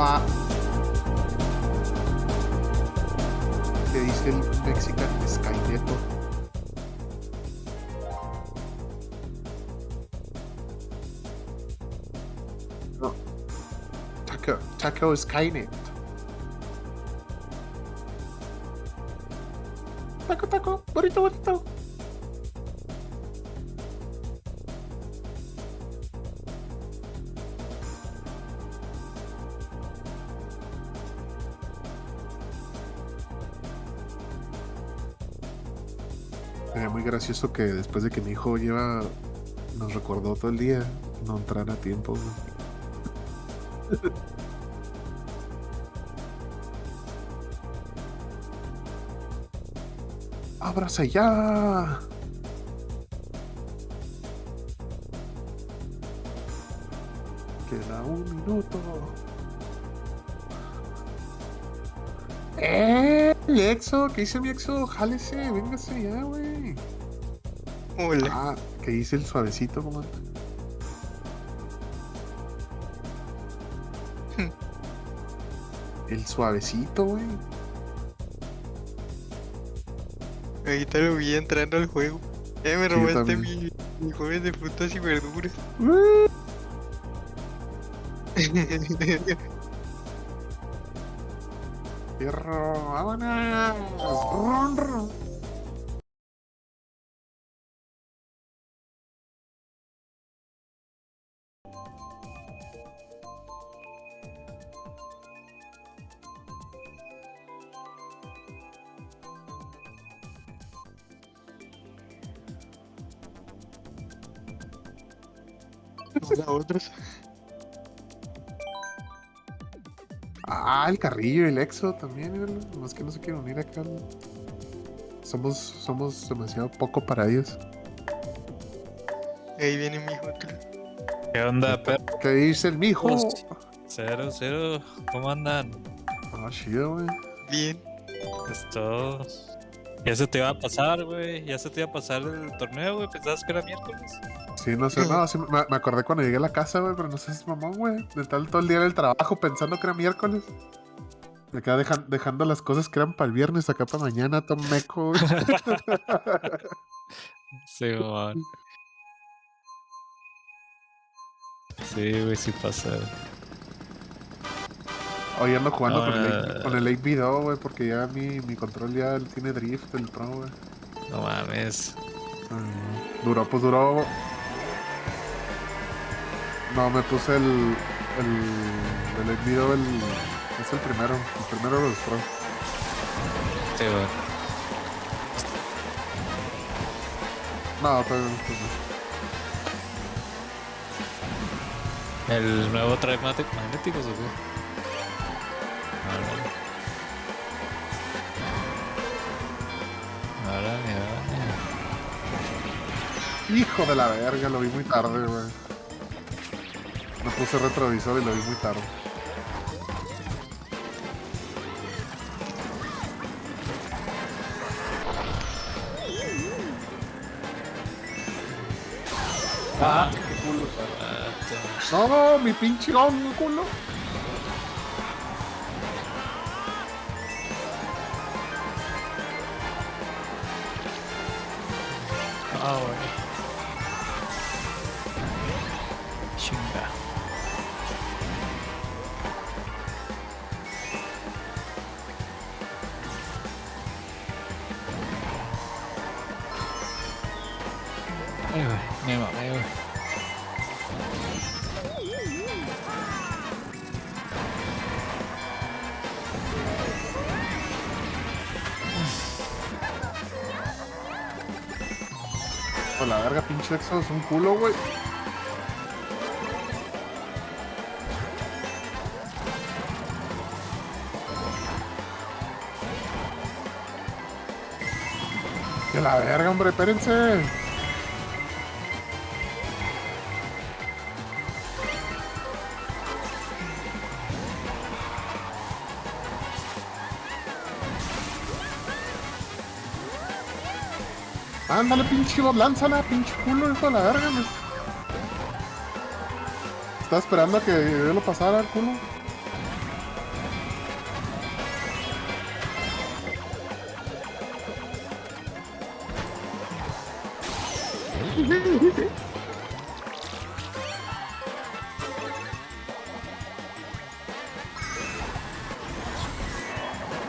Ah, ¿qué dice el Mexican Skyneto? No, Taco Skynet. Taco, bonito. Sería muy gracioso que después de que mi hijo nos recordó todo el día, no entrara a tiempo, güey. ¡Ábrase ya! Queda un minuto. Mi exo, ¿qué dice mi exo? Jálese, véngase ya, güey. Hola. Ah, ¿qué dice el suavecito, comando? El suavecito, güey. Ahorita lo vi entrando al juego. Me Sí, yo robaste también. mi jueves de frutas y verduras. Fierro, vámonos. Run, run. Hola, otros. Ah, el carrillo y el exo también, míralo. Nomás que no se quieren unir acá. Somos demasiado poco para ellos. Ahí viene mi hijo. ¿Qué onda, perros? ¿Qué dice el mijo? Cero, cero. ¿Cómo andan? Ah, chido, güey. Bien. Esto. Ya se te iba a pasar, güey. Ya se te iba a pasar el torneo, güey. ¿Pensabas que era miércoles? Sí, no sé, no, sí, me acordé cuando llegué a la casa, güey, pero no sé si es mamón, güey. De tal todo el día en el trabajo pensando que era miércoles. Me acá dejando las cosas que eran para el viernes acá para mañana, todo meco, güey. Sí, man. Sí, güey, sí pasa. Hoy ando jugando con el Ahora, 8 güey, porque ya mi control ya tiene drift, el Pro, güey. no mames. Duró. No, me puse el 8 es el primero de los Pro. Sí, güey. No, todavía no estoy. ¿El nuevo trae magnéticos o qué? Ahora, Hijo de la verga, lo vi muy tarde, güey. No puse retrovisor y lo vi muy tarde. Ah, qué culo, no, mi pinche culo. Ah, güey. Chinga. Ay, güey. Me mamé, güey. Por la verga, pinche Exo, es un culo, güey. Que la verga, hombre, espérense. Ándale, pinche bot, lánzala, pinche culo, hijo de la verga. Estaba esperando a que yo lo pasara, el culo.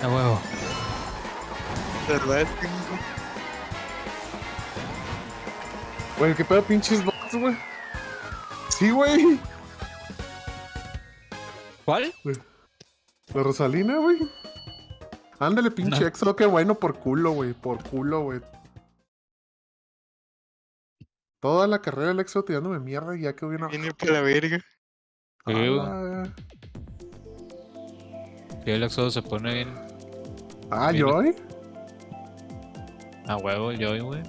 A huevo. ¿Verdad? Güey, qué pedo pinches bots, güey. Sí, güey. ¿Cuál? La Rosalina, güey. Ándale, pinche No. Exo, qué bueno por culo, güey. Por culo, güey. Toda la carrera del Exo tirándome mierda y ya que hubiera Viene para la verga. Sí, güey. una. Sí, el éxodo se pone bien. Ah, Viene- yo, ¿eh? A huevo el Joy, güey.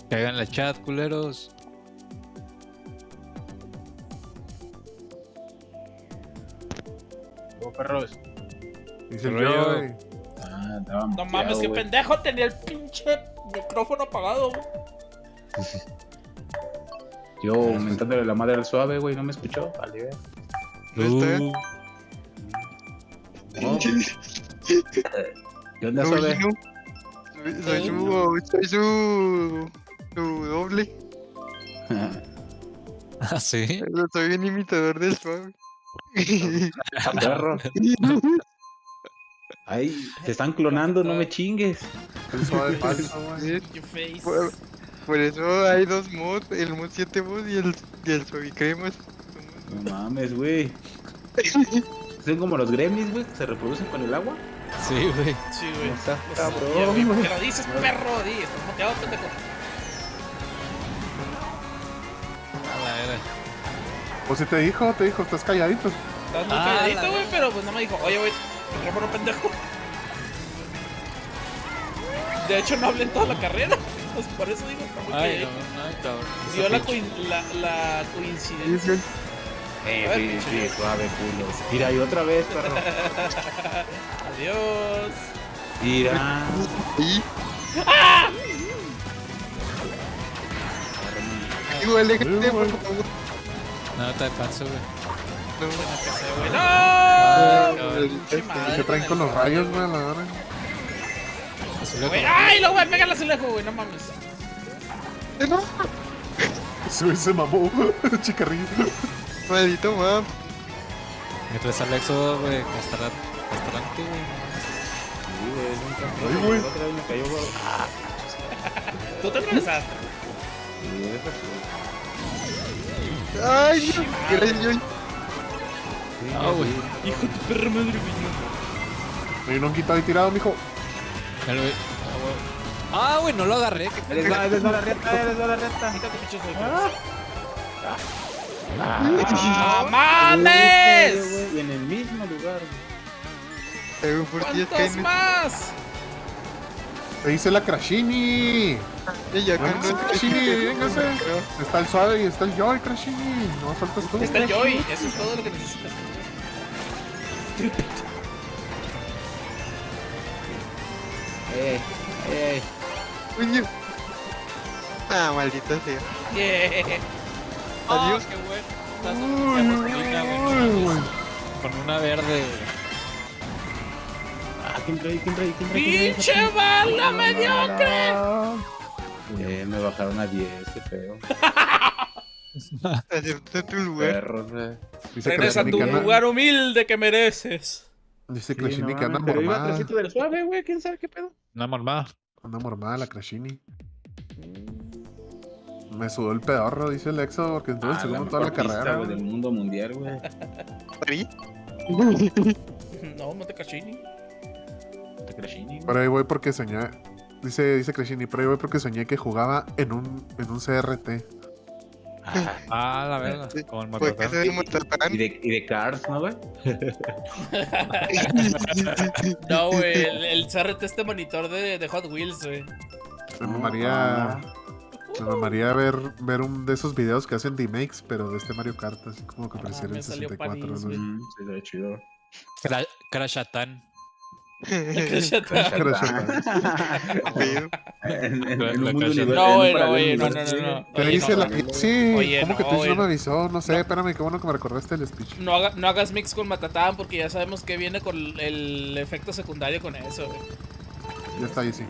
Que hagan la chat, culeros. Perros. Dice el Rollo. Joy. Estaba No muteado, mames, qué güey. pendejo, tenía el pinche micrófono apagado. Yo aumentándole la madre al suave, güey, no me escuchó. Vale, ver. ¿No está? No. ¿Qué onda, No, suave? no. Soy su doble. Ah, sí. Soy un imitador del suave. Perro. Ay, te están clonando, no me chingues. El suave falso, güey. Your face. Por eso hay dos mods, el mod 7 mod y el suavicremas. No mames, güey. Son como los gremlins, güey, que se reproducen con el agua. Sí, güey. Sí, güey. No está Lo cabrón, sabía, güey. ¿Por güey. qué lo dices, perro? Di, estás moteado, pendejo. A la era. Pues si te dijo, estás calladito. Estás muy Ah, calladito, la güey, verga. pero pues no me dijo, oye, güey, micrófono pendejo. De hecho, no hablé en toda la carrera. Pues por eso digo, está muy Ay, calladito. no, ay, cabrón. Dio Esa la, pinche- la coincidencia. A ver, Sí, pinche sí, Dios. suave, culo. Mira, y otra vez, perro. Adiós. Mira. Y ¡Ah! digo, aléjate, Sí, por güey. favor. No te alcanzo, güey. No, Que se, güey. ¡No! cabrón. Pinche madre, ¿Qué traen con los el rayos, rayo, güey, a la hora? Azulejo. güey. ¡Ay, lo voy a pegar al azulejo, güey! No mames. no, Ese güey se mamó. Chicarrillo. maldito map. Mientras al éxodo, güey, castrante, güey. Sí, güey, es un campeón. Ay, güey. La otra vez me cayó, güey. Tú te regresaste. Sí, eso sí. Ay, Dios, gracias, yo. Sí, Ah, güey. sí. Hijo de tu perra madre, güey. Hay un quitado y tirado, mijo. Dale, güey. Ah, güey, no lo agarré. Les va la reta, les va la reta. Quítate, pinche soy. ¡No Ah, mames! güey, en el mismo lugar, güey. ¿Por qué es ¿Cuántos que más? Te dice la Crashini. ya Ah, con Crashini, véngase. Está el suave y está el Joy, Crashini. No faltas tú. Está el Joy, eso es todo lo que necesitas. Ey. Coño. Ah, maldita sea. Yeah. Adiós. Qué bueno. Estás Uy, en uy, pinche uy, güey. güey. Con una verde. Ah, ¿quién trae? ¡Pinche bala mediocre! Me bajaron a 10, qué feo. Acepta tu lugar. Perros, güey. Dice Regresa a tu Crashini que anda- lugar humilde que mereces. Dice Sí, Crashini no que anda mames, pero iba mormada. atrásito del suave, güey, quién sabe qué pedo. Una mormada. Anda mormada la Crashini. Me sudó el pedorro, dice el Exo, porque estuve en segundo toda la carrera. Del mundo mundial, güey. ¿Parí? No, no te cachini. Te Crashini, güey. Por ahí voy porque soñé. Dice Crashini, por ahí voy porque soñé que jugaba en un CRT. Ah, Ah, la verga. Como el Pues que Matatán. se Motatán. y de Cars, ¿no, güey? No, güey, el CRT este monitor de Hot Wheels, güey. Me mamaría ver un de esos videos que hacen remakes, pero de este Mario Kart, así como que pareciera me el salió 64. Panis, ¿no? güey. Sí, se ve chido. Crashatán. Feo. En La un mundo Crash. universal. No, güey, en un no, güey, no, paralelo no, no. ¿Qué Oye, dice no, la sí? Oye, ¿Cómo no, que tú güey, no me avisó? No sé, espérame, qué bueno que me recordaste el speech. no hagas mix con Matatán porque ya sabemos que viene con el efecto secundario con eso, güey. Ya está ahí, sí.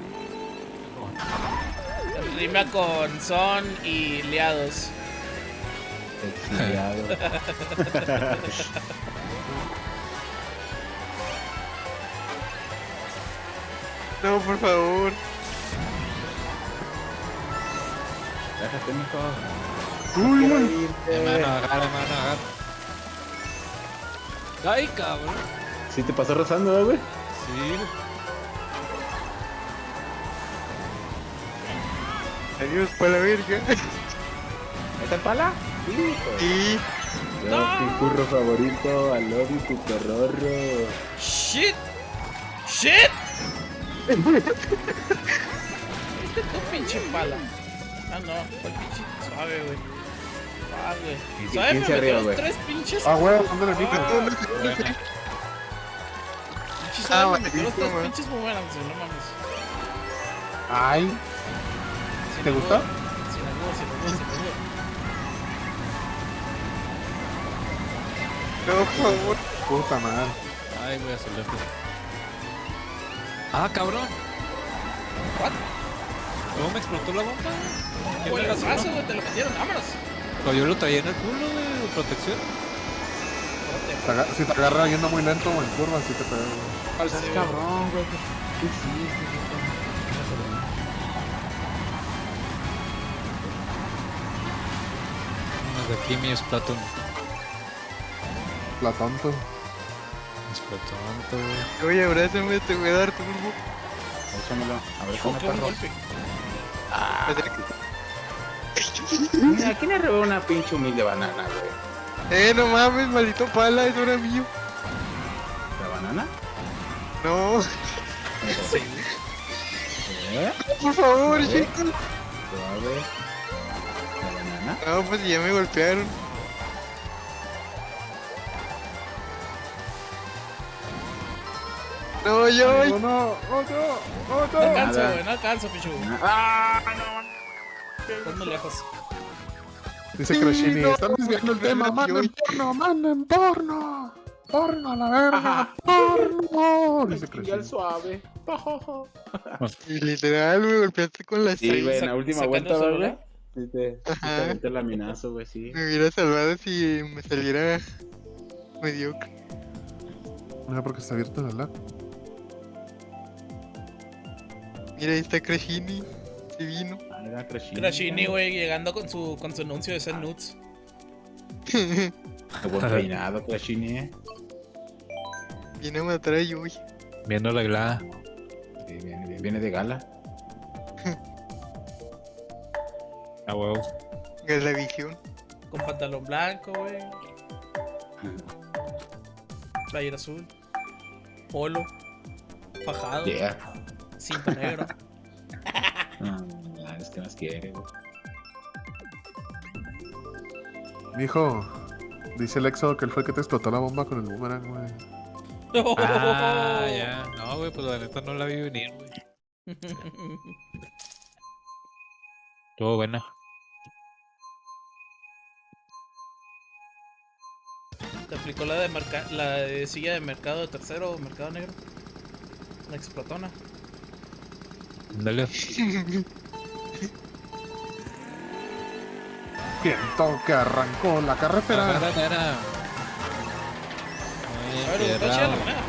Rima con son y liados. Exiliado. No, por favor. Déjate, mijo. Uy, Quiero güey. irte. Hermano, agarra. Ay, cabrón. ¿Sí te pasó rozando, güey? Sí. Adiós, para la verga. ¿Esta es pala? Hijo. Sí. Yo, mi curro favorito, I love you, tu perrorro. ¡Shit! ¡Shit! Este tu pinche pala. Ah, no, fue el pinche suave, güey. Ah, güey. ¿Y Suave, quién me se arriba, metió los güey? 3 pinches. Ah, güey, ¿dónde le pico? Pinche Ah, suave, me metió los 3 buenísimo, pinches boomerangs, güey, no mames. Ay, Sin ¿te albur, gusta? Sin albur, sin albur, sin albur. No, por favor. puta madre. Ay, voy a hacerle. Ah, cabrón. What? ¿Cómo me explotó la bomba? ¿Quién Güey, me los la brazos, tiró? güey, te lo metieron, vámonos. Pero yo lo traía en el culo, güey, de protección. Si te agarra yendo muy lento o en curva, sí te pega, güey. Estás cabrón, güey. ¿Qué hiciste, hijo? Unos de aquí mi Splatoon. La tonto. Splatoon, güey. Oye, abrázame, te voy a dar turbo. Échamelo. A ver Hijo, cómo qué buen perro. golpe. Mira, ¿quién le robó una pinche humilde banana, güey? No mames, maldito pala, eso era mío. ¿La banana? No, Sí. por favor, ¿Eh? chicos. Suave. ¿La banana? No, pues ya me golpearon. No, yo. Oh, no, oh, no, oh, No no. alcanzo, Nada. güey, no alcanzo, pichu. ¡Ah, no! Estás muy lejos. Dice Sí, Crashini, no, están desviando el tema. Manden porno, manden porno. Porno a la verga, porno. Dice Chingue al Crashini. suave. Y literal, me golpeaste con la Sí, güey, en la última sacando vuelta, el güey. celular. Sí te aventé el laminazo, güey, sí. Me hubiera salvado si me saliera mediocre. No, porque está abierto el lab. Mira, ahí está Crashini. Se vino. Ah, era Crashini. Crashini, güey, llegando con su anuncio de ser nudes. Qué buen peinado, Crashini, Viene a matar a Yui. Viendo la glada. Sí, viene de gala. A huevo. Galavisión. Con pantalón blanco, güey. Playera azul. Polo. Fajado. Yeah. Cinto negro. Es que más quiere, güey. Mijo, dice el Exo que él fue el que te explotó la bomba con el boomerang, güey. Ah, ya. No, güey, pues la neta no la vi venir, güey. Estuvo buena. Te aplicó la de silla de mercado de tercero o mercado negro. La explotona. Dale. Siento que arrancó la carretera. Era. A ver, está chida la moneda.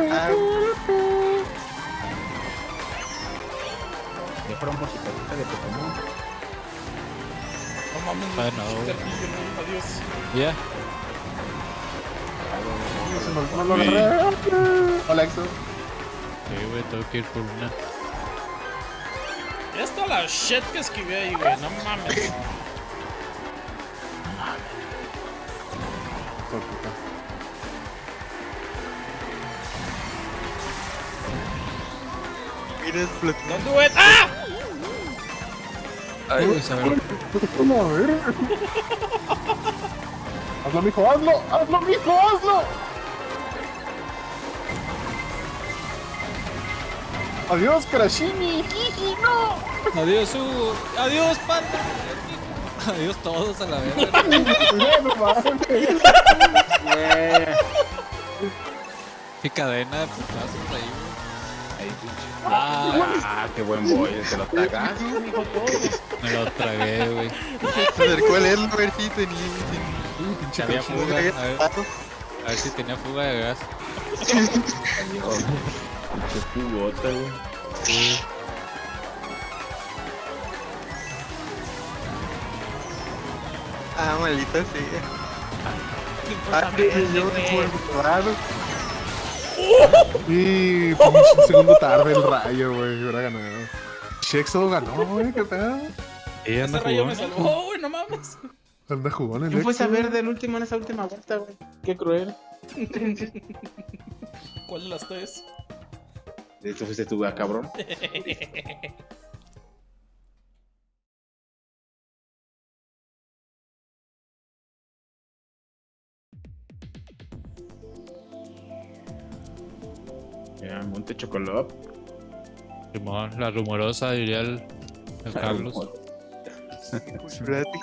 Ah, Ya fueron por su carita de Pokémon. No mames, Ah, güey, no, pinche güey. cartillo, no, adiós. Ya. No lo agarré. Hola, Exo. Sí, güey, tengo que ir por una. Ya está la shit que escribí ahí, güey. No mames. Por puta. mira, explotó. Don't do it. ¡Ah! Ay, güey, a ver. ¿Cómo a ver? Hazlo, mijo, hazlo. Hazlo, mijo, hazlo. Adiós, Krashini. Adiós, Hugo. Adiós, Panda. Adiós todos a la vez. No mames. Qué cadena de putazos ahí, güey. Ahí, pinche. Ah, Qué buen boy. Te lo tragaste, mijo, todo. me lo tragué, güey. Se acercó a leerlo a ver si tenía. Si había fuga. A ver si tenía fuga de gas. Pinche jugota, güey. Ah, maldita sea. Ah, yo me raro. Y un segundo tarde el rayo, güey. Hubiera ganado. Shexo ganó, güey. ¿Qué pedo? Y anda Ese rayo me jugando. salvó, güey, no mames. Anda jugando el ¿Quién fue Exo. esa verde el último en esa última vuelta, güey? Qué cruel. ¿Cuál de las tres? Esto fuiste tú, cabrón. Ya, Monte Chocolate. Simón, la rumorosa, diría el Carlos. Espérate.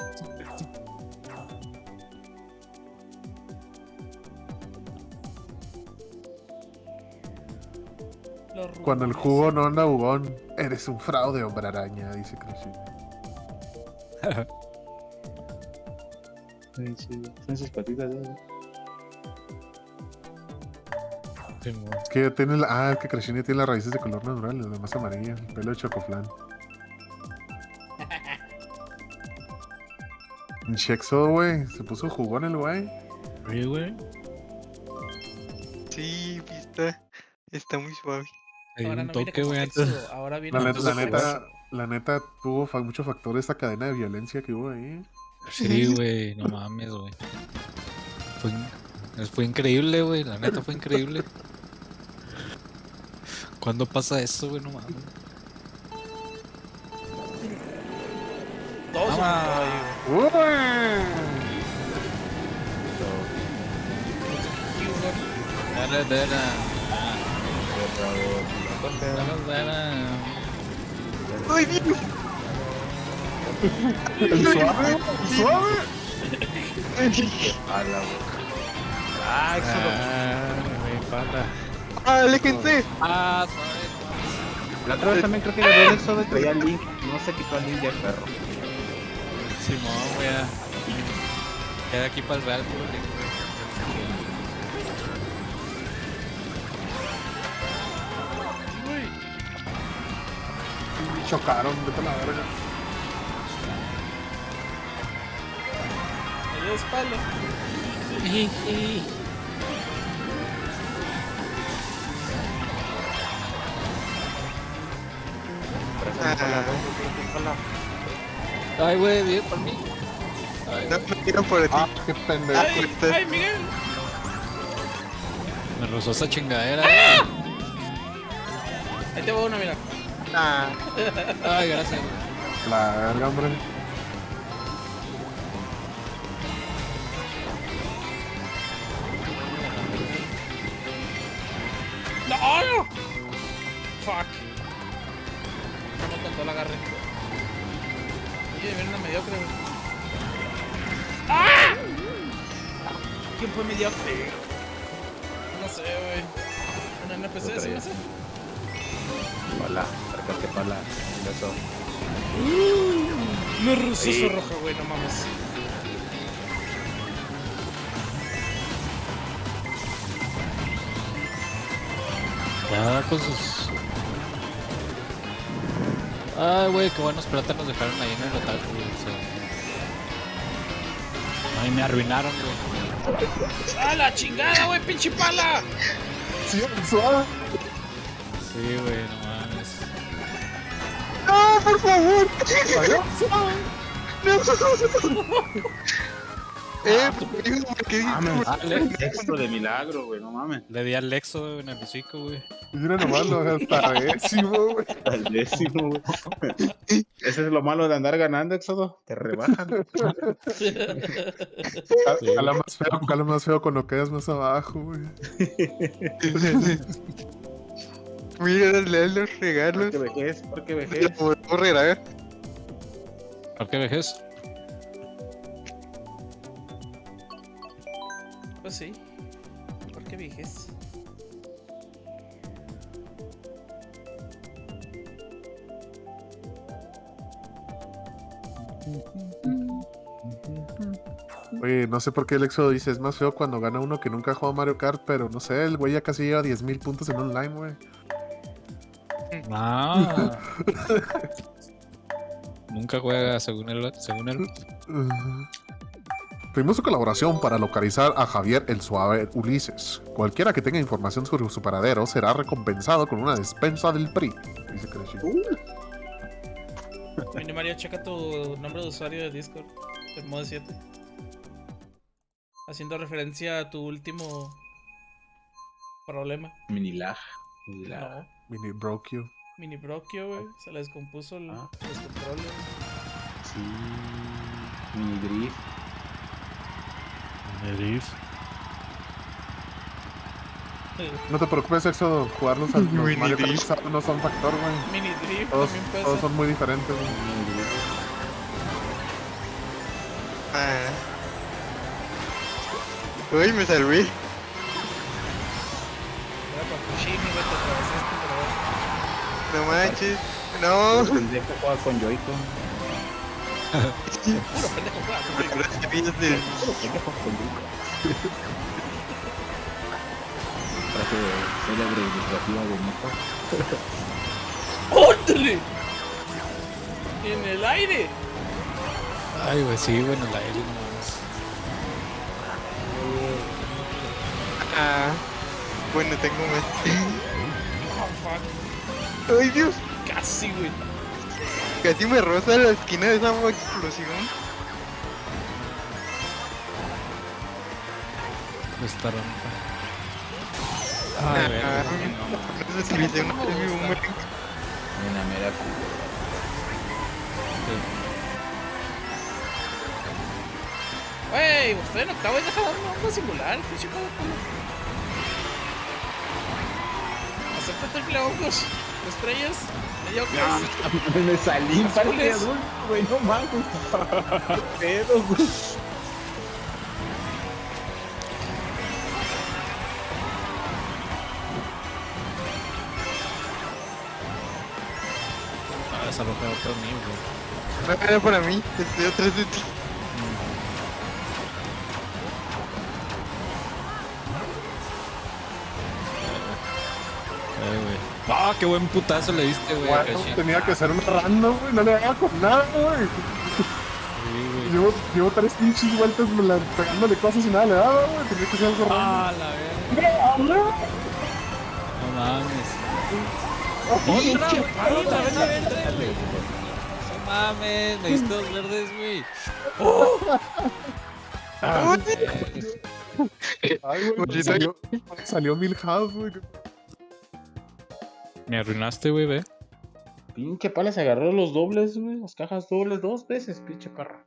Cuando el jugo no anda jugón, eres un fraude, hombre araña, dice Krashini. Son sus patitas, Simón. Es que tiene es que Krashini tiene las raíces de color natural, las demás amarillas, el pelo de chocoflan. Un Shexo, güey, se puso jugón el güey. Oye, güey. Sí, pista. Está muy suave. Hay Ahora un no viene toque, como güey, sexo, antes. ahora viene La como neta, sexo. la neta tuvo mucho factor esta cadena de violencia que hubo ahí. Sí, güey, no mames, güey. Fue increíble, güey, la neta fue increíble. ¿Cuándo pasa eso, güey? No mames. Todos son Vamos. caballo, Dale, dale. Dale. ¡Ay, bien! El suave, el suave. A la boca. Ah, Mi panda. ¡Ah, aléjense! Ah, suave. La otra vez también creo que ganó el Exo de traía el link. No se quitó el link ya, perro. Simón, güey. Queda aquí para el Real, puro link, güey. Chocaron, vete a la verga. Me dio espalda. Ay, güey, bien por mí. Ay, No me tiran por ti. Ah, qué pendejo. ¡Ay, Miguel! me rozó esa chingadera, Ahí te voy una, mira. Ah, Ay, gracias, güey. La verga, hombre. ¡No! ¡Fuck! No contó el agarre. Oye, viene una mediocre, güey. ¡Ah! ¿Quién fue mediocre? No sé, güey. Un NPC, ¿sí me sé? Pala, acércate, pala. Eso. No rozó su roja, güey, no mames. Ya con sus. Ay, güey, qué buenos piratas nos dejaron ahí en el hotel, güey. Ay, me arruinaron, güey. ¡Ah, la chingada, güey, pinche pala! Sí, suave. Sí, güey, no mames. ¡no, por favor! ¿Por qué Mames, Dale. Exo de milagro, güey, no mames. Le di al Lexo, güey, en el hocico, güey. Mira nomás, lo hasta décimo, güey. Al décimo, güey. Ese es lo malo de andar ganando, Éxodo. Te rebajan. Cala más feo cuando quedas más abajo, güey. Mira, le dan los ¿Por regalos. qué vejez? ¿Por qué De vejez? la borrera. ¿Por qué vejez? Pues sí. ¿Por qué vijes? Oye, no sé por qué el Éxodo dice es más feo cuando gana uno que nunca ha jugado Mario Kart, pero no sé, el güey ya casi lleva 10,000 puntos en online, güey. Ah. Nunca juega según él. Pedimos su colaboración para localizar a Javier el Suave Ulises. Cualquiera que tenga información sobre su paradero será recompensado con una despensa del PRI. Dice Cresci. Mini Mario, checa tu nombre de usuario de Discord. El modo 7. Haciendo referencia a tu último problema. Mini lag. Mini lag. No. Mini broke you. Mini Brokio, güey. Se le descompuso los controles. Sí. Mini drift. No te preocupes, Éxodo. Jugar los Mini Mario drift. Kart no son factor, güey. Mini Drift Todos, también pesa. todos son muy diferentes, güey. Mini drift. Ah. Uy, me salvé. Era para Fushimi, güey, te atravesaste, pero... No manches. El No. pendejo juega con Joy-Con. Puro pendejo juega, güey. Pero te vienes del- Puro pendejo con Joy-Con. Frase célebre y ilustrativa de Nico. ¡Óndale! En el aire. Ay, güey, sí, bueno, el aire nomás. Ah. Bueno, tengo más. Oh, fuck. Ay, Dios. Casi, güey. Casi me roza la esquina de esa explosión. Esta rampa. Ah, Ay, verga. no se utilicé una vez mi boomerang. Una mera Wey, estoy en octavo y deja dar un hongo singular. Qué chico de culo. Acepta triple hongos. Estrellas. Mediocres. Me salí en parte Azules. adulto, güey, no mames. ¿Qué pedo, güey? Ah, esa ropa otro mío, güey. No era para mí, estoy atrás de ti. Ay, güey. Ah, qué buen putazo le diste, güey. Bueno, Kashi. tenía que ser un random, güey. No le daba con nada, güey. Sí, güey. Llevo 3 pinches vueltas pegándole cosas y nada le daba, güey. Tenía que ser algo random. Ah, la verga. No mames. Otra vez la verde, güey. No mames, me diste 2 verdes, güey. Ay, güey. Maldito. Salió Milhouse, güey. Me arruinaste, güey, ve. Pinche pala se agarró los dobles, güey. Las cajas dobles 2 veces, pinche perro.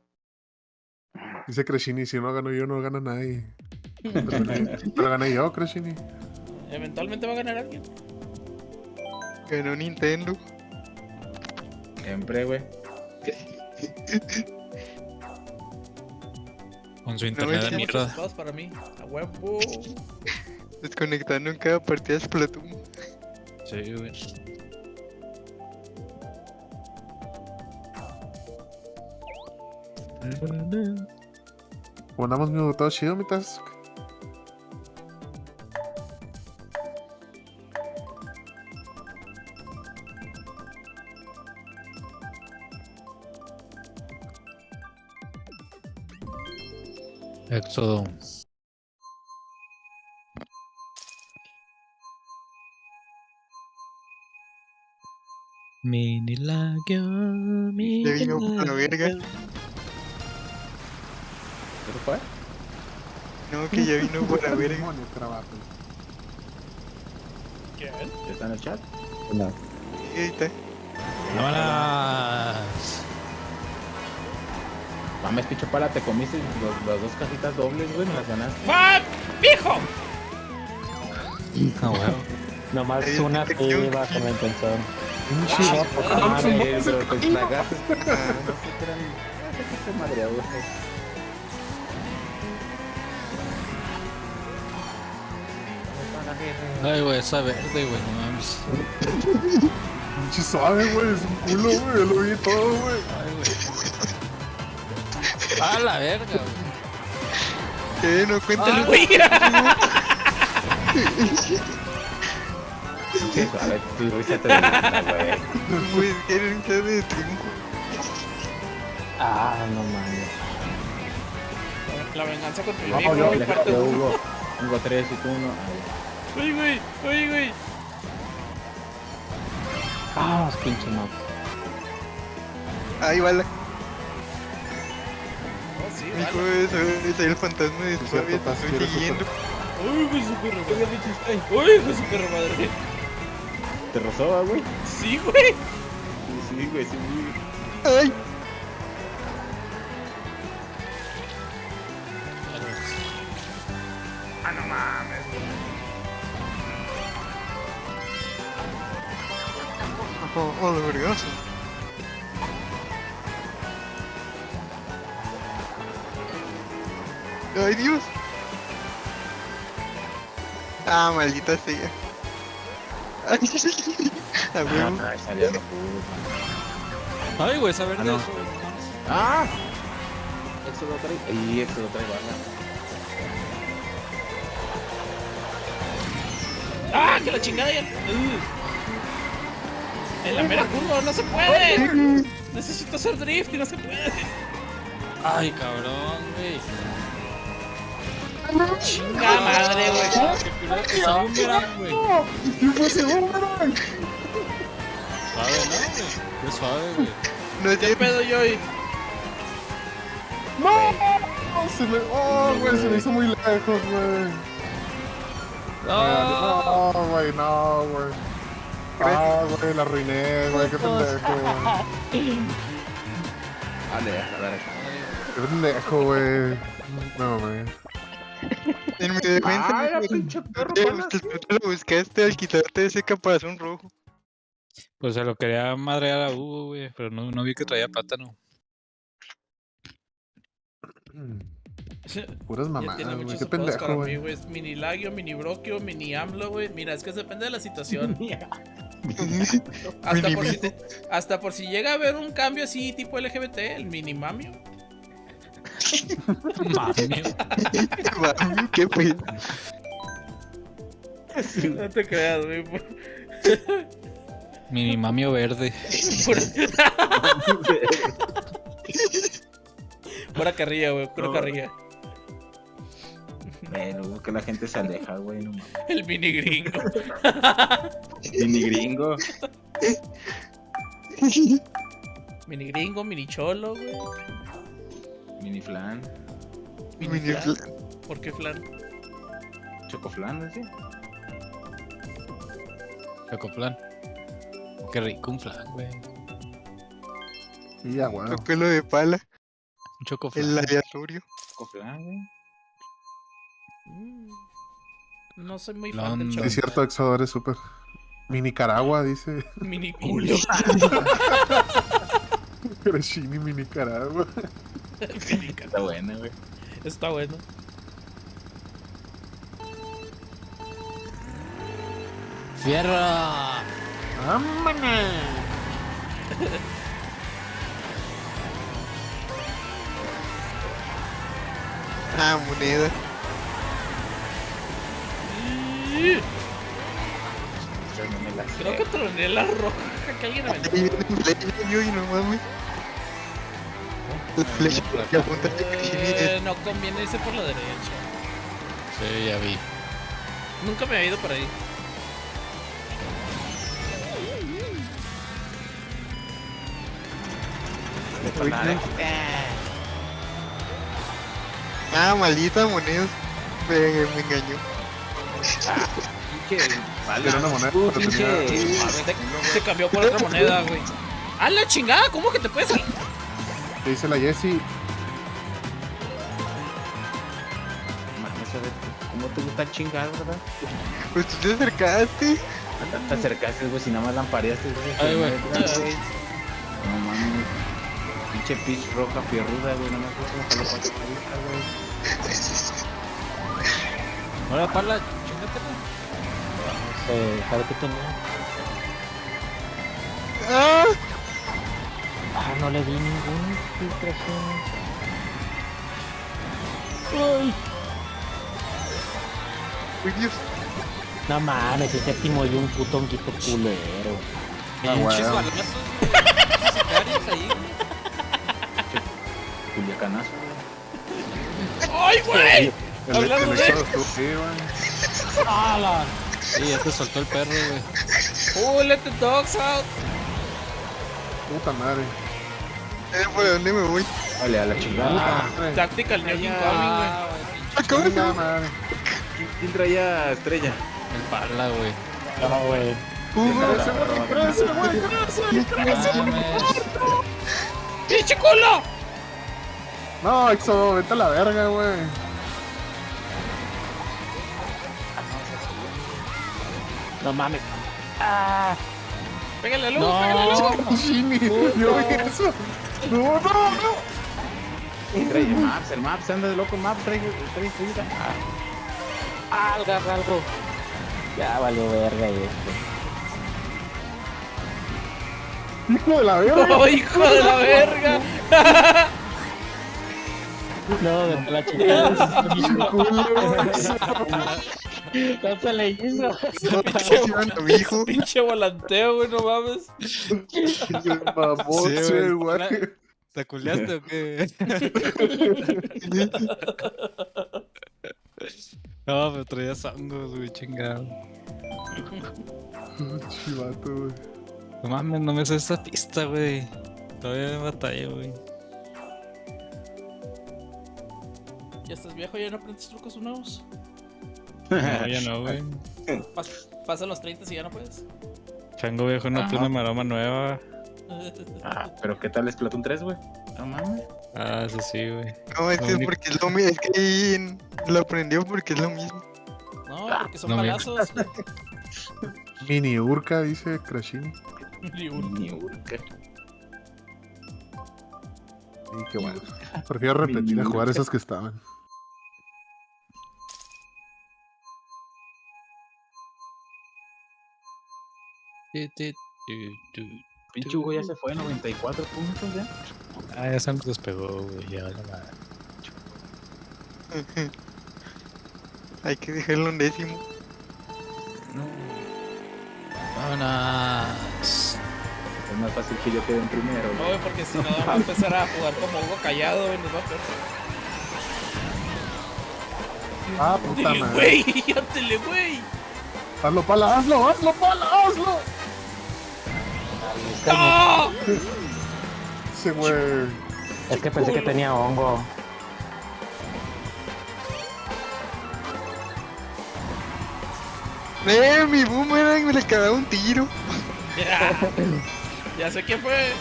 Dice Crescini, si no gano yo, no gana nadie. Pero gané yo, Crescini. Eventualmente va a ganar alguien. Ganó Nintendo. Siempre, güey. Con su internet de sí. Muchos mierda. resultados para mí. A huevo. Desconectando en cada partida de Splatoon. Sí, güey. Ponamos mi todo chido, mi task. Éxodo. Mini lagio, mini Ya vino por la verga. ¿Qué fue? No, que ya vino por la verga. Demonios, trabajo. ¿Quién? ¿Ya está en el chat? Ahí está. ¡Vámonos! Mames, pinche pala, te comiste las 2 cajitas dobles, güey, me las ganaste. ¡Fuck! ¡Viejo! Ah, huevo. Nomás Ahí una sí detección. iba con la intención. Pinche vato, Ah, ¿cómo se güey, llama? Pero con plagazos. No sé qué eran. No sé qué madreado. Ay, güey, esa verde, güey, no mames. Pinche suave, güey. Es un culo, güey. Yo lo vi todo, güey. Ay, güey. A la verga, güey. No cuéntale, Güey. Sí, suave, tu risa te delata, güey. Pues quieren que de triunfo. Ah, no mames. La venganza contra el No, viejo, yo- güey, parte Yo, 1. Hugo 3 y tú 1. Uy, güey, uy, güey. Ah, pinche mapa. Ahí va la. Oh, sí, Hijo vale. de eso, es el fantasma de cierto, Suave, te Taz, estoy quieres siguiendo. Uy, güey, su perro ¿Qué madre. había dicho usted? Uy, güey, su perro madre. ¿Te rozó, güey? Sí, güey. Sí, güey, sí. Ay, oh, de vergazo. Ay, Dios. Ah, maldita sea. Ay, a huevo. Ah, salió. Ay, güey, esa verde. Ah, no. eso, güey, no mames. ¡Ah! Éxodo trae. Y Éxodo trae bala. Ah, que la chingada ya. En la mera curva, no se puede. Necesito hacer drift y no se puede. Ay, cabrón, güey. Chinga madre, güey. Qué culero que salió un verán, güey. ¿Qué fue ese boomerang? Suave, ¿no, güey? Qué suave, güey. No es ¿Qué cierto. pedo, Joy? ¡No! Se me... ¡Oh, güey! Se me hizo muy lejos, güey. No. No, güey, no, güey. Ah, güey, la arruiné, güey. Qué pendejo, güey. Dale, a ver. Qué pendejo, güey. No, güey. En mi defensa, ¡Ah, era güey, pinche perro, tú panas! te lo buscaste al quitarte ese caparazón rojo. Pues se lo quería madrear a Hugo, güey, pero no vi que traía plátano. Puras Ya mamadas, tiene güey. muchos Qué apodos pendejo, para mí, güey. güey. Es mini lagio, mini broquio, mini amlo, güey. Mira, es que depende de la situación. Hasta por si llega a haber un cambio así tipo LGBT, el mini mamio. Mami. Mami, qué pedo. No te creas, güey. Mini mamio verde. Pura carrilla, güey. Pura No. carrilla. Pero que la gente se aleja, güey. No mames. El mini gringo. Mini gringo. Mini gringo, mini cholo, güey. Mini flan. Mini flan. flan. ¿Por qué flan? Chocoflan, ¿no? Sí. Chocoflan. Qué rico un flan, güey. Y ya, güey. Pelo de pala, Un chocoflan. el aleatorio. Chocoflan, güey. No soy muy Flan, fan del Sí, cholo. es cierto, Exodor es súper. Mi Nicaragua, dice. Mini culo. Creshini, mi Nicaragua. Está buena, güey. Está bueno. ¡Fierra! ¡Vámonos! Ah, moneda. Estas no me las Creo sé. que troné la roja que alguien aventó. Ahí viene mi flecha, yo y no mames. La flecha que apunta a Krishna. No conviene irse por la derecha. Sí, ya vi. Nunca me había ido por ahí. Ah, maldita moneda. Me engañó. Pinche. Vale. Era una moneda, Tú, pero pinche. Se cambió por otra moneda, güey. ¡A la chingada! ¿Cómo que te puedes salir? ¿Qué dice la Jessie? Mames, a ver. ¿Cómo te gusta chingar, verdad? Pues tú te acercaste. Te acercaste, güey, si nada más lampareaste, güey. Ay, güey. No mames. Pinche pitch roja fierruda, güey, nada más como que lo pasó güey. Ahora, pala, chingatela. ¿Sabe qué tenía? ¡Ah! Ah, no le di ningún filtración. Ay, Uy, Dios. no mames, el séptimo y un puto honguito culero. Pinches bueno. balazos, güey. Pinches sicarios ahí, güey. Culiacanazo, güey. ¡Ay, güey! El Hablando de- estado estuvo sí, güey. ¡Hala! Sí, ya te soltó el perro, güey. ¡Oh, let the dogs out! Puta madre. ¿Por dónde me voy? Vale, a la chingada. Madre. Tactical New King Coming, güey. Acabo de Chinga madre. ¿Quién traía estrella? El pala, güey. No, güey. Crece, güey, crece, güey, crece. ¡Pinche culo! No, Exo, vete a la verga, güey. No mames. ¡Ah! Pégale a luz, No. pégale a luz. Jimmy, yo vi eso. No, no, no. Trae el Maps, anda de loco, Maps, trae estrella. Agarra algo. Ya valió verga este. Hijo de la verga. ¡Oh, hijo de la verga! No, de la chingada. Culo, Exo. No se le hizo. a mi hijo. Pinche volanteo, güey, no mames. Mamón, Sí, güey, güey. güey. ¿Te culiaste o qué? No, pero traía sangos, güey, chingado. Chivato, güey. No mames, no me sé esta pista, güey. Todavía me batalla, güey. Ya estás viejo, ya no aprendes trucos nuevos. No, ya no, güey. Pasan los 30 y ya no puedes. Chango viejo no aprende maroma nueva. Ah, pero ¿qué tal es Splatoon 3, güey? No mames. Ah, eso sí, güey. No, es Lo que único- porque es lo mismo. Es que ahí lo aprendió porque es lo mismo. No, porque son No me- balazos. Mini Urca, dice Crashini. Ni uno. Ni urca. Y qué bueno. Prefiero repetir a jugar esas que estaban. Pinche Hugo ya se fue, 94 puntos ya. Ah, ya se nos despegó, güey. Ya, la madre. Hay que dejarlo en décimo. Vámonos. Es más fácil que yo quede en primero, No, güey. güey, porque si no va a empezar a jugar como Hugo callado, güey, nos va a perder. Ah, puta Dile, madre. güey, ándele, güey. Hazlo, pala, hazlo, pala, hazlo. ¡No! Ese güey. Es que pensé que tenía hongo. Mi boomerang me le cagaba un tiro. Ya sé quién fue.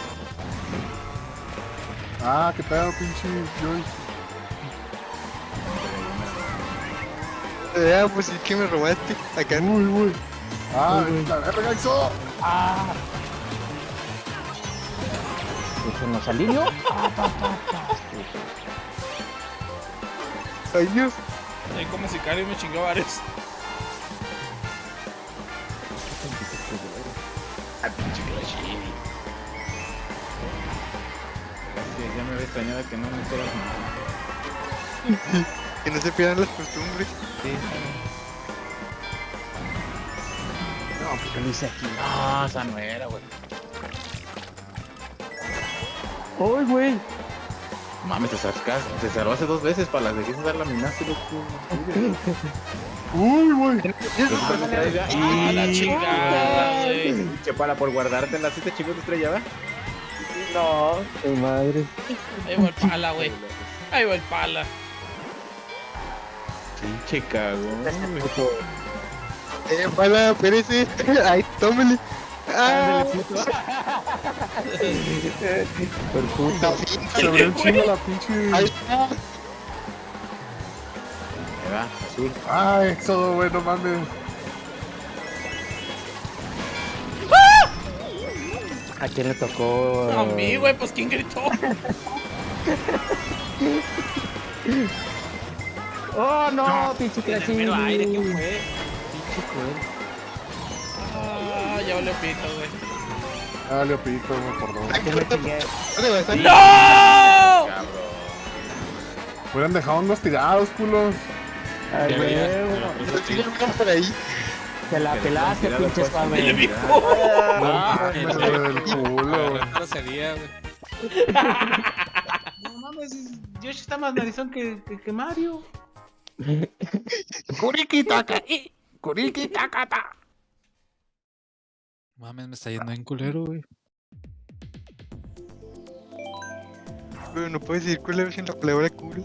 Ah, qué pedo, pinche Joy. Pues sí que me robaste. Acá. Uy, uy. Ah, la verga, Exo. ¿Eso no salió? Ay, Dios. Ahí como sicario me chingó varios. Ah, pinche Clashini. Ya me había extrañado que no me hicieras nada. Que no se pierdan las costumbres. No, pues yo lo hice aquí. No, esa no era, güey. ¡Ay, güey! Mames, te salvó hace 2 veces para las de que dar la minaste, loco. Uy, güey. ¡Ah, la chingada, güey! Pinche pala por guardarte las 7 chicos de estrella, ¿va? No, qué madre. Ahí va el pala, güey. Ahí va el pala. Pinche cagón, güey. Pala, espérese. Ay, tómele. Ah, Por puta. Se abrió un chingo la pinche. ahí está. Ahí va, azul. Ah, Éxodo, güey, no mames. ¿A quién le tocó? A mí, güey, pues ¿quién gritó? ¡Oh, no! ¡Pinche En el mero aire, ¿qué Crashini! fue? Pinche cruel. Ah, ya valió pito, güey. Ah, Leopito, güey, perdón. ¿Qué me chingué? ¿Dónde va a estar? ¡No! Cabrón. Hubieran dejado unos tirados, culos. Ay, Ya güey, había- Sí, vamos por ahí. te la pelaste, Tirado, pinche pues, suave. Le mira. picó. Ah, Me duele el culo. Ahora sería, güey. No mames, Yoshi está más narizón que Mario. Kuriki taka. Kuriki takata. Mames, me está yendo en culero, güey. Pero no puedes decir culero sin la palabra culo.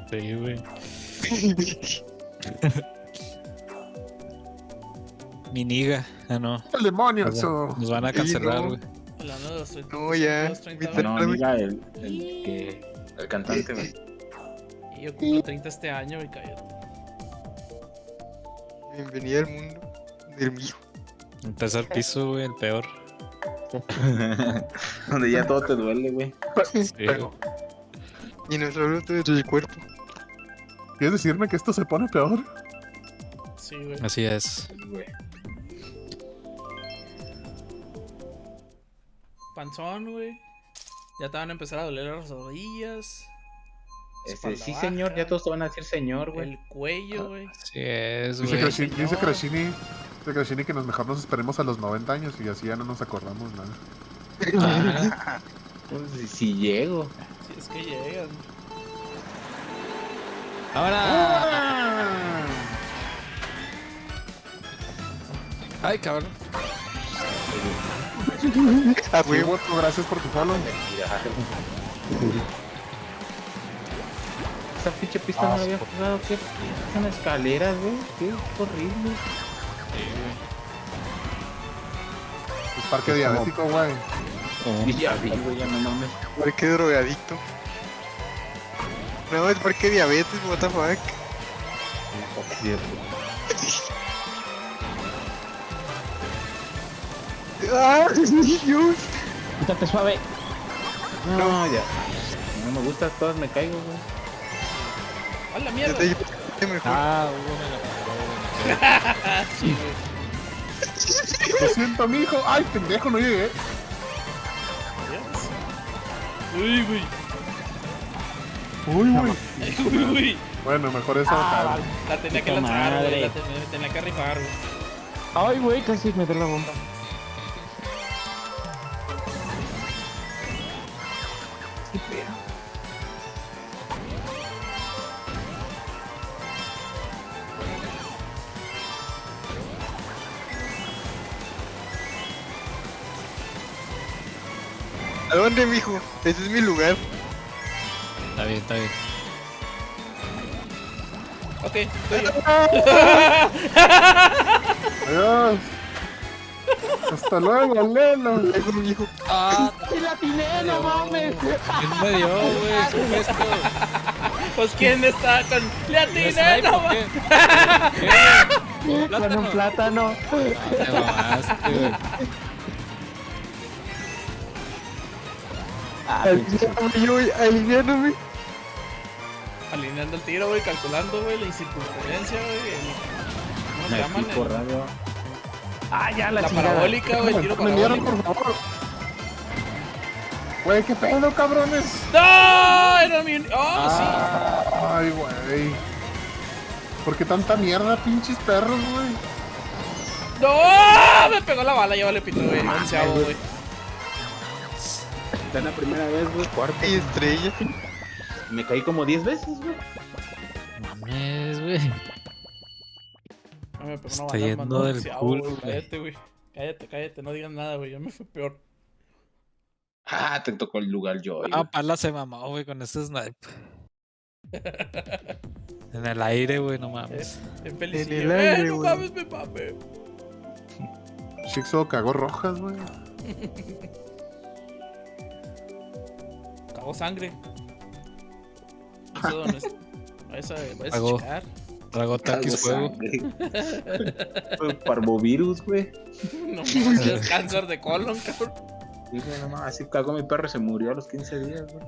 Sí, güey. Mi niga. Ah, no. El demonio, Éxodo. Nos van a cancelar, no. güey. Hablando de los 30, No, ya. los 30, Viste, No, güey. diga el cantante, güey. y yo cumplo 30 este año, y cállate. Bienvenida al mundo del mío. El tercer piso, güey, el peor. Donde ya todo te duele, güey. Sí, güey. Y no solo todo el cuerpo. ¿Quieres decirme que esto se pone peor? Sí, güey. Así es. Güey. Panzón, güey. Ya te van a empezar a doler las rodillas. Espalda Sí, baja, señor, ya todos te van a decir señor, güey. El cuello, güey. Así es, Dice güey. Crashini que nos mejor nos esperemos a los 90 años y así ya no nos acordamos nada. Pues, si llego. Si es que llegan. Ahora. Ay, cabrón. Ah, Sí, güey. Woto, gracias por tu follow. Esa pinche pista no la había jugado. ¿Qué? Son escaleras, güey. Qué horrible. Es parque diabético, güey. Y ya vi, güey, ya no mames. Parque drogadicto. No, es parque diabetes, what the fuck. ¡Ah! Dios. Quítate suave. No, ya. No me gusta, todas me caigo, güey. ¡A la Ya mierda! te mejor. Ah, Hugo me la mandó, güey. Sí, güey. Lo siento, mijo. Ay, pendejo, no llegué. Uy, güey. Uy, uy. Uy, uy. Bueno, mejor eso. Ah, cabrón. La tenía que Puta lanzar, güey. madre. La tenía que rifar, güey. Ay, güey, casi me dio la bomba. ¿A dónde, mijo? Ese es mi lugar. Está bien, está bien. Ok, estoy yo. Adiós. Hasta luego, Lelo. Luego, mijo. Ah, ¡Sí la atiné, no mames! ¿quién me dio, güey? ¿Qué fue esto? Pues quién está con. ¡Le atiné, ¿Snipe no o mames! qué? Con un plátano. Te mamaste, güey. Ah, pinche Aliviáname, yo, aliviáname. Alineando el tiro, güey, calculando, güey, la circunferencia, güey. ¿Cómo se Me llaman? pico radio. Ah, ya la La chingada. parabólica, güey, el tiro Me dieron, parabólico. por favor. Güey, qué pedo, cabrones. ¡No! Era mi. ¡Oh, Ay, güey. ¿Por qué tanta mierda, pinches perros, güey? sí! ¡No! Me pegó la bala, ya vale pito, güey. Onceavo, güey. Esta es la primera vez, güey. Cuarto. Y estrella. Me caí como 10 veces, güey. Mames, güey. No me pegó una Está bala, yendo mandó del onceavo, culo, güey. güey. Cállate, güey. Cállate, no digas nada, güey. Yo me fui peor. Ah, te tocó el lugar yo. Ah, Pala se mamó, güey, con ese snipe. En el aire, güey, no mames. En felicillo. En el aire, No güey. mames, me mame. Shixo cagó rojas, güey. Cagó sangre. Eso no es- Vayas a Hago- checar. Trago taquis fuego. Parvovirus, güey. No mames, es cáncer de colon, cabrón. Sí, güey, no mames, así cagó mi perro y se murió a los 15 días, güey.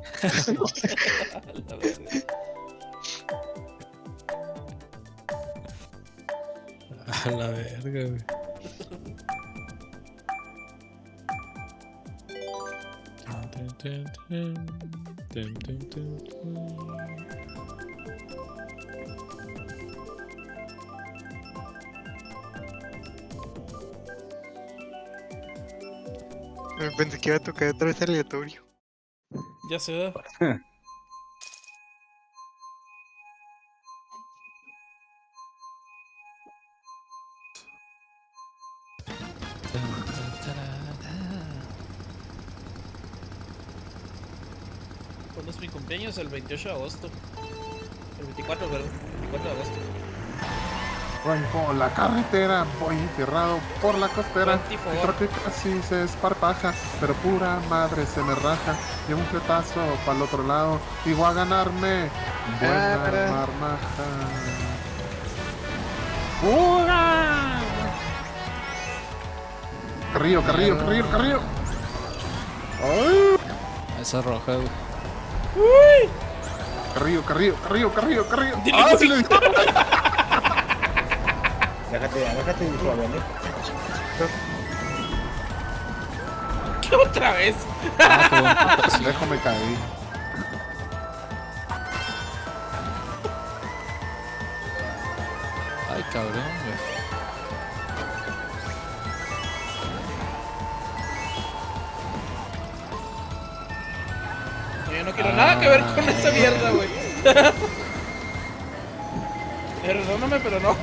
La verga. A la verga, güey. Pensé que iba a tocar otra vez aleatorio. Ya se da. ¿Cuándo es mi cumpleaños? El 28 de agosto. El 24, perdón. El 24 de agosto. Voy por la carretera, voy encerrado por la costera. 24. Creo que casi se esparpaja, pero pura madre se me raja. Llevo un fletazo para el otro lado y voy a ganarme buena marmaja. ¡Fuga! Carrillo, carrillo, carrillo, carrillo. ¡Ay! Esa roja, güey. Carrillo, carrillo, carrillo, carrillo, carrillo. Dile, ¡Ah, güey. sí le dio! Aléjate suave, ¿eh? ¿Qué otra vez? Ah, qué buen pato, sí. Dejo me caí. Ay, cabrón, güey. Yo no quiero nada que ver con esa mierda, güey. Perdóname, pero no.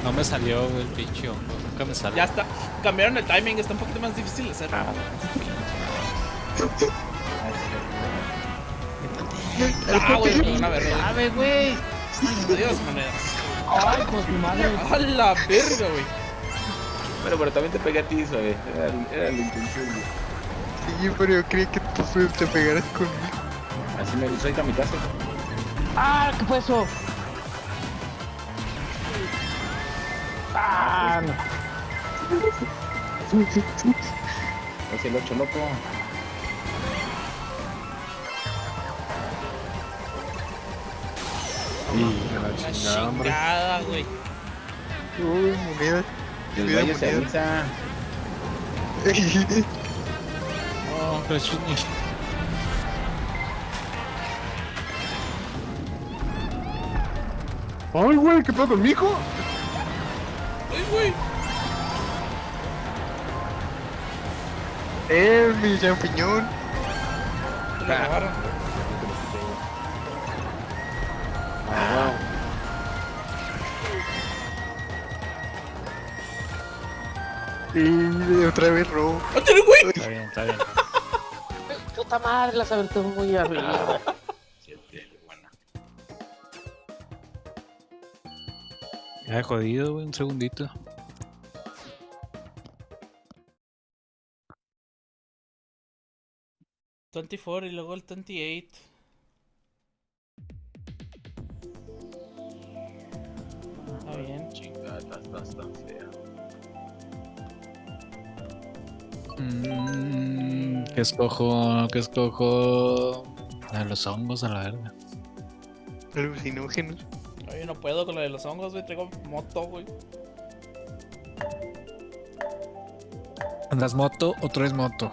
No me salió, güey, el pinche hongo. Nunca me sale. Ya está. Cambiaron el timing, está un poquito más difícil de hacer. Ah, güey, me pegó una verga. ¡Sabe, güey! Adiós, monedas. ¡Ay, pues mi madre! A la verga, güey. Pero también te pegué a ti, suave. Era la intención, güey. Sí, pero yo creí que tú te pegaras conmigo. Así me soy kamikaze. ¡Ah! ¿Qué fue eso? ¡Ah! No. Es el 8 loco. La chingada, güey. Uy, moneda. El Mira, valle se moneda. avisa. Oh, Crashini. ¡Ay, güey! ¿Qué pedo, mijo? Ay, güey. Mi champiñón. Te lo robaron. Y otra vez robo. ¡Ándale, güey! Está bien, está bien. Puta madre, las aventé muy arriba. Ya he jodido, güey, un segundito. $24 y luego el 28. Está bien. Chingada, estás tan fea. ¿Qué escojo? ¿Qué escojo? La de los hongos, a la verga. Alucinógenos. Oye, no puedo con lo de los hongos, güey. Traigo moto, güey. ¿Andas moto o traes moto?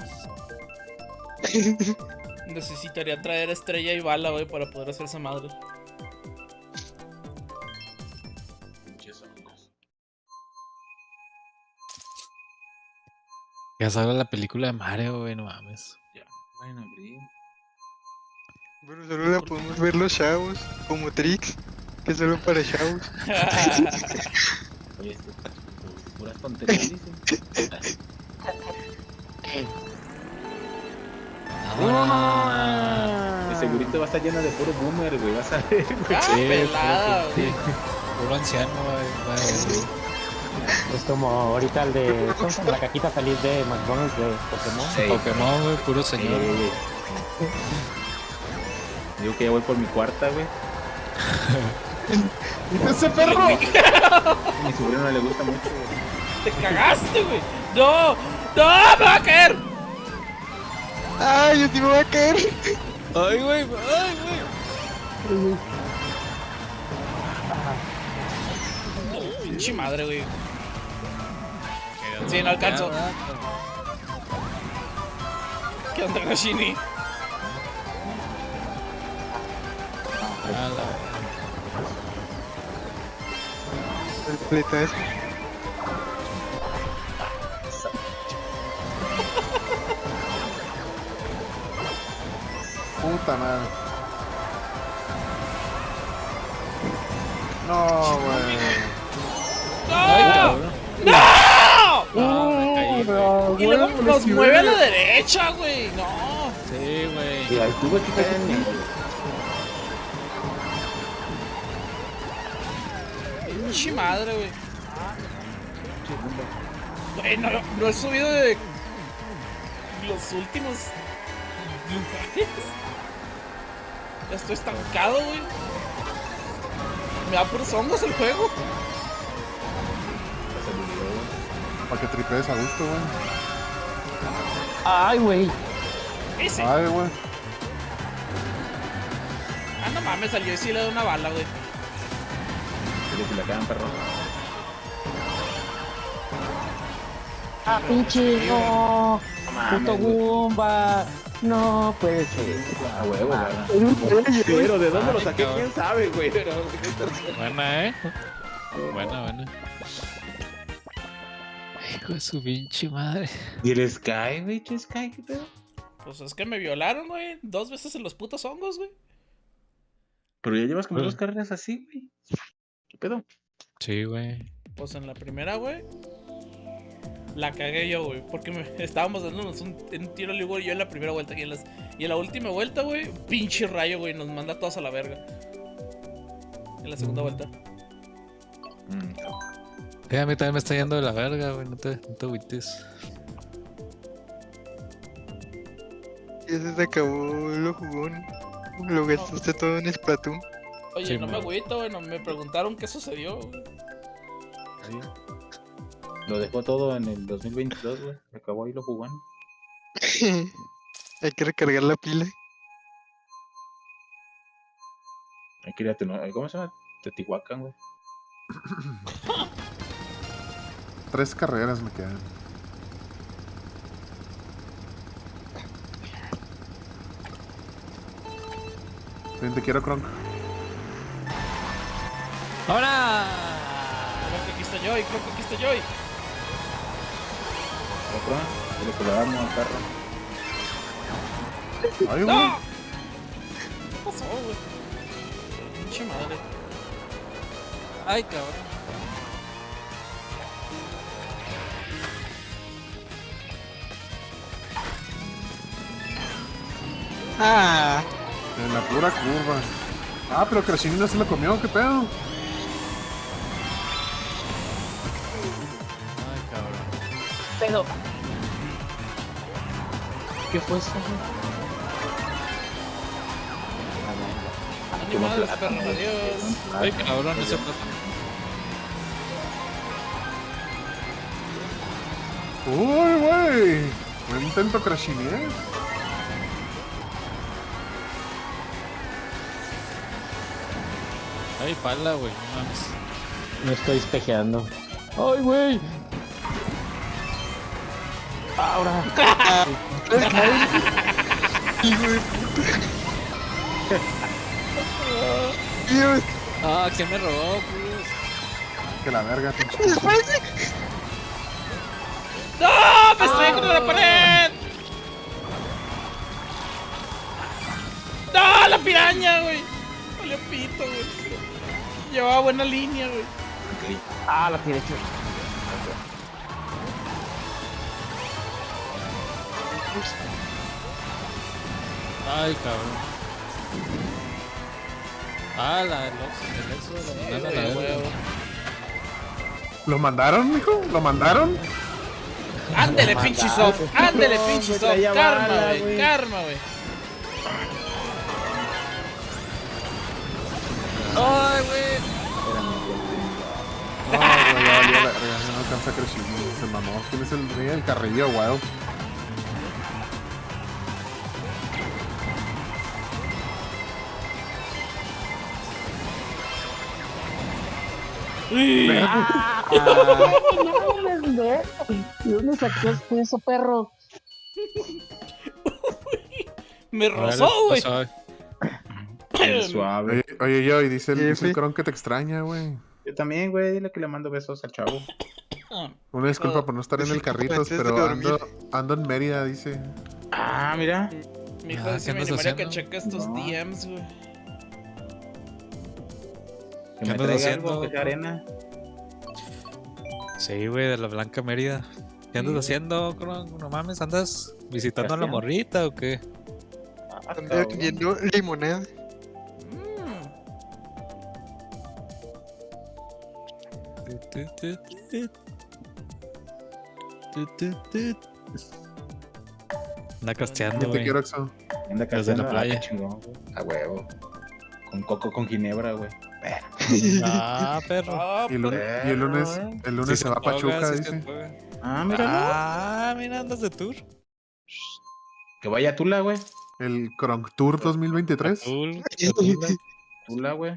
Necesitaría traer estrella y bala, güey, para poder hacer esa madre. Pinches hongos. Ya sale la película de Mario, güey, no mames. Ya, vayan a abrir. Pero solo la podemos ver los chavos, como Trix, que es solo para chavos. Oye, puras tonterías dicen. Ah, El segurito va a estar lleno de puro boomer, güey. Vas a ver, güey. Ah, pelada, güey. puro anciano, güey. Es como ahorita el de... ¿cómo se llama? La cajita feliz de McDonald's de Pokémon. Sí. Pokémon, güey, puro señor. Digo que ya voy por mi cuarta, güey. ¡Quita ese perro! A mi sobrino no le gusta mucho, güey. ¡Te cagaste, güey! ¡No! ¡No! ¡Me va a caer! Ay, yo sí me voy a caer. Ay, güey, ay, güey. Pinche madre, güey. Sí, no alcanzo. ¿Qué onda, Rashini? Completa eso. Puta madre. No, güey. ¡No! Me caí, güey. Y luego nos mueve a la derecha, güey. No. Sí, güey. Y ahí estuvo chica. Pinche madre, güey. Güey, no he subido de los últimos lugares. Ya estoy estancado, güey. Me da por hongos el juego. Para que tripees a gusto, güey. Ay, güey. Ese. Ay, güey. Ah, no mames, salió y sí le da una bala, güey. Si la quedan, perro. Ah, pinche, no. Puto Goomba. No puede ser. A huevo, Ah, ¿verdad? Pero de dónde lo saqué, quién sabe, güey. Pero... Buena, buena. Hijo de su pinche madre. ¿Y el Sky, güey? ¿Qué Sky? ¿Qué pedo? Pues es que me violaron, güey. 2 veces en los putos hongos, güey. Pero ya llevas como 2 carreras así, güey. ¿Qué pedo? Sí, güey. Pues en la primera, güey, la cagué yo, güey. Porque estábamos dándonos un tiro libre yo en la primera vuelta. Y en la última vuelta, güey, pinche rayo, güey, nos manda a todos a la verga. En la segunda vuelta. A mí también me está yendo de la verga, güey. No te agüites. Ya se acabó lo jugón. Lo gastaste todo en Splatoon. Oye, Sí, no me man. agüito, güey. No me preguntaron qué sucedió, güey. Sí. Lo dejó todo en el 2022, güey. Acabó ahí lo jugando. Hay que recargar la pila. Hay que ir a ¿cómo se llama? Teotihuacán, güey. 3 carreras me quedan. Ven, te quiero, Kronk. ¡Ahora! Creo que aquí está Joy, creo que aquí está Joy. ¿Otra? Y lo que le damos al perro. Ay, güey. ¡No! ¿Qué pasó, güey? Pinche madre. ¡Ay, cabrón! Ah, En la pura curva. Ah, pero Crashini no se lo comió, ¿qué pedo? ¡Ay, cabrón! Pero. ¿Qué fue eso, Animales, perro, adiós. ¡Ay, cabrón! Ese plátano. Uy, güey. Buen intento, Crashini, ¿eh? ¡Ay, pala, güey! No mames. Me estoy espejeando. ¡Ay, güey! Ahora. Dios. ¡Ah, ¿quién me robó, pues? Que la verga, pinche. ¡No! ¡Me estoy contra la pared! ¡No! ¡La piraña, güey! Vale pito, güey. Llevaba buena línea, güey. Ah, la tiene hecho. ¡Ay, cabrón! ¡Ah, el Exo! La mandando a la Güey, verga. huevo. ¿Lo mandaron, mijo? ¿Lo mandaron? Ándele, pinche soft. Ándele, No, pinche me soft. traía Karma, bala, güey. güey. Karma, güey. ¡Ay, güey! No, güey, ya valió la verga, ya no alcanza a crecer. Se mamó. ¿Quién es el rey del carrillo, Wild? ¿De dónde sacaste eso, perro? Me rozó, güey. Suave. Oye, yo, y dice Sí, el Cron que te extraña, güey. Yo también, güey. Dile que le mando besos al chavo. Una disculpa por no estar en el Carritos, Antes de pero dormir. ando en Mérida, dice. Ah, mira. Mi hijo Ah, dice ¿qué mi andas Mario que haciendo? cheque estos No. DMs, güey. Que ¿Qué me andas traiga haciendo? algo, que sea arena. Sí, güey, de la Blanca Mérida. ¿Qué andas haciendo, Cron? No mames, ¿andas visitando a la Casteando. morrita o qué? Ando viendo limonada. Anda casteando, Yo te güey. quiero, Exo. Anda Desde la cazando, playa. qué chingón, güey. A huevo. Con coco con ginebra, güey. Ah, perro. Ah, Y el lunes, y el lunes, el lunes Sí se va a antoja, Pachuca, sí se dice. antoja. Ah, mira. Ah, mira, andas de tour. Que vaya Tula, güey. El Kronk Tour 2023. Azul, Tula. Tula, güey.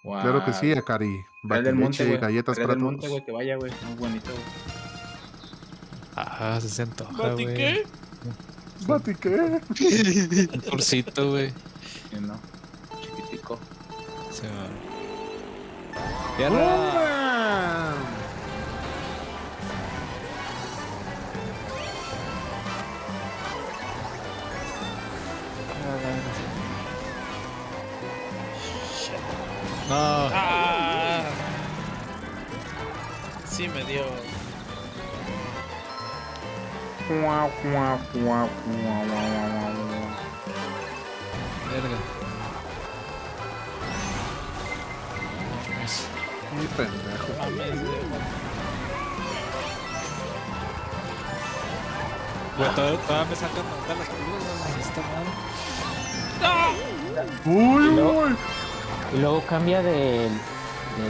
Wow. Claro que sí, Akari. Real del Monte, Batileche, güey. galletas Real para del Monte, todos. güey, que vaya, güey. Muy bonito, güey. Ah, sí se antoja, ¿Bati güey. qué? ¿Bati qué? Un tourcito, güey. Sí, ¿no? Chiquitico. Sí, man. ¡Tierra! No. Ah. Sí me dio. Verga. Muy pendejo. Mames, güey. Güey, todavía me sacan de las crudas, esta madre. Uy, luego- uy. Y luego cambia de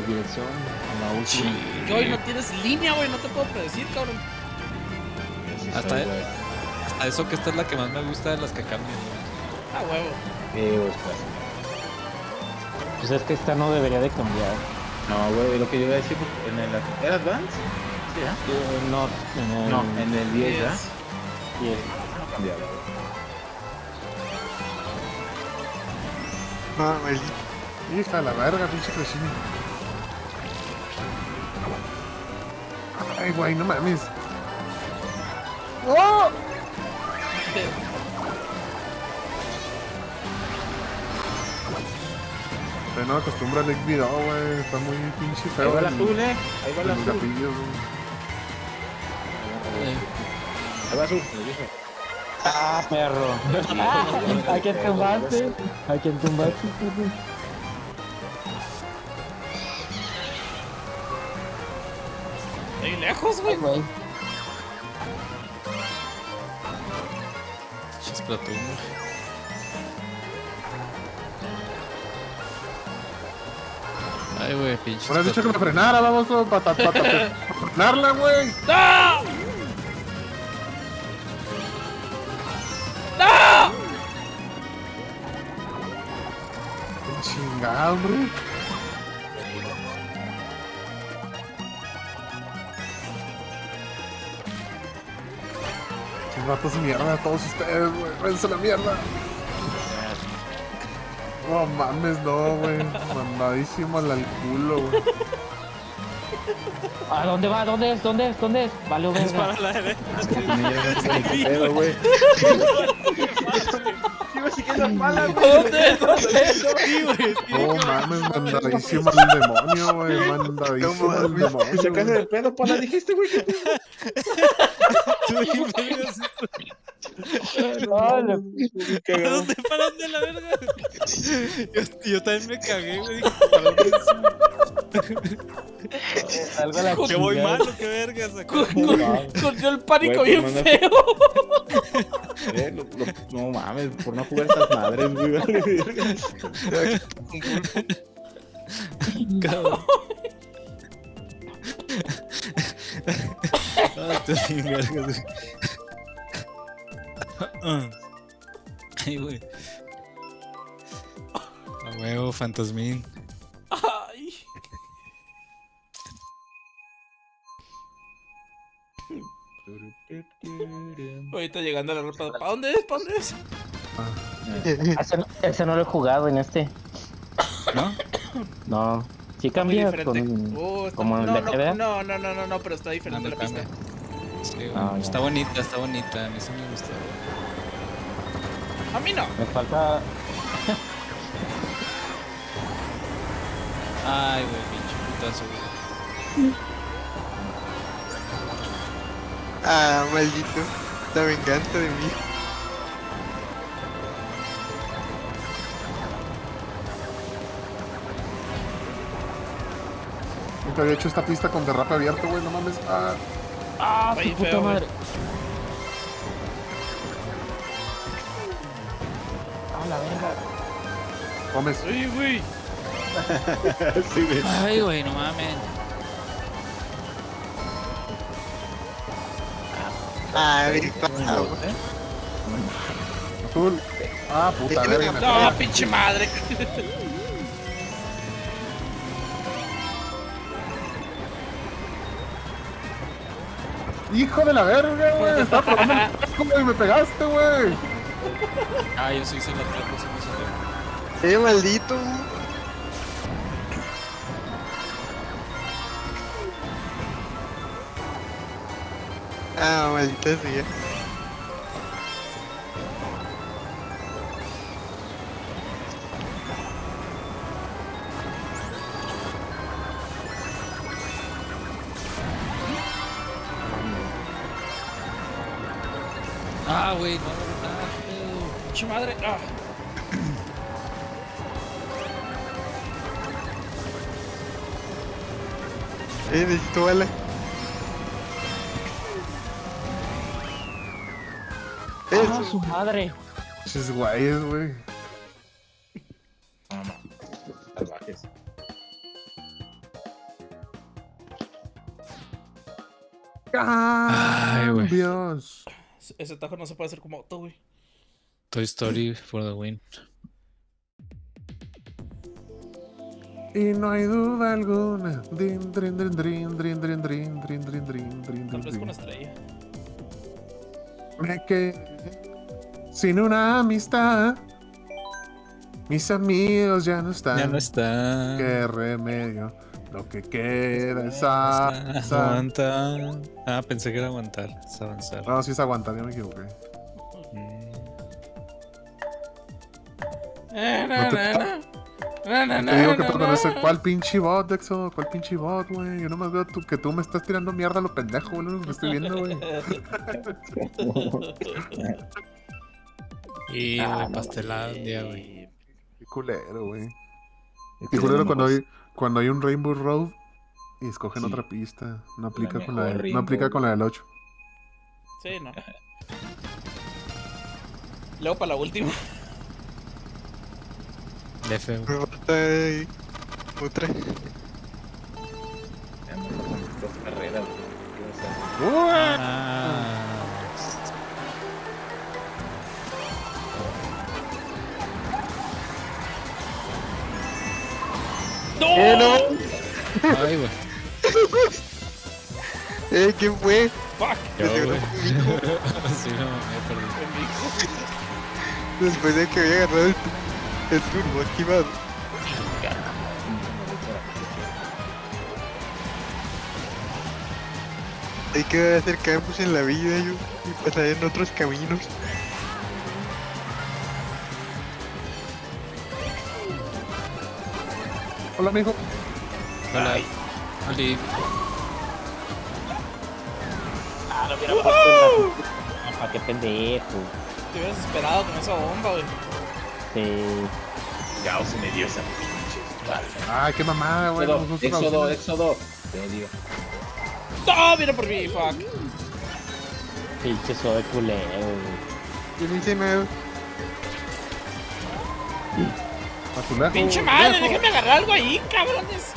dirección en la última. Y hoy no tienes línea, güey. No te puedo predecir, cabrón. Hasta, hasta eso que esta es la que más me gusta de las que cambian. Ah, huevo. Pues. Pues es que esta no debería de cambiar. No, güey, lo que yo iba a decir, porque en el... ¿Era Advance? Sí, ¿ah? No, en el, No, en el 10, ¿ah? Yes. y el- No cambiaba, güey. Ah, maldito. Hija de la verga, pinche crecini. Ay, güey, no mames. ¡Oh! Pero no me acostumbro al video, güey. Está muy pinche Ahí feo. va la el- azul, ¿eh? Ahí va la los azul. gapillos, güey. Ahí va azul, le dije. ¡Ah, perro! ¿A quién tumbaste? ¿A quién tumbaste? Ahí lejos, güey. Güey. Chisplatoon. Ay, güey, pinche. Me has dicho que me frenara, vamos para frenarla, güey. ¡No! ¡No! Qué chingada, hombre. Qué ratos mierda todos ustedes, güey. Váyanse a la mierda. No mames, no, güey. Mandadísimo al culo, güey. ¿A dónde va? ¿Dónde es? ¿Dónde es? ¿Dónde es? Vale, Es verga. para la derecha. Es que me lleva el pedo, güey. Iba siguiendo a pala, güey. ¿Dónde? Sí, güey. No mames, mandadísimo al demonio, güey. Mandadísimo al Y sacaste demonio. de pedo, pala, dijiste, güey. Que Tú inventas. Ah, lo- ¿Para dónde? ¿Para dónde la verga? Yo también me cagué, güey. Dije, ¿para dónde Salgo a la es? Que voy chingada. mal o qué vergas. Con el pánico Güey, bien pues, no, feo. no mames, por no jugar estas madres, güey. Vale, verga. Cabrón. Ah, te bien vergas, güey. Ay, güey. A huevo, fantasmín. Ay. Ahorita llegando a la ropa. ¿Para dónde es? ¿Para dónde es? Ese no lo he jugado en este. ¿No? No. Sí Está muy cambia diferente. con... Está- como no, el de GBA. no, pero está diferente No, la pista. Sí, güey. Ah, ya. Está bonita, está bonita. A mí sí me gustó. A mí no. Me falta... Ay, güey, pinche putazo, güey. Ah, maldito. La venganza de mí. Nunca había hecho esta pista con derrape abierto, güey, no mames. Ah, ¡Ah, Está su bien puta feo, güey. madre! ¡Ah, la verga! comes. Uy, güey. Ay, güey, no mames. Ah, pasado. Azul. Ah, puta, Déjame verga. matar. No, pinche madre. Hijo de la verga, güey. Estaba probando el casco, güey, y me pegaste, güey. Ah, yo sí hice la trampa, sí me salió. Maldito. Ah, maldita sea. Ah, güey, no, no, Pinche madre. Ah. Necesito bala. ¡Ah, su madre! Chis guayes, güey. No, no. Salvajes. Ay, güey. Cambios. Ese tajo no se puede hacer como auto, güey. Toy Story for the win. Y no hay duda alguna. Din, drin, drin, drin, drin, drin, drin, drin, drin, drin, drin, Tal vez drin. con estrella. Me quedé sin una amistad. Mis amigos ya no están. Ya no está. Qué remedio. Lo que queda es avanzar. Aguantar. Ah, pensé que era aguantar. Es avanzar. No, sí es aguantar, ya me equivoqué. Mm. Na, na, na. Na, na, Te digo na, que na, con na. ese. ¿Cuál pinche bot, Dexo? ¿Cuál pinche bot, güey? Yo no me veo que tú me estás tirando mierda a lo pendejo, güey. Lo que estoy viendo, güey. Y, Ah, güey, no, pastelada un día, güey. Qué culero, güey. Es Y que culero es lo mejor. cuando hay un Rainbow Road y escogen Sí. otra pista. No La aplica con mejor no aplica Rainbow. con la del 8. Sí, no. Luego para la última. De feo. Me falta otra. Dos carreras, güey. O sea, Ah. ¡No! No. Ay, güey. ¿Quién fue? ¡Fuck! Yo, De seguro güey. fue mi hijo. Sí, no, me perdí. Después de que había agarrado el turbo activado. Hay que hacer cambios en la vida yo, y pasar en otros caminos. Hola, amigo. Hola. Oli. ¡Ah, lo hubiera puesto en la... Ah, ¿para qué pendejo? Te hubieras esperado con esa bomba, güey. Sí. Gauss me dio esa pinche. Vale. Ay, qué mamada, güey. Éxodo, no me gusta la Éxodo, bocina. Éxodo. Te odio. ¡No! Viene por mí, fuck. Pinche soy culero, güey. Yo no hice nada. Azulejo. ¡Pinche madre! azulejo. ¡Déjenme agarrar algo ahí, cabrones!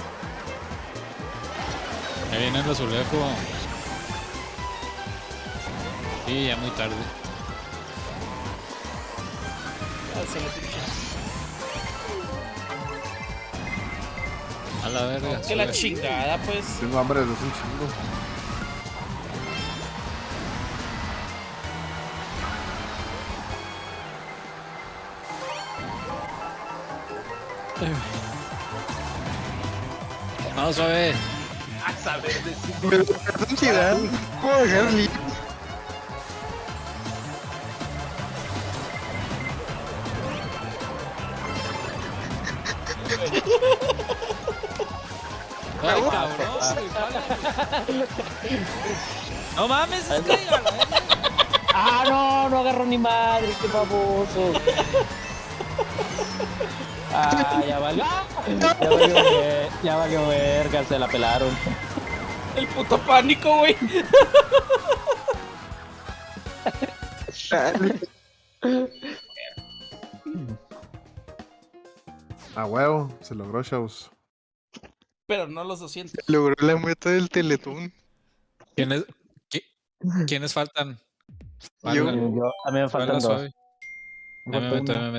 Ahí viene el azulejo. Sí, ya muy tarde. Álzale, pinche. A la verga. Que la sube. chingada, pues. Tengo hambre desde hace un chingo. Vamos a ver. Me da ansiedad. ¿Puedo dejar libre? Ay, cabrón, güey, no mames, es que Ah, no agarró ni madre, qué baboso. Ah, ya valió verga, se la pelaron. El puto pánico, güey. A huevo, se logró, shows. Pero no los 200. Logró la meta del Teletón. ¿Quiénes, ¿quiénes faltan? Yo. A mí me faltan dos. Ya me Falta meto, uno. ya me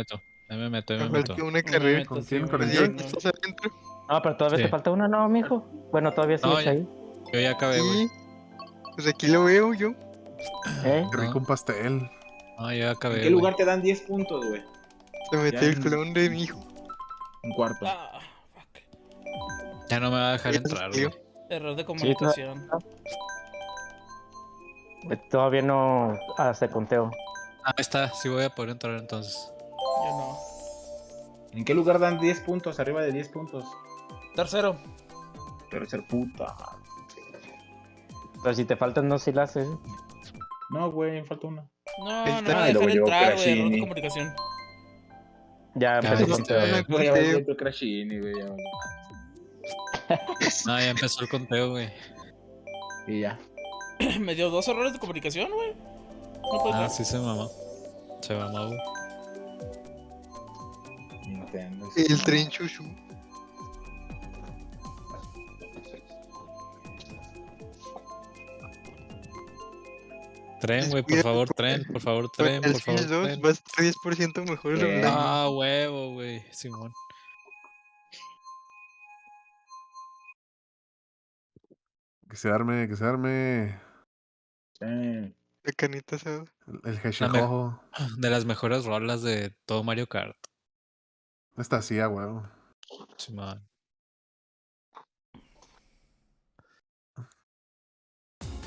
meto. Me falta una carrera. ¿Con quién? ¿Con el ¿Y John? estás adentro? No, pero todavía Sí. te falta una, ¿no, mijo? Bueno, todavía No, sigues ya. ahí. Yo ya acabé, güey. Sí. Pues aquí lo veo yo. ¿Eh? Qué rico un pastel. No, ya acabé. ¿En qué lugar te dan 10 puntos, güey? Se metió Ya el en- clon de mi hijo. Un cuarto. Ah, fuck. Ya no me va a dejar entrar, güey. Error de comunicación. Todavía no hace conteo. Ah, ahí está, sí voy a poder entrar entonces. Yo no. ¿En qué lugar dan 10 puntos? Arriba de 10 puntos. Tercero. Tercer puta. Pero si te faltan dos, sí la haces. No, güey, me falta una. No, Ahí no está. me va a Ay, lo dejar llevó entrar, güey. Error de Crashini. comunicación. Ya empecé Ya, el conteo. este, Conteo. Ya va el Crashini, güey. Ya valió. No, ya empezó el conteo, güey. Y ya. Me dio 2 errores de comunicación, güey. No puede Ah, ser. sí se mamó. Se mamó, güey. Nintendo. El tren chuchu. Tren, güey, por favor, tren, por favor, tren, El por favor, Switch 2 tren. va a estar 10% mejor el online. Ah, huevo, güey, Simón. Que se arme, que se arme. La canita asada. El Heshijojo. De las mejores rolas de todo Mario Kart. Esta así, a huevo. Simón.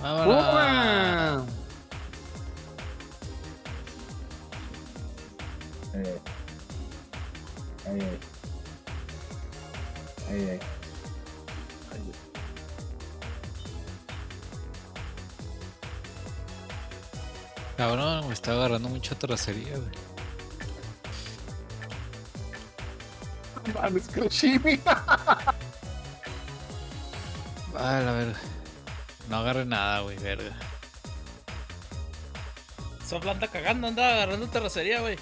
Vámonos. ¡Uah! Ay, ay. Ay, ay. Cabrón, me está agarrando mucha trasería, güey. Mames, Crashimi. Ah, la verga. No agarré nada, güey, verga. Soft anda cagando, anda agarrando terracería, güey.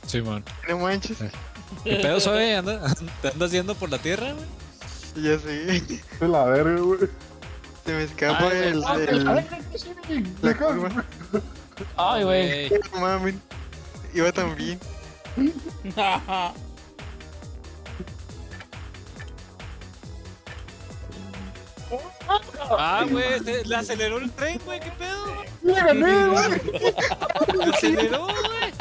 Simón. No manches. ¿Qué pedo, suave? ¿Te andas yendo por la tierra, güey? Ya sé. De la verga, güey. Se me escapa Ay, el. A ver, Crashimi. La curva. Ay, güey. No mames. Iba tan bien. Ah, güey, le aceleró el tren, güey, ¿qué pedo? ¡Le gané, güey! Le aceleró, güey.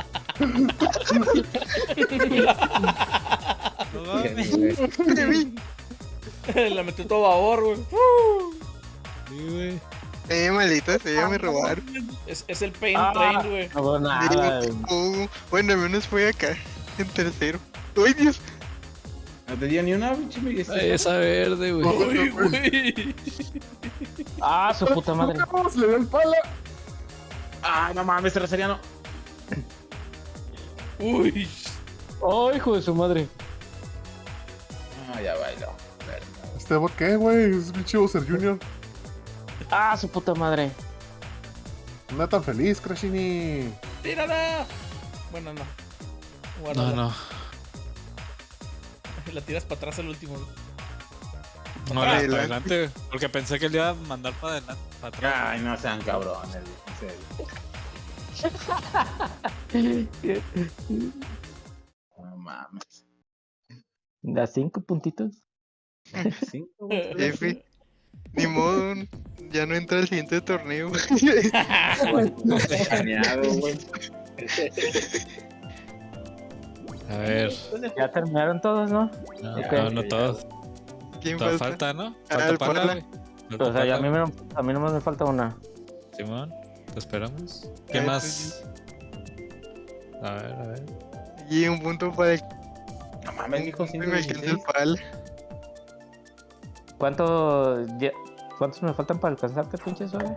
No mames. La metió todo babor, güey. Sí, güey. Maldita sea, me robaron. Es el Pain Ah. Train, güey. No veo nada. Bueno, al menos fue acá. En tercero. ¡Ay, Dios! No te dio ni una, pinche Miguel. Ay, esa verde, güey. Uy, güey. Ah, su puta madre. Vamos, le dio el pala. Ah, no mames, terracería no. Uy. Ay, hijo de su madre. Ah, ya bailó. ¿Este bot qué, güey? Es pinche Bowser Jr. Ah, su puta madre. No anda tan feliz, Crashini. ¡Tírala! Bueno, no. No, Guárdala. no. la tiras para atrás al último. No, Para para adelante, porque pensé que le iba a mandar para adelante, para atrás. Ay, no sean cabrones, en serio. No mames. ¿Da 5 puntitos? 5, güey. F. Ni modo, ya no entra el siguiente torneo. Baneado, güey. A ver. Ya terminaron todos, ¿no? No, Ok. no todos. ¿Quién Todavía falta? falta, ¿no? Ah, Falta el Pala, Pala. güey. Falta O sea, ya Pala. a mí nomás me falta una. Simón, te esperamos. ¿Qué Ah, más? A ver. Y un punto para el No mames, mijo, que me alcance el 116. pal. ¿Cuántos me faltan para alcanzarte, pinche suave?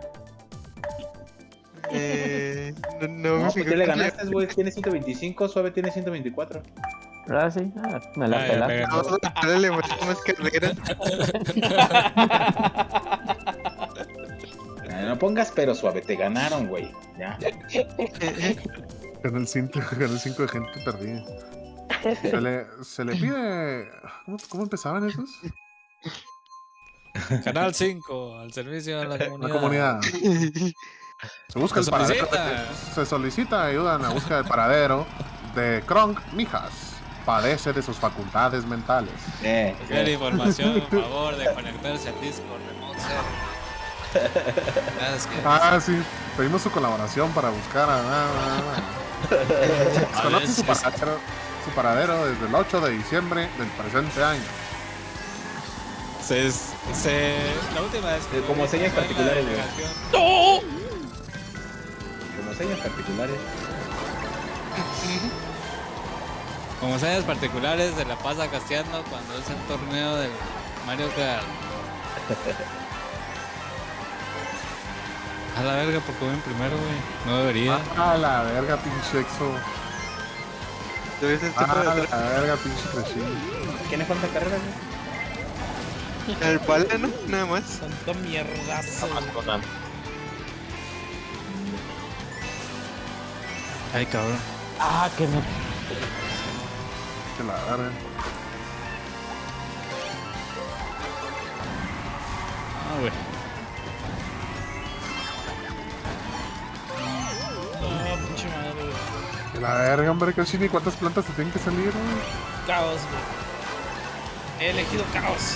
No No, me pues fijé. ya le ganaste, güey. Tiene 125, Suave tiene 124. Ah, sí, me la Ah, ya pelaste. me ganó. No, dale, más carrera. No pongas pero, Suave, te ganaron, güey. Ya. Ganó el 5 de gente perdida. Se le pide. ¿Cómo empezaban esos? Canal 5, al servicio de la comunidad. La comunidad. Se busca Se el paradero. solicita. Se solicita ayuda en la búsqueda del paradero de Kronk Mijas. Padece de sus facultades mentales. Cualquier información, por favor, de conectarse al Discord Remote Server. Gracias, que- Ah, sí. Pedimos su colaboración para buscar a. Desconoce su paradero desde el 8 de diciembre del presente año. La última vez que Como señas fue en la particulares, güey. delegación. ¡No! Como señas particulares. Como señas particulares se la pasa casteando cuando es el torneo del Mario Kart. A la verga, porque voy en primero, güey. No debería. A la verga, pinche exo. Debes estar A para la atrás. verga, pinche crecido. ¿Quién le falta carrera, güey? El pala, ¿no? Nada más. Santo mierdazo. Ay, cabrón. Ah, que me. Que la verga. Ah, güey. No, pinche madre, güey. Que la verga, hombre, Cachini. ¿Cuántas plantas te tienen que salir, güey? Caos, güey. He elegido caos.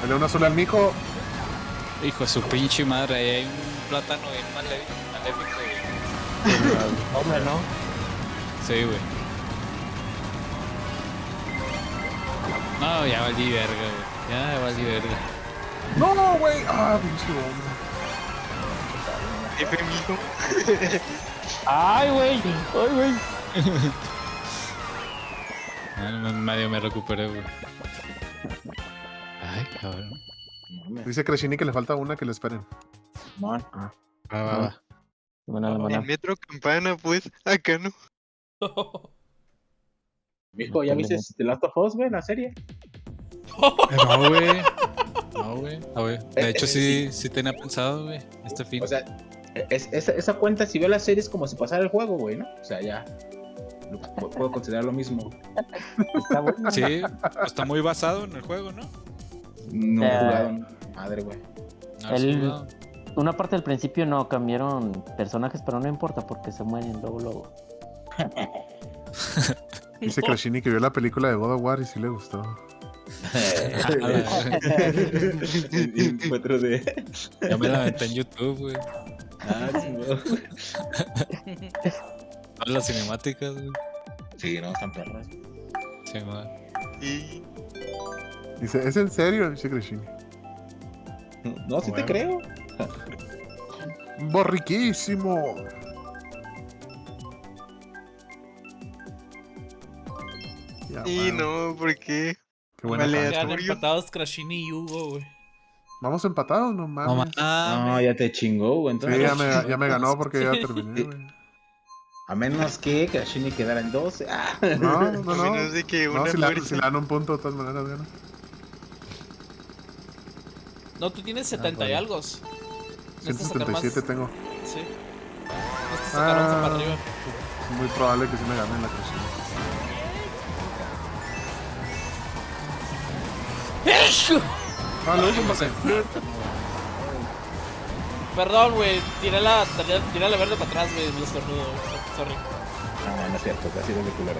Dale una sola al mijo. Hijo de su pinche madre, ahí hay un plátano bien maléfico, güey. Hombre, ¿no? Sí, güey. No, ya valí verga, güey. Ya valí verga. No, güey. Ah, pinche hombre. F, mijo. ¡Ay, güey! ¡Ay, güey! Medio me recuperé, güey. Ay, cabrón. Dice Crescini que le falta una que le esperen. Man. Va. Bueno, En Metro Campana, pues. Acá no. Mijo, ¿ya viste The Last of Us, güey, la serie? No, güey. No, güey. A ver. De hecho, sí tenía pensado, güey. Este fin. O sea, esa cuenta, si veo la serie, es como si pasara el juego, güey, ¿no? O sea, ya. Puedo considerar lo mismo. está bueno. Sí, está muy basado en el juego, ¿no? No he jugado. Madre, güey. No, El- sí, no. Una parte del principio no cambiaron personajes, pero no importa porque se mueren luego. Dice Crescini que vio la película de God of War y sí le gustó. En 4D. Ya me la aventé en YouTube, güey. Sí, güey. Todas las cinemáticas, güey. Sí, no, están perras. Sí, man. Y Dice, ¿es en serio? Dice Crescini. No, sí te Bueno. creo. Borriquísimo. Ya, Y mano. no, ¿por qué? Qué buena Vale, cancha. Quedan Turio. empatados Crashini y Hugo, güey. Vamos empatados, no No, mames. No, ya te chingó, güey. Sí, Entonces, ya me ganó porque ya terminé, güey. a menos que Ashini quedara en 12. Ah. No, no, A no. menos de que No, una si fuerza. le dan un punto, de todas maneras gana. No, tú tienes 70 y algo. Necesitas sacar más. 177 tengo. Sí. Necesitas sacar 11 para arriba. muy probable que sí me gane en la cocina. Ah, lo último pasé. Perdón, güey. Tiré la verde para atrás, güey. Me lo estornudo. Sorry. Ah, no es cierto, casi de culero.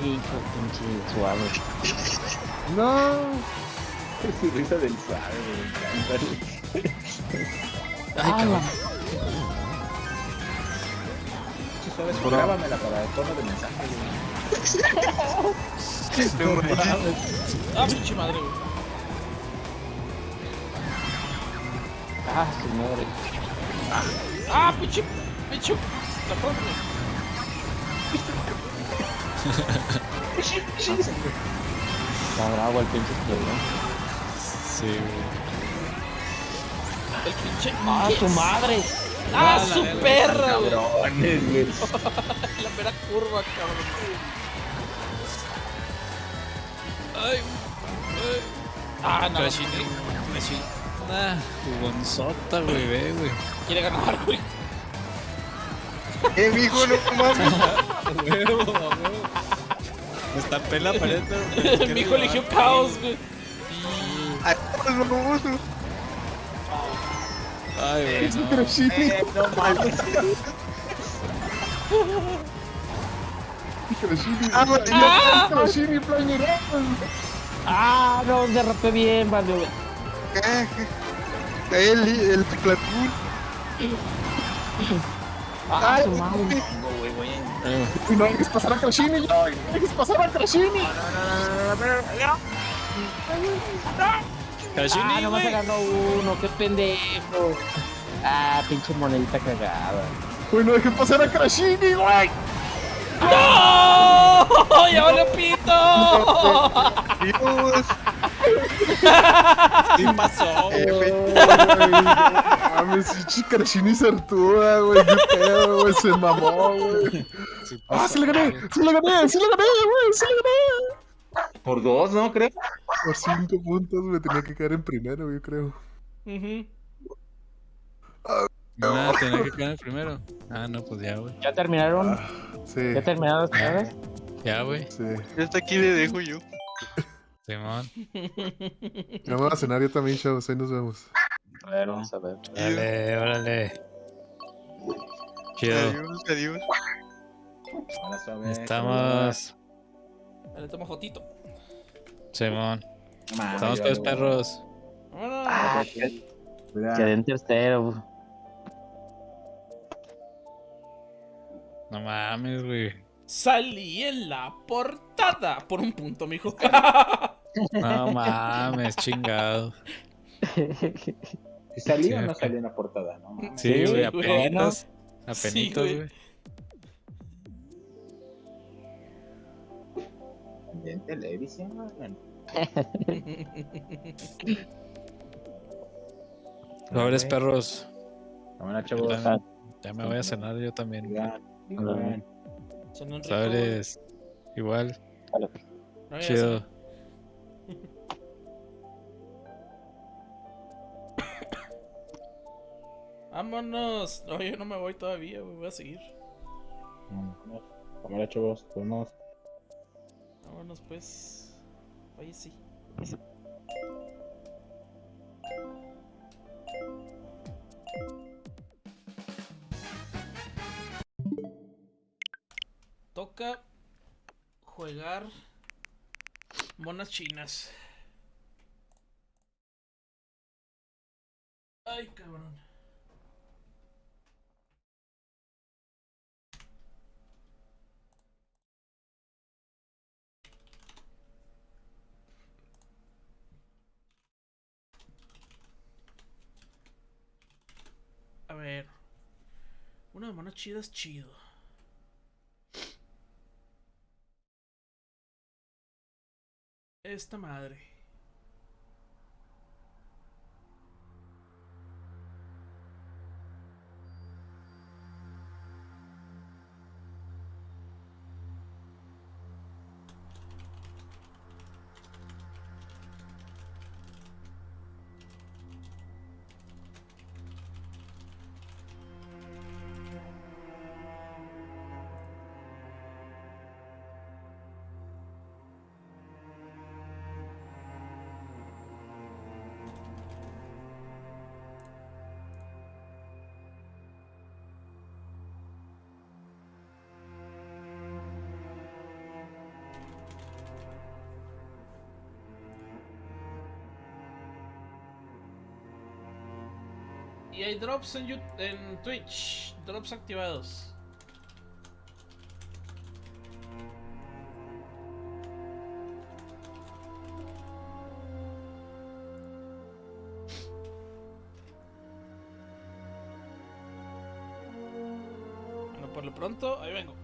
Hijo, pinche suave. No. Su risa del suave, me encanta. Suave, grábamela para el tono de mensaje, güey. Ah, pinche madre, güey. Ah, su madre. Ah, pinche. La pronto, güey. Está bravo el pinche explosión. Sí, güey. El pinche. ¡Ah, su madre! ¡Ah, su perra, güey! Cabrones, güey. La mera curva, cabrón. Ay. Ah, no. Crashini. Nah, jugonzota, güey, ve, güey. Quiere ganar, güey. Mijo, no mames. Huevo, huevo. Me estampé en la pared, pero. Mi hijo eligió caos, güey. Ay, no, no. Ay, güey. Es un No. Crashini. No mames. Crashini. Ah, Crashini, playero. ¡Ah, no! Derrapé bien, vale, güey. El Platón. ¡Ah, su madre! Uy, no dejes pasar a Crashini. No dejes pasar a Crashini. Crashini, ¡Ah, nomás se güey. ganó uno! ¡Qué pendejo! ¡Ah, pinche monedita cagada! Uy, no dejes pasar a Crashini, güey. ¡No! ¡Ya valió pito! Dios. ¿Qué pasó? Mames, pinche Crashini Sartúa, güey. Qué pedo, güey. Se mamó, güey. Ah, sí le gané, güey. Sí le gané. Por 2, ¿no? Creo. Por 5 puntos me tenía que quedar en primero, yo creo. No, tenía que quedar el primero. Ah, no, pues ya, güey. ¿Ya terminaron? Sí, ¿Ya terminaron las pruebas? Ya, güey. sí. Hasta aquí le dejo yo. Simón. Ya me voy a cenar yo también, chavos. Ahí nos vemos. A ver, vamos a ver. Órale, órale. Chido. Adiós. Ahora suave. Estamos. Le tomo fotito. Simón. No mames, Estamos yo todos algo- perros. Vámonos. Ah, Cuidado. quedé en tercero, güey. No mames, güey. Salí en la portada. Por un punto, mijo. No mames, chingado. ¿Si salió Sí, o no ok. salió en la portada, no? Sí, Sí, güey, güey. apenitas. Sí, Apenitas, güey. güey. En televisión. Pobres perros. Vámonos, chavos. Ya me voy a cenar yo también. Digan. Son un rico, Sabes. Igual. güey. No, ya Chido. sé. Vámonos. No, yo no me voy todavía, güey. Voy a seguir. Vámonos, chavos. Fuimos. Vámonos, pues. Oye, sí. Toca jugar monas chinas. Ay, cabrón. A ver. Una de monas chidas, chido. Esta madre. Y hay drops en Twitch. Drops activados. Bueno, por lo pronto, ahí vengo.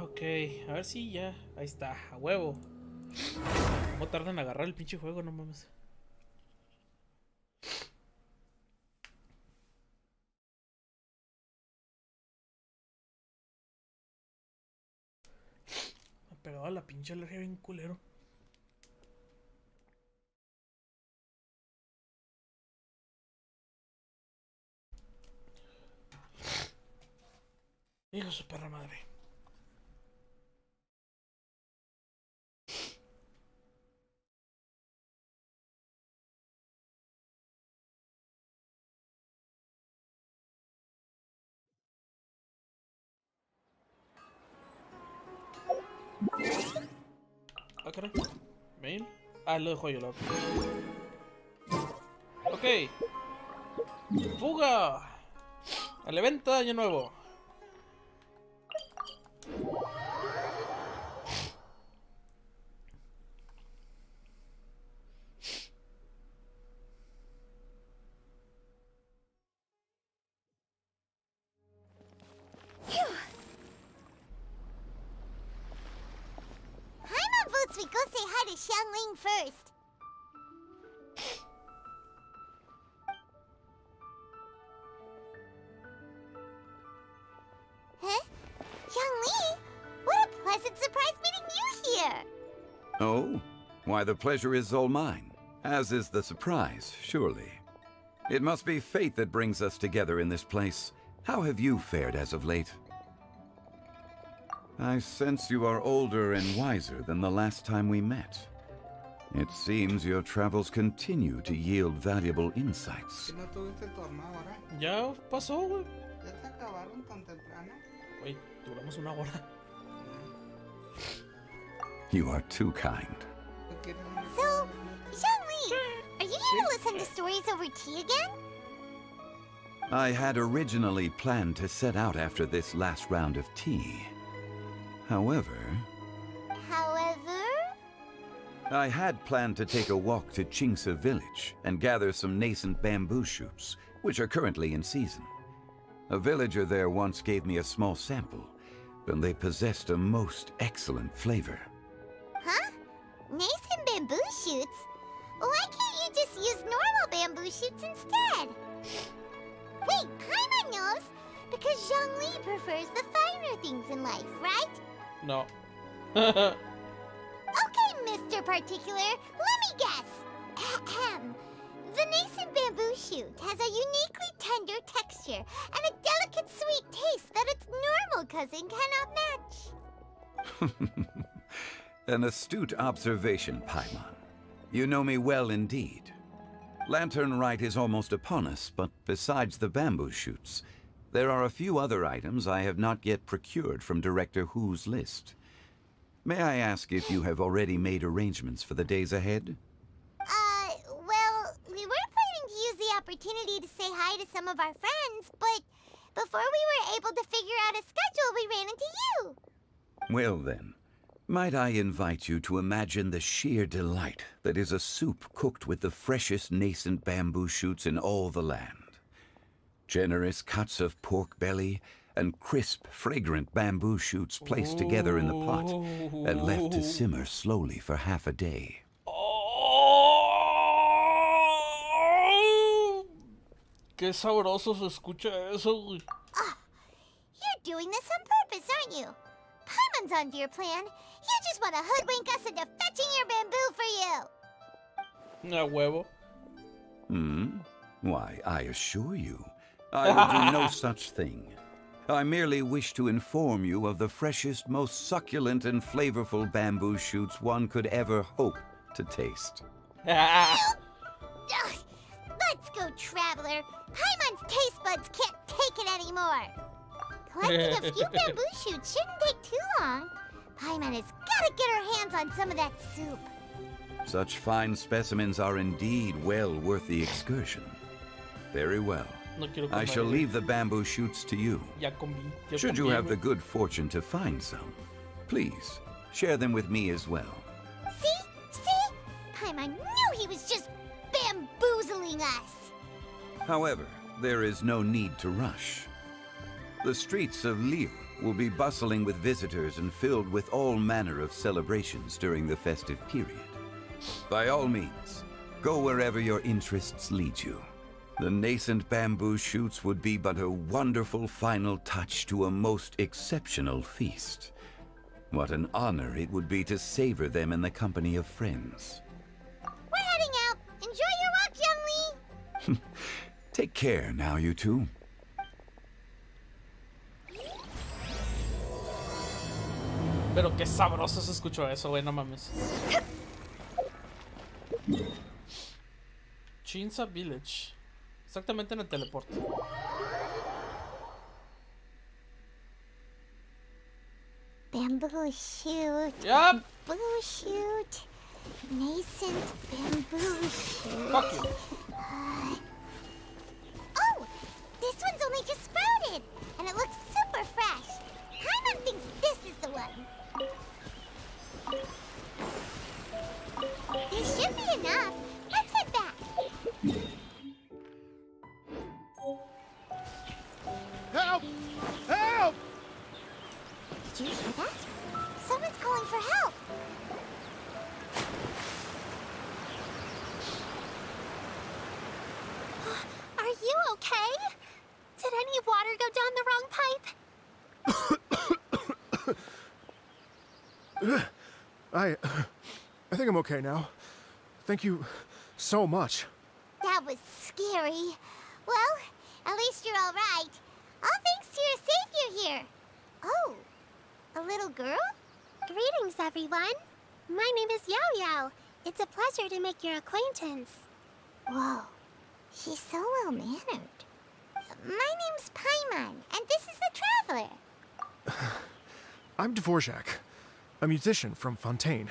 Ok, a ver si ya. Ahí está, a huevo. ¿Cómo tardan en agarrar el pinche juego? No mames. Me pegaba la pinche alergia bien culero. Hijo de su perra madre. Ah, caray. ¿Main? Ah, lo dejo yo, lo. Ok. ¡Fuga! Al evento de Año Nuevo. Votes we go say hi to Xiangling first. Huh? Xiangli? What a pleasant surprise meeting you here! Oh? Why, the pleasure is all mine, as is the surprise, surely. It must be fate that brings us together in this place. How have you fared as of late? I sense you are older and wiser than the last time we met. It seems your travels continue to yield valuable insights. ¿No tuviste el torneo ahora? Ya pasó, güey. ¿Ya se acabaron tan temprano? Güey, duramos una hora. You are too kind. So, Xiangli, are you here to listen to stories over tea again? I had originally planned to set out after this last round of tea. However, I had planned to take a walk to Chingsa village and gather some nascent bamboo shoots, which are currently in season. A villager there once gave me a small sample, and they possessed a most excellent flavor. Huh? Nascent bamboo shoots? Why can't you just use normal bamboo shoots instead? Wait, Paimon knows! Because Zhongli prefers the finer things in life, right? No. Okay, Mr. Particular, let me guess. Ahem. The nascent bamboo shoot has a uniquely tender texture and a delicate sweet taste that its normal cousin cannot match. An astute observation, Paimon. You know me well indeed. Lantern Rite is almost upon us, but besides the bamboo shoots, there are a few other items I have not yet procured from Director Hu's list. May I ask if you have already made arrangements for the days ahead? Well, we were planning to use the opportunity to say hi to some of our friends, but before we were able to figure out a schedule, we ran into you. Well then, might I invite you to imagine the sheer delight that is a soup cooked with the freshest nascent bamboo shoots in all the land. Generous cuts of pork belly and crisp, fragrant bamboo shoots placed together in the pot and left to simmer slowly for half a day. Oh, qué sabroso se escucha eso, güey. You're doing this on purpose, aren't you? Paimon's onto your plan. You just want to hoodwink us into fetching your bamboo for you. A huevo. Why, I assure you, I will do no such thing. I merely wish to inform you of the freshest, most succulent and flavorful bamboo shoots one could ever hope to taste. Ugh, let's go, Traveler. Paimon's taste buds can't take it anymore. Collecting a few bamboo shoots shouldn't take too long. Paimon has got to get her hands on some of that soup. Such fine specimens are indeed well worth the excursion. Very well. No quiero I shall comer. leave the bamboo shoots to you. Ya comí. Ya Should you comí, have the güey. good fortune to find some, please share them with me as well. See? Paimon knew he was just bamboozling us. However, there is no need to rush. The streets of Liu will be bustling with visitors and filled with all manner of celebrations during the festive period. By all means, go wherever your interests lead you. The nascent bamboo shoots would be but a wonderful final touch to a most exceptional feast. What an honor it would be to savor them in the company of friends. We're heading out. Enjoy your walk, Youngly. Take care now, you two. Pero qué sabroso se escuchó eso, güey, no mames. Chinsa Village. Exactamente en el teleporte. Bamboo shoot. Yup. Bamboo shoot. Nascent bamboo shoot. Fuck you. Oh! This one's only just sprouted, and it looks super fresh. Paimon thinks this is the one. There should be enough. Let's head back. Help! Help! Did you hear that? Someone's calling for help. Are you okay? Did any water go down the wrong pipe? I think I'm okay now. Thank you so much. That was scary. Well, at least you're all right. All thanks to your savior here. Oh, a little girl? Greetings, everyone. My name is Yao Yao. It's a pleasure to make your acquaintance. Whoa, she's so well-mannered. My name's Paimon, and this is the Traveler. I'm Dvorak. a musician from Fontaine.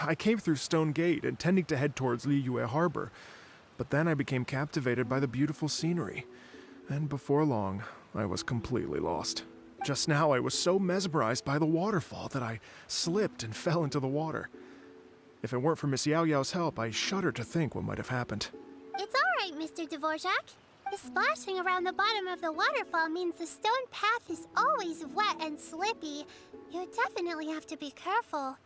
I came through Stone Gate intending to head towards Liyue Harbor, but then I became captivated by the beautiful scenery. And before long, I was completely lost. Just now, I was so mesmerized by the waterfall that I slipped and fell into the water. If it weren't for Miss Yao Yao's help, I shudder to think what might have happened. It's all right, Mr. Dvorak. The splashing around the bottom of the waterfall means the stone path is always wet and slippy. You definitely have to be careful.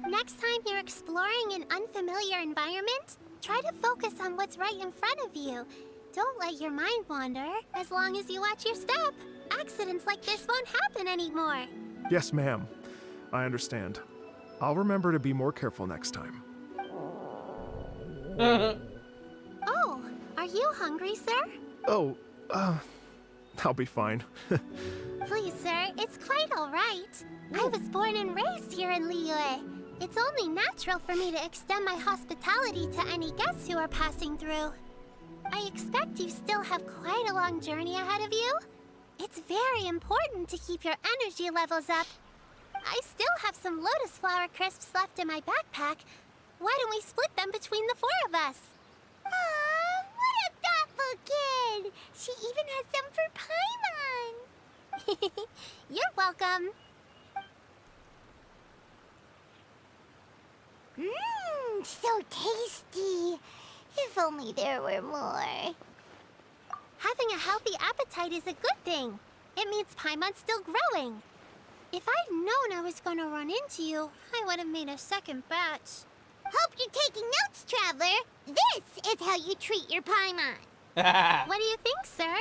Next time you're exploring an unfamiliar environment, try to focus on what's right in front of you. Don't let your mind wander, as long as you watch your step. Accidents like this won't happen anymore. Yes, ma'am. I understand. I'll remember to be more careful next time. Oh, are you hungry, sir? Oh, I'll be fine. Please, sir, it's quite all right. I was born and raised here in Liyue. It's only natural for me to extend my hospitality to any guests who are passing through. I expect you still have quite a long journey ahead of you. It's very important to keep your energy levels up. I still have some lotus flower crisps left in my backpack. Why don't we split them between the 4 of us? Aw, what a thoughtful kid! She even has some for Paimon! You're welcome. Mmm, so tasty. If only there were more. Having a healthy appetite is a good thing. It means Paimon's still growing. If I'd known I was gonna run into you, I would have made a second batch. Hope you're taking notes, Traveler. This is how you treat your Paimon. What do you think, sir?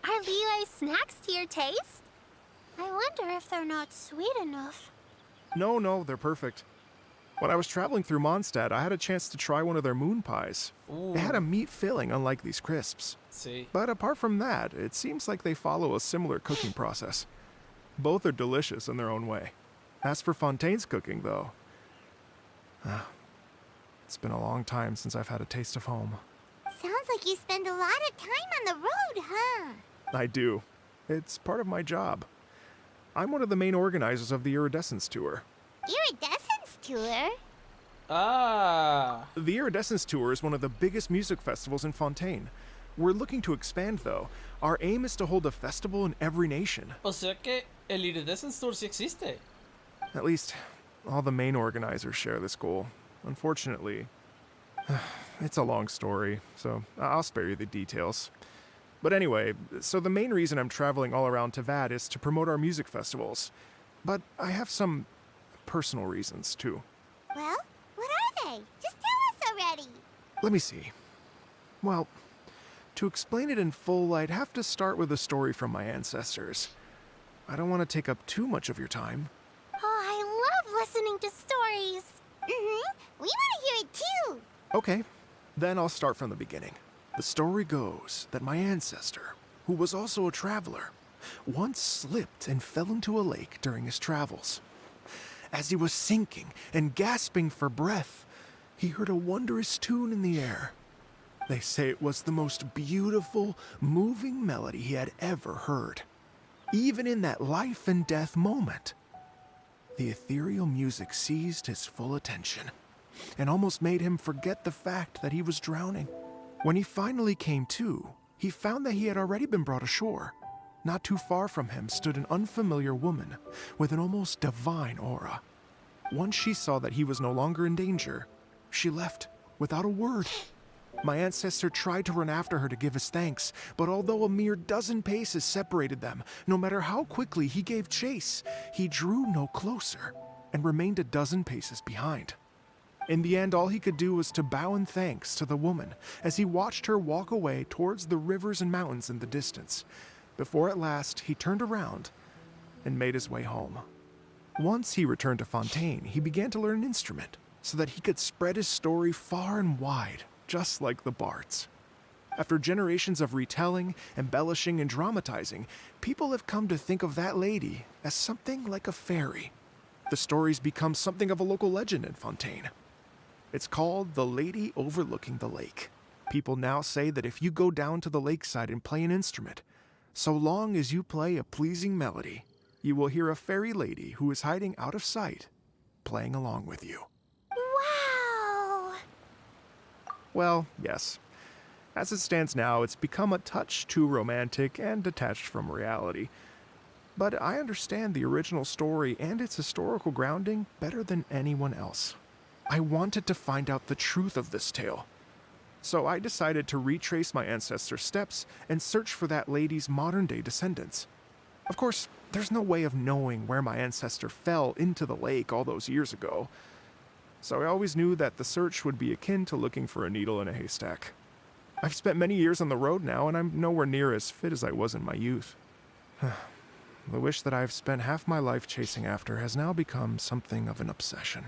Are Liyue snacks to your taste? I wonder if they're not sweet enough. No, they're perfect. When I was traveling through Mondstadt, I had a chance to try one of their moon pies. Ooh. It had a meat filling, unlike these crisps. See. But apart from that, it seems like they follow a similar cooking process. Both are delicious in their own way. As for Fontaine's cooking, though, it's been a long time since I've had a taste of home. Sounds like you spend a lot of time on the road, huh? I do. It's part of my job. I'm one of the main organizers of the Iridescence Tour. Iridescence Tour? Ah. The Iridescence Tour is one of the biggest music festivals in Fontaine. We're looking to expand, though. Our aim is to hold a festival in every nation. O sea que el Iridescence Tour sí existe. At least, all the main organizers share this goal. Unfortunately, it's a long story, so I'll spare you the details. But anyway, so the main reason I'm traveling all around Tavad is to promote our music festivals. But I have some personal reasons, too. Well, what are they? Just tell us already. Let me see. Well, to explain it in full, I'd have to start with a story from my ancestors. I don't want to take up too much of your time. Oh, I love listening to stories. We want to hear it too. Okay, then I'll start from the beginning. The story goes that my ancestor, who was also a traveler, once slipped and fell into a lake during his travels. As he was sinking and gasping for breath, he heard a wondrous tune in the air. They say it was the most beautiful, moving melody he had ever heard. Even in that life and death moment, the ethereal music seized his full attention and almost made him forget the fact that he was drowning. When he finally came to, he found that he had already been brought ashore. Not too far from him stood an unfamiliar woman with an almost divine aura. Once she saw that he was no longer in danger, she left without a word. My ancestor tried to run after her to give his thanks, but although a mere dozen paces separated them, no matter how quickly he gave chase, he drew no closer and remained a dozen paces behind. In the end, all he could do was to bow in thanks to the woman as he watched her walk away towards the rivers and mountains in the distance, before at last he turned around and made his way home. Once he returned to Fontaine, he began to learn an instrument so that he could spread his story far and wide, just like the bards. After generations of retelling, embellishing, and dramatizing, people have come to think of that lady as something like a fairy. The story's become something of a local legend in Fontaine. It's called the Lady Overlooking the Lake. People now say that if you go down to the lakeside and play an instrument, so long as you play a pleasing melody, you will hear a fairy lady who is hiding out of sight playing along with you. Wow! Well, yes. As it stands now, it's become a touch too romantic and detached from reality. But I understand the original story and its historical grounding better than anyone else. I wanted to find out the truth of this tale. So I decided to retrace my ancestors' steps and search for that lady's modern-day descendants. Of course, there's no way of knowing where my ancestor fell into the lake all those years ago. So I always knew that the search would be akin to looking for a needle in a haystack. I've spent many years on the road now, and I'm nowhere near as fit as I was in my youth. The wish that I've spent half my life chasing after has now become something of an obsession.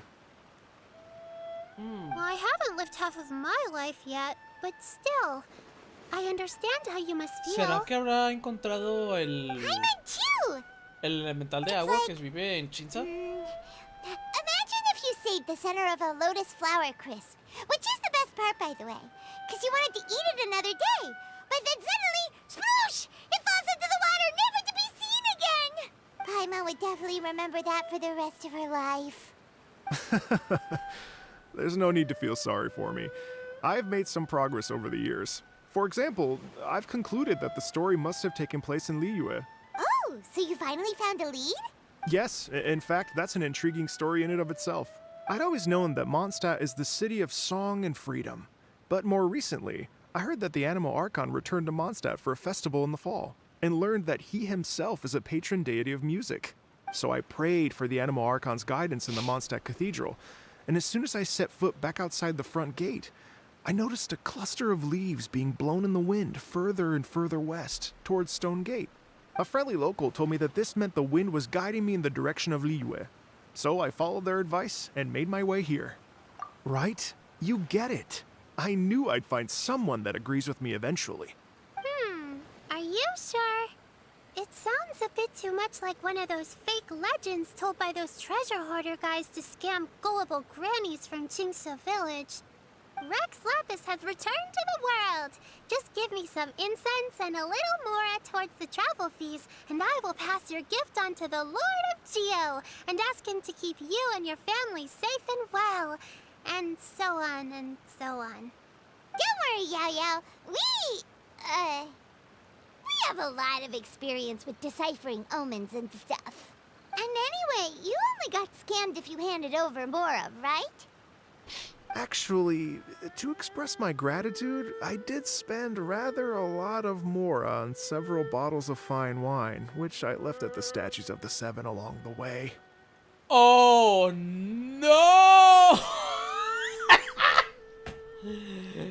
Well, I haven't lived half of my life yet, but still, I understand how you must feel. ¿Será que habrá encontrado el I meant too! elemental de agua que vive en Chinza? Imagine if you saved the center of a lotus flower crisp, which is the best part, by the way, because you wanted to eat it another day. But then suddenly, sploosh! It falls into the water, never to be seen again! Paimon would definitely remember that for the rest of her life. There's no need to feel sorry for me. I've made some progress over the years. For example, I've concluded that the story must have taken place in Liyue. Oh, so you finally found a lead? Yes, in fact, that's an intriguing story in and of itself. I'd always known that Mondstadt is the city of song and freedom. But more recently, I heard that the Animal Archon returned to Mondstadt for a festival in the fall, and learned that he himself is a patron deity of music. So I prayed for the Animal Archon's guidance in the Mondstadt Cathedral, and as soon as I set foot back outside the front gate, I noticed a cluster of leaves being blown in the wind further and further west, towards Stone Gate. A friendly local told me that this meant the wind was guiding me in the direction of Liyue. So I followed their advice and made my way here. Right? You get it. I knew I'd find someone that agrees with me eventually. Are you sure? It sounds a bit too much like one of those fake legends told by those treasure hoarder guys to scam gullible grannies from Chingsa Village. Rex Lapis has returned to the world. Just give me some incense and a little more towards the travel fees, and I will pass your gift on to the Lord of Geo and ask him to keep you and your family safe and well. And so on and so on. Don't worry, Yao Yao. We have a lot of experience with deciphering omens and stuff. And anyway, you only got scammed if you handed over Mora, right? Actually, to express my gratitude, I did spend rather a lot of Mora on several bottles of fine wine, which I left at the statues of the Seven along the way. ¡Oh, no!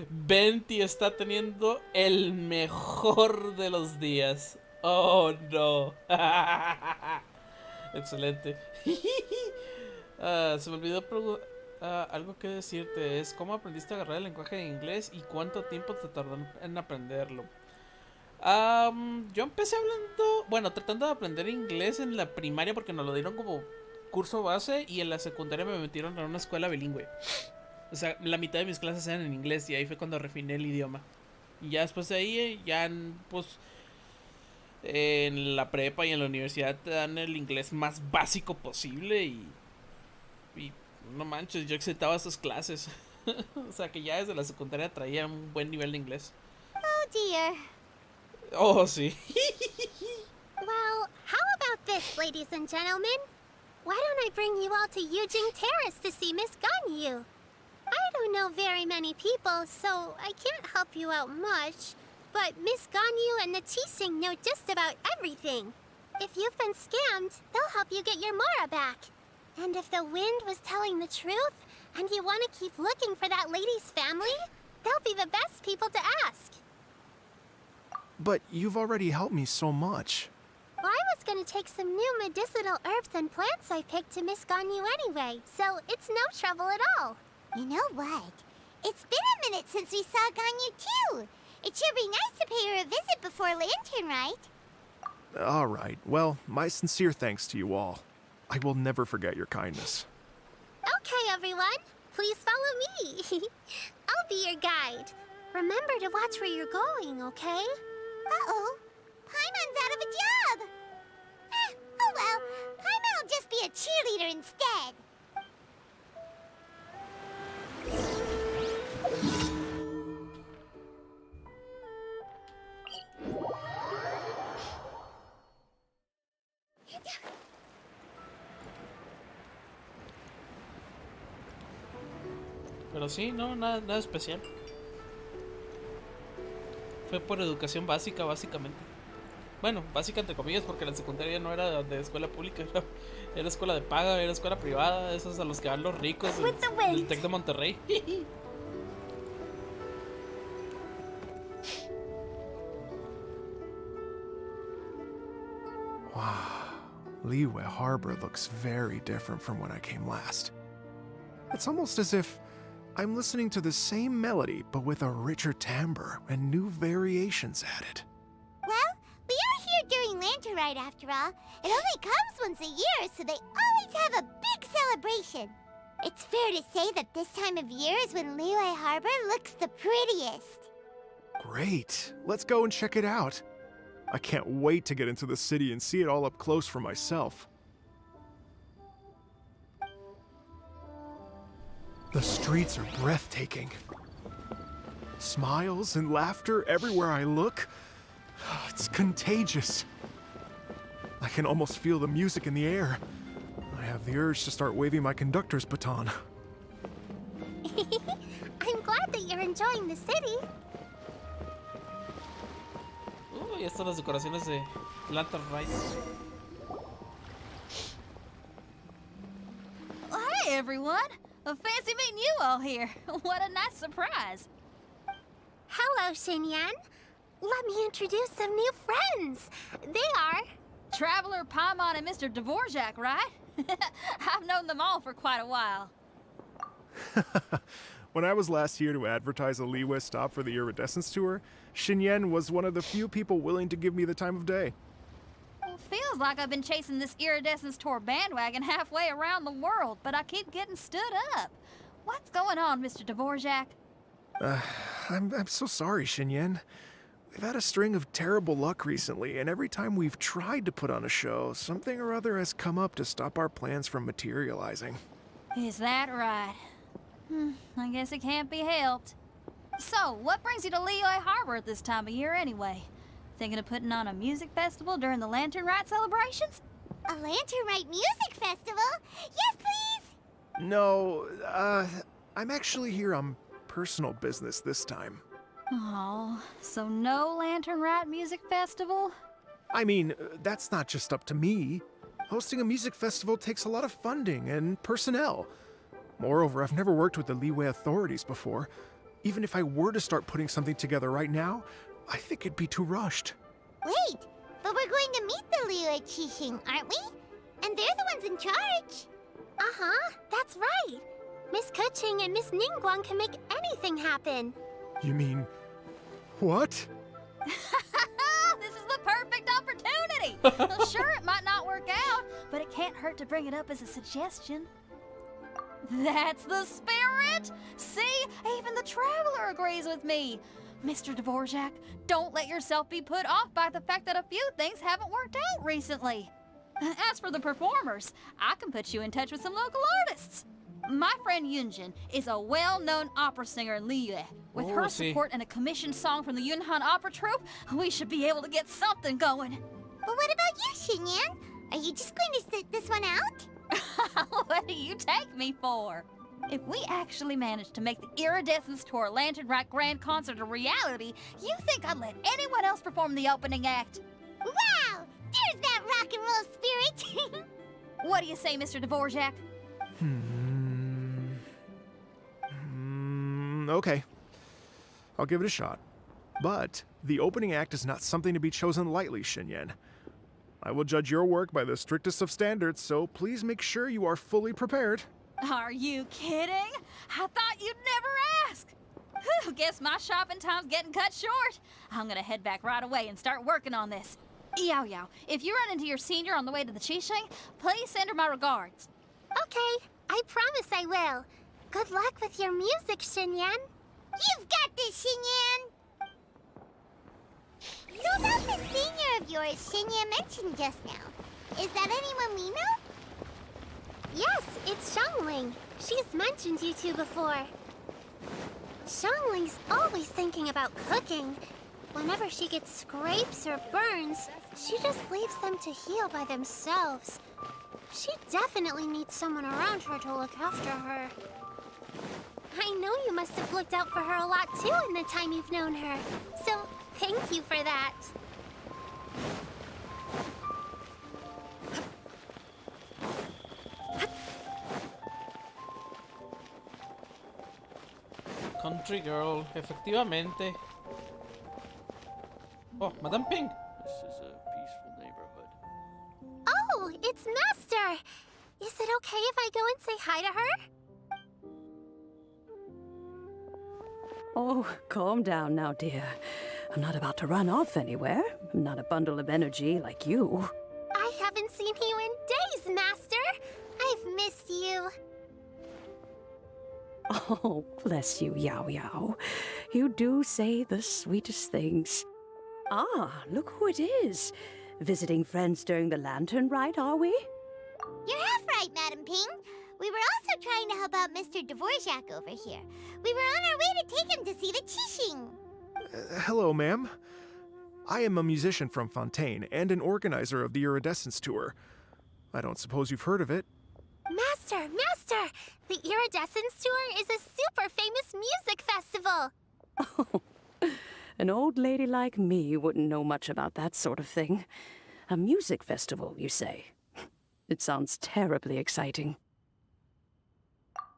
Venti está teniendo el mejor de los días. ¡Oh, no! Excelente. Se me olvidó algo que decirte. Es cómo aprendiste a agarrar el lenguaje de inglés y cuánto tiempo te tardó en aprenderlo. Yo empecé hablando, bueno, tratando de aprender inglés en la primaria porque nos lo dieron como curso base, y en la secundaria me metieron en una escuela bilingüe. O sea, la mitad de mis clases eran en inglés y ahí fue cuando refiné el idioma. Y ya después de ahí, ya pues en la prepa y en la universidad te dan el inglés más básico posible y no manches, yo aceptaba esas clases. O sea que ya desde la secundaria traía un buen nivel de inglés. Oh dear. Oh, sí. Well, how about this, ladies and gentlemen? Why don't I bring you all to Yujing Terrace to see Miss Ganyu? I don't know very many people, so I can't help you out much. But Miss Ganyu and the Qixing know just about everything. If you've been scammed, they'll help you get your Mora back. And if the wind was telling the truth, and you want to keep looking for that lady's family, they'll be the best people to ask. But you've already helped me so much. Well, I was gonna take some new medicinal herbs and plants I picked to Miss Ganyu anyway, so it's no trouble at all. You know what? It's been a minute since we saw Ganyu too. It should be nice to pay her a visit before Lantern, right? All right. Well, my sincere thanks to you all. I will never forget your kindness. Okay, everyone. Please follow me. I'll be your guide. Remember to watch where you're going, okay? Uh-oh. Paimon's out of a job. Oh well. Paimon will just be a cheerleader instead. Pero sí, no, nada especial. Fue por educación básica, básicamente. Bueno, básica entre comillas, porque la secundaria no era de escuela pública, era escuela de paga, era escuela privada, esos a los que van los ricos del Tec de Monterrey. Wow, Liyue Harbor looks very different from when I came last. It's almost as if I'm listening to the same melody, but with a richer timbre and new variations added. Well, we are here during Lantern Ride after all. It only comes once a year, so they always have a big celebration. It's fair to say that this time of year is when Liyue Harbor looks the prettiest. Great, let's go and check it out. I can't wait to get into the city and see it all up close for myself. The streets are breathtaking. Smiles and laughter everywhere I look. It's contagious. I can almost feel the music in the air. I have the urge to start waving my conductor's baton. I'm glad that you're enjoying the city. Ya están las decoraciones de Lantern Ride. Hey everyone! Fancy meeting you all here. What a nice surprise. Hello, Xinyan. Let me introduce some new friends. They are... Traveler, Paimon, and Mr. Dvorak, right? I've known them all for quite a while. When I was last here to advertise a Liyue stop for the Iridescence Tour, Xinyan was one of the few people willing to give me the time of day. Well, feels like I've been chasing this Iridescence Tour bandwagon halfway around the world, but I keep getting stood up. What's going on, Mr. Dvorak? I'm so sorry, Xinyan. We've had a string of terrible luck recently, and every time we've tried to put on a show, something or other has come up to stop our plans from materializing. Is that right? I guess it can't be helped. So, what brings you to Liyue Harbor at this time of year anyway? Thinking of putting on a music festival during the Lantern Rite celebrations? A Lantern Rite music festival? Yes, please! No, I'm actually here on personal business this time. Oh, so no Lantern Rite music festival? I mean, that's not just up to me. Hosting a music festival takes a lot of funding and personnel. Moreover, I've never worked with the Liyue authorities before. Even if I were to start putting something together right now, I think it'd be too rushed. Wait, but we're going to meet the Liyue Qixing, aren't we? And they're the ones in charge. Uh-huh, that's right. Miss Kuching and Miss Ningguang can make anything happen. You mean... what? This is the perfect opportunity! Well, sure, it might not work out, but it can't hurt to bring it up as a suggestion. That's the spirit! See, even the Traveler agrees with me. Mr. Dvorak, don't let yourself be put off by the fact that a few things haven't worked out recently. As for the performers, I can put you in touch with some local artists. My friend Yunjin is a well-known opera singer in Liyue. With her support and a commissioned song from the Yunhan Opera Troupe, we should be able to get something going. But what about you, Xinyan? Are you just going to sit this one out? What do you take me for? If we actually manage to make the Iridescence Tour Lantern Rite Grand Concert a reality, you think I'd let anyone else perform the opening act? Wow! There's that rock and roll spirit! What do you say, Mr. Dvorak? Okay. I'll give it a shot. But the opening act is not something to be chosen lightly, Xinyan. I will judge your work by the strictest of standards, so please make sure you are fully prepared. Are you kidding? I thought you'd never ask. Whew, guess my shopping time's getting cut short. I'm gonna head back right away and start working on this. Yao Yao, if you run into your senior on the way to the Qixing, please send her my regards. Okay, I promise I will. Good luck with your music, Xinyan. You've got this, Xinyan! So about the senior of yours Xinyan mentioned just now, is that anyone we know? Yes, it's Xiangling. She's mentioned you two before. Xiangling's always thinking about cooking. Whenever she gets scrapes or burns, she just leaves them to heal by themselves. She definitely needs someone around her to look after her. I know you must have looked out for her a lot too in the time you've known her. So, thank you for that. Country girl, efectivamente. Oh, Madame Ping. This is a peaceful neighborhood. Oh, it's Master! Is it okay if I go and say hi to her? Oh, calm down now, dear. I'm not about to run off anywhere. I'm not a bundle of energy like you. I haven't seen you in days, Master! I've missed you. Oh, bless you, Yao Yao. You do say the sweetest things. Ah, look who it is. Visiting friends during the lantern rite, are we? You're half right, Madam Ping. We were also trying to help out Mr. Dvorak over here. We were on our way to take him to see the Qixing. Hello, ma'am. I am a musician from Fontaine and an organizer of the Iridescence Tour. I don't suppose you've heard of it. Master! Master! The Iridescence Tour is a super famous music festival! Oh, an old lady like me wouldn't know much about that sort of thing. A music festival, you say? It sounds terribly exciting.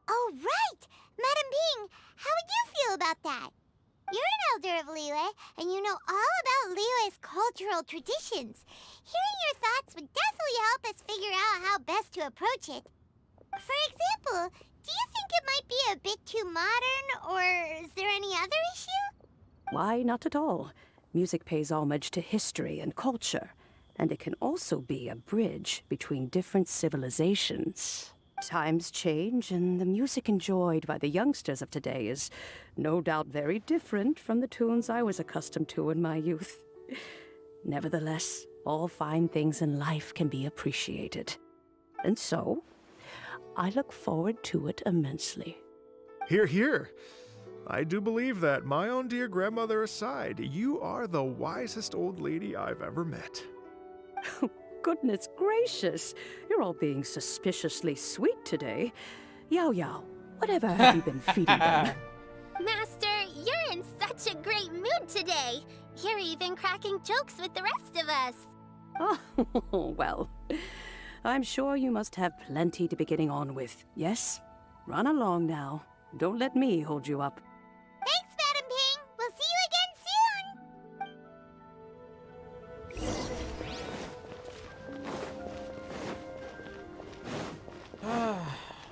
Oh, right! Madam Ping, how would you feel about that? You're an elder of Liyue, and you know all about Liyue's cultural traditions. Hearing your thoughts would definitely help us figure out how best to approach it. For example, do you think it might be a bit too modern, or is there any other issue? Why, not at all. Music pays homage to history and culture, and it can also be a bridge between different civilizations. Times change, and the music enjoyed by the youngsters of today is no doubt very different from the tunes I was accustomed to in my youth. Nevertheless, all fine things in life can be appreciated. And so, I look forward to it immensely. Hear, hear. I do believe that, my own dear grandmother aside, you are the wisest old lady I've ever met. Goodness gracious, you're all being suspiciously sweet today. Yao Yao, whatever have you been feeding them? Master, you're in such a great mood today. You're even cracking jokes with the rest of us. Oh, well, I'm sure you must have plenty to be getting on with, yes? Run along now. Don't let me hold you up. Thanks, Madam Ping. We'll see you again soon.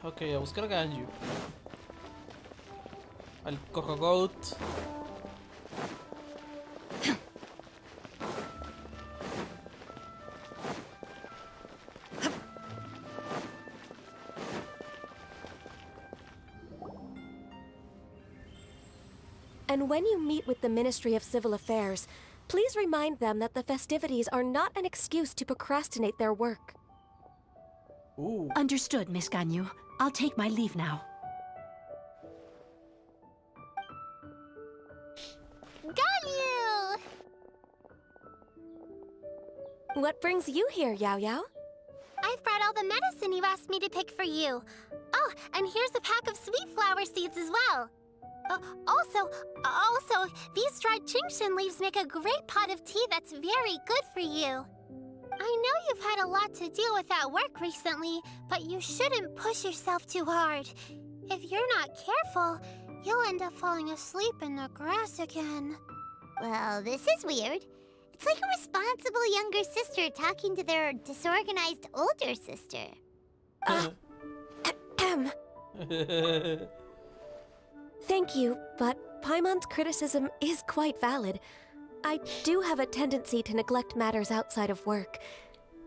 Ok, a buscar a Ganyu. Al Coco Goat. And when you meet with the Ministry of Civil Affairs, please remind them that the festivities are not an excuse to procrastinate their work. Ooh. Understood, Miss Ganyu. I'll take my leave now. Ganyu! What brings you here, Yao Yao? I've brought all the medicine you asked me to pick for you. Oh, and here's a pack of sweet flower seeds as well. Also, these dried Qingshan leaves make a great pot of tea that's very good for you. I know you've had a lot to deal with at work recently, but you shouldn't push yourself too hard. If you're not careful, you'll end up falling asleep in the grass again. Well, this is weird. It's like a responsible younger sister talking to their disorganized older sister. Thank you, but Paimon's criticism is quite valid. I do have a tendency to neglect matters outside of work,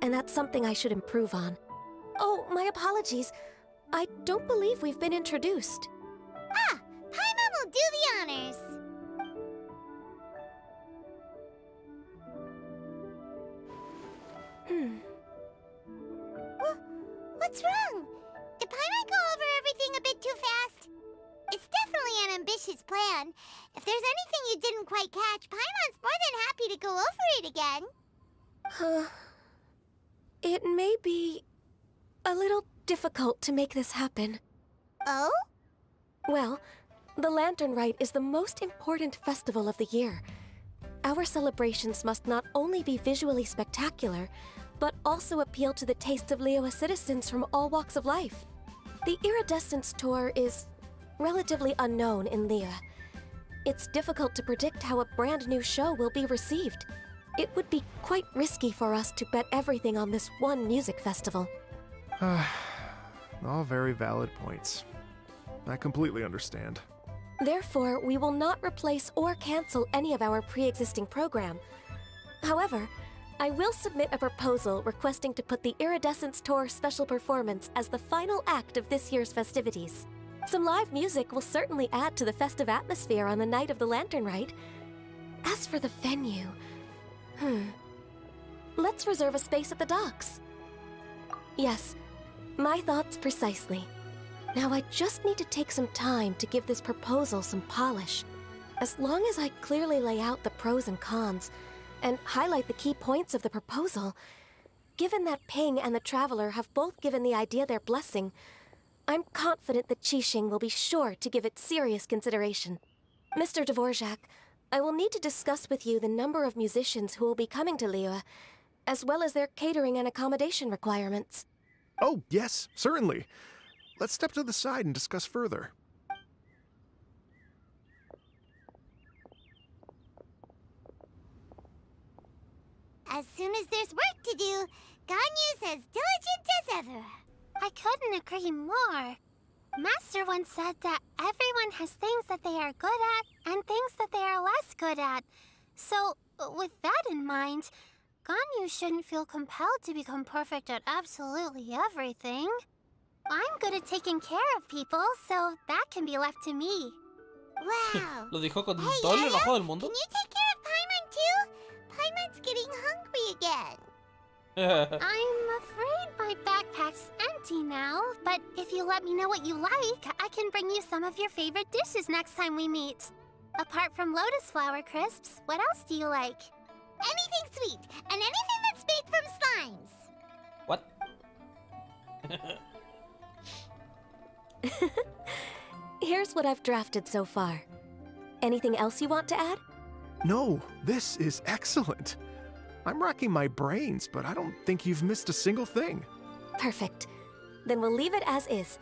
and that's something I should improve on. Oh, my apologies. I don't believe we've been introduced. Ah, Paimon will do the honors. What's wrong? Did Paimon go over everything a bit too fast? It's definitely an ambitious plan. If there's anything you didn't quite catch, Paimon's more than happy to go over it again. It may be a little difficult to make this happen. Oh? Well, the Lantern Rite is the most important festival of the year. Our celebrations must not only be visually spectacular, but also appeal to the tastes of Liyue citizens from all walks of life. The Iridescence Tour is relatively unknown in Liyue. It's difficult to predict how a brand new show will be received. It would be quite risky for us to bet everything on this one music festival. All very valid points. I completely understand. Therefore, we will not replace or cancel any of our pre-existing program. However, I will submit a proposal requesting to put the Iridescence Tour special performance as the final act of this year's festivities. Some live music will certainly add to the festive atmosphere on the night of the Lantern Rite. As for the venue, let's reserve a space at the docks. Yes, my thoughts precisely. Now I just need to take some time to give this proposal some polish. As long as I clearly lay out the pros and cons, and highlight the key points of the proposal, given that Ping and the Traveler have both given the idea their blessing, I'm confident that Qixing will be sure to give it serious consideration. Mr. Dvorak, I will need to discuss with you the number of musicians who will be coming to Liyue, as well as their catering and accommodation requirements. Oh, yes, certainly. Let's step to the side and discuss further. As soon as there's work to do, Ganyu's as diligent as ever. I couldn't agree more. Master once said that everyone has things that they are good at and things that they are less good at. So, with that in mind, Ganyu shouldn't feel compelled to become perfect at absolutely everything. I'm good at taking care of people, so that can be left to me. Wow. Lo dijo con Hey, todo el Yaya, enojo del mundo. Can you take care of Paimon too? Paimon's getting hungry again. I'm afraid my backpack's empty now, but if you let me know what you like, I can bring you some of your favorite dishes next time we meet. Apart from lotus flower crisps, what else do you like? Anything sweet, and anything that's made from slimes. What? Here's what I've drafted so far. Anything else you want to add? No, this is excellent. I'm racking my brains, but I don't think you've missed a single thing. Perfect. Then we'll leave it as is.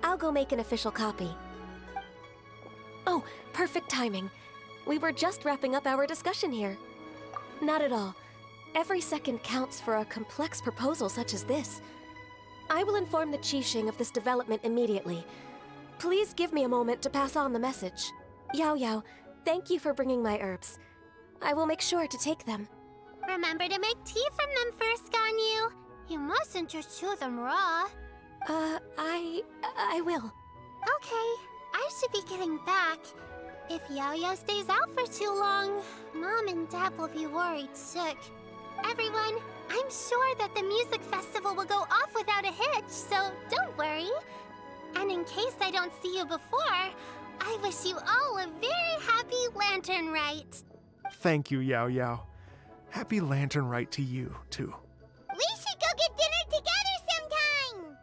I'll go make an official copy. Oh, perfect timing. We were just wrapping up our discussion here. Not at all. Every second counts for a complex proposal such as this. I will inform the Qixing of this development immediately. Please give me a moment to pass on the message. Yao Yao, thank you for bringing my herbs. I will make sure to take them. Remember to make tea from them first, Ganyu. You mustn't just chew them raw. I will. Okay, I should be getting back. If Yao Yao stays out for too long, Mom and Dad will be worried sick. Everyone, I'm sure that the music festival will go off without a hitch, so don't worry. And in case I don't see you before, I wish you all a very happy Lantern Rite. Thank you, Yao Yao. Happy Lantern Rite to you, too. We should go get dinner together sometime!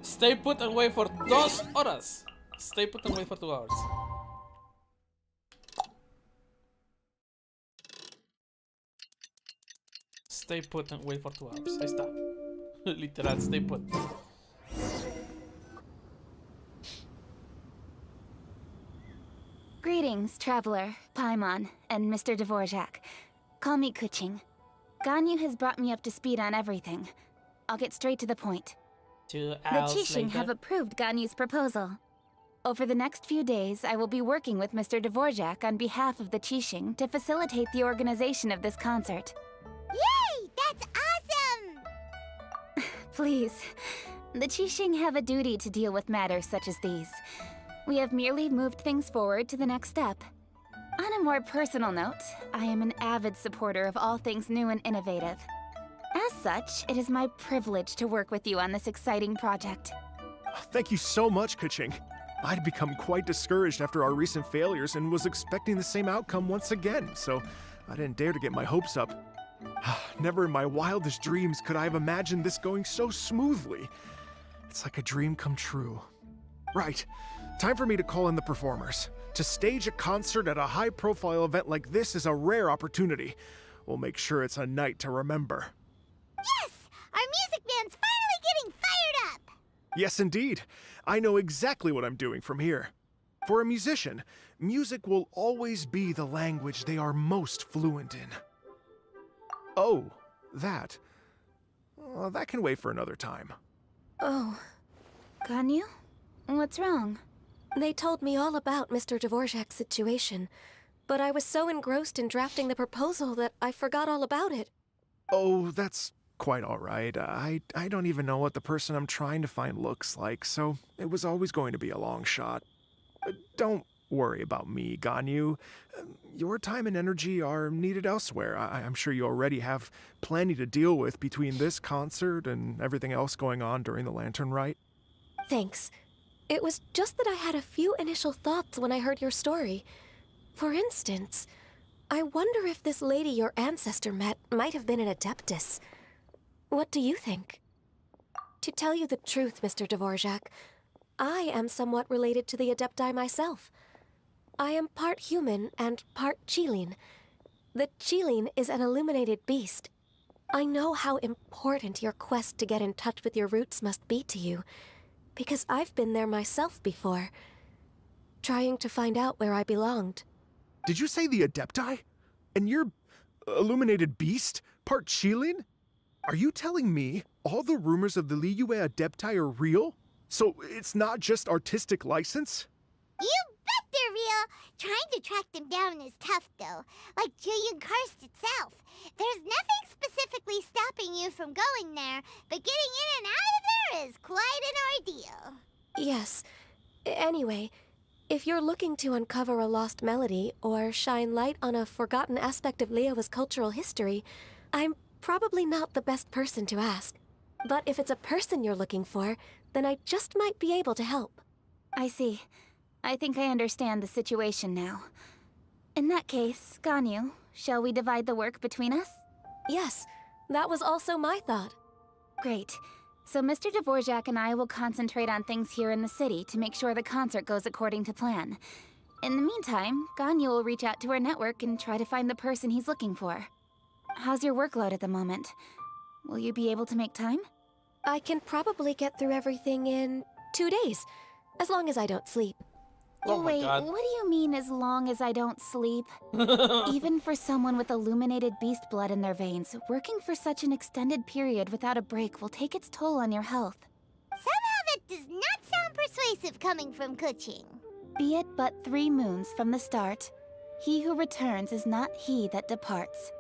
Stay put and wait for 2 horas. Stay put and wait for 2 hours. Stay put and wait for 2 hours. Ahí está. Literal, stay put. Greetings, Traveler, Paimon, and Mr. Dvorak. Call me Kuching. Ganyu has brought me up to speed on everything. I'll get straight to the point. 2 The hours Qixing later. have approved Ganyu's proposal. Over the next few days, I will be working with Mr. Dvorak on behalf of the Qixing to facilitate the organization of this concert. Yay! That's awesome! Please, the Qixing have a duty to deal with matters such as these. We have merely moved things forward to the next step. On a more personal note, I am an avid supporter of all things new and innovative. As such, it is my privilege to work with you on this exciting project. Thank you so much, Kuching. I'd become quite discouraged after our recent failures and was expecting the same outcome once again, so I didn't dare to get my hopes up. Never in my wildest dreams could I have imagined this going so smoothly. It's like a dream come true. Right, time for me to call in the performers. To stage a concert at a high-profile event like this is a rare opportunity. We'll make sure it's a night to remember. Yes! Our music man's finally getting fired up! Yes, indeed. I know exactly what I'm doing from here. For a musician, music will always be the language they are most fluent in. Oh, that. Well, that can wait for another time. Oh. Ganyu? What's wrong? They told me all about Mr. Dvorak's situation, but I was so engrossed in drafting the proposal that I forgot all about it. Oh, that's quite all right. I don't even know what the person I'm trying to find looks like, so it was always going to be a long shot. Don't worry about me, Ganyu. Your time and energy are needed elsewhere. I'm sure you already have plenty to deal with between this concert and everything else going on during the Lantern Rite. Thanks. It was just that I had a few initial thoughts when I heard your story. For instance, I wonder if this lady your ancestor met might have been an Adeptus. What do you think? To tell you the truth, Mr. Dvorak, I am somewhat related to the Adepti myself. I am part human and part Qilin. The Qilin is an illuminated beast. I know how important your quest to get in touch with your roots must be to you, because I've been there myself before, trying to find out where I belonged. Did you say the Adepti? And you're illuminated beast? Part Qilin? Are you telling me all the rumors of the Liyue Adepti are real? So it's not just artistic license? You bet they're real! Trying to track them down is tough, though. Like Julian Karst itself. There's nothing specifically stopping you from going there, but getting in and out of there is quite an ordeal. Yes. Anyway, if you're looking to uncover a lost melody or shine light on a forgotten aspect of Liyue's cultural history, I'm probably not the best person to ask. But if it's a person you're looking for, then I just might be able to help. I see. I think I understand the situation now. In that case, Ganyu, shall we divide the work between us? Yes, that was also my thought. Great. So Mr. Dvorak and I will concentrate on things here in the city to make sure the concert goes according to plan. In the meantime, Ganyu will reach out to our network and try to find the person he's looking for. How's your workload at the moment? Will you be able to make time? I can probably get through everything in 2 days, as long as I don't sleep. Oh my Wait, God. what do you mean as long as I don't sleep? Even for someone with illuminated beast blood in their veins, working for such an extended period without a break will take its toll on your health. Somehow that does not sound persuasive coming from Kuching. Be it but 3 moons from the start, he who returns is not he that departs.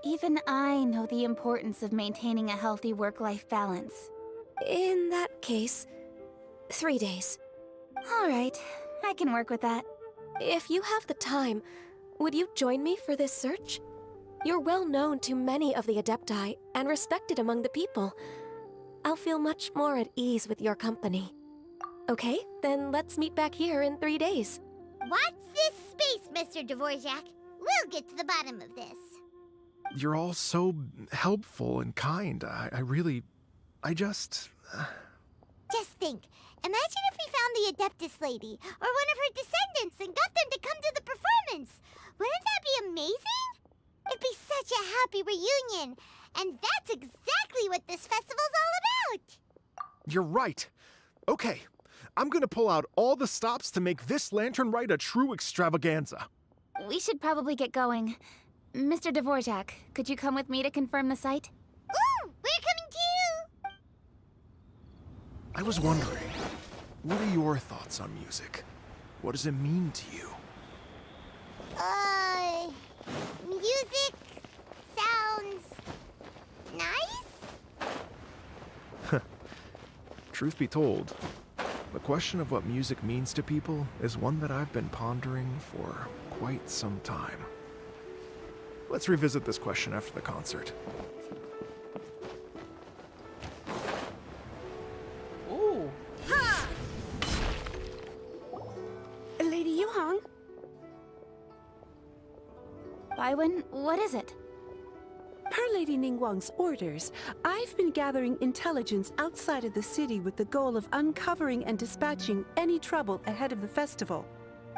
Even I know the importance of maintaining a healthy work-life balance. In that case, 3 days. All right, I can work with that. If you have the time, would you join me for this search? You're well known to many of the Adepti and respected among the people. I'll feel much more at ease with your company. Okay, then let's meet back here in 3 days. Watch this space, Mr. Dvorak. We'll get to the bottom of this. You're all so helpful and kind. I just... Just think. Imagine if we found the Adeptus lady, or one of her descendants, and got them to come to the performance. Wouldn't that be amazing? It'd be such a happy reunion. And that's exactly what this festival's all about. You're right. Okay, I'm gonna pull out all the stops to make this Lantern Rite a true extravaganza. We should probably get going. Mr. Dvorak, could you come with me to confirm the site? Ooh, we're coming too! I was wondering, what are your thoughts on music? What does it mean to you? Music sounds nice? Truth be told, the question of what music means to people is one that I've been pondering for quite some time. Let's revisit this question after the concert. Ooh. Ha! Lady Yuhong? Baiwen, what is it? Per Lady Ningguang's orders, I've been gathering intelligence outside of the city with the goal of uncovering and dispatching any trouble ahead of the festival.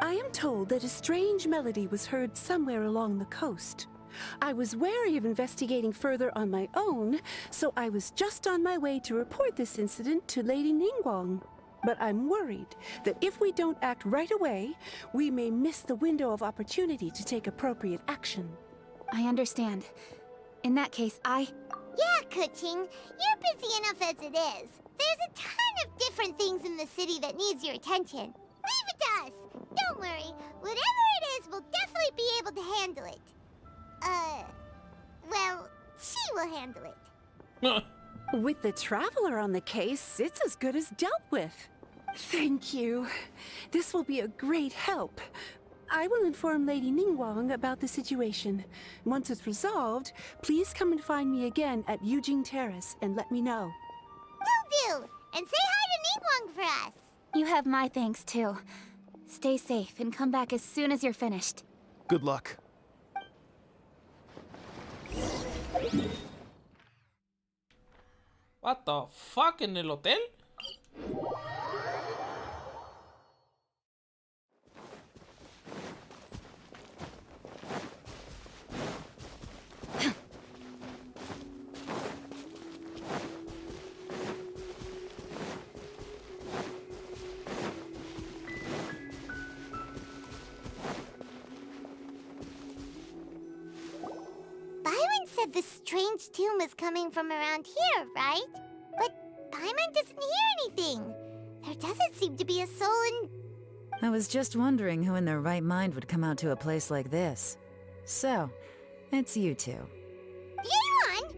I am told that a strange melody was heard somewhere along the coast. I was wary of investigating further on my own, so I was just on my way to report this incident to Lady Ningguang. But I'm worried that if we don't act right away, we may miss the window of opportunity to take appropriate action. I understand. In that case, Yeah, Kuching, you're busy enough as it is. There's a ton of different things in the city that needs your attention. Leave it to us. Don't worry. Whatever it is, we'll definitely be able to handle it. Well, she will handle it. With the Traveler on the case, it's as good as dealt with. Thank you. This will be a great help. I will inform Lady Ningguang about the situation. Once it's resolved, please come and find me again at Yujing Terrace and let me know. Will do. And say hi to Ningguang for us. you have my thanks too. Stay safe and come back as soon as you're finished. Good luck. What the fuck, ¿en el hotel? This strange tune was coming from around here, right? But Paimon doesn't hear anything. There doesn't seem to be a soul in... I was just wondering who in their right mind would come out to a place like this. So, it's you two. Yeon!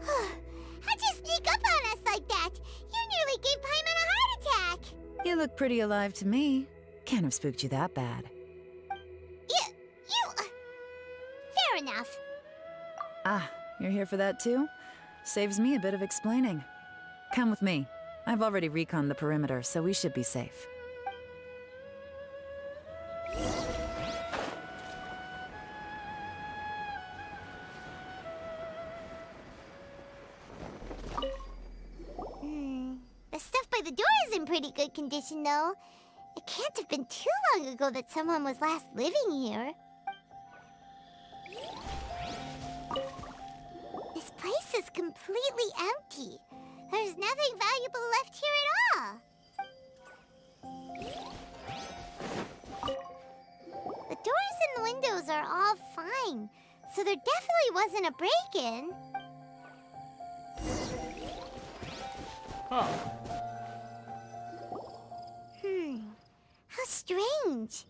How'd you sneak up on us like that? You nearly gave Paimon a heart attack! You look pretty alive to me. Can't have spooked you that bad. Fair enough. Ah, you're here for that too? Saves me a bit of explaining. Come with me. I've already reconned the perimeter, so we should be safe. The stuff by the door is in pretty good condition, though. It can't have been too long ago that someone was last living here. This place is completely empty. There's nothing valuable left here at all. The doors and the windows are all fine, so there definitely wasn't a break-in. Huh. How strange.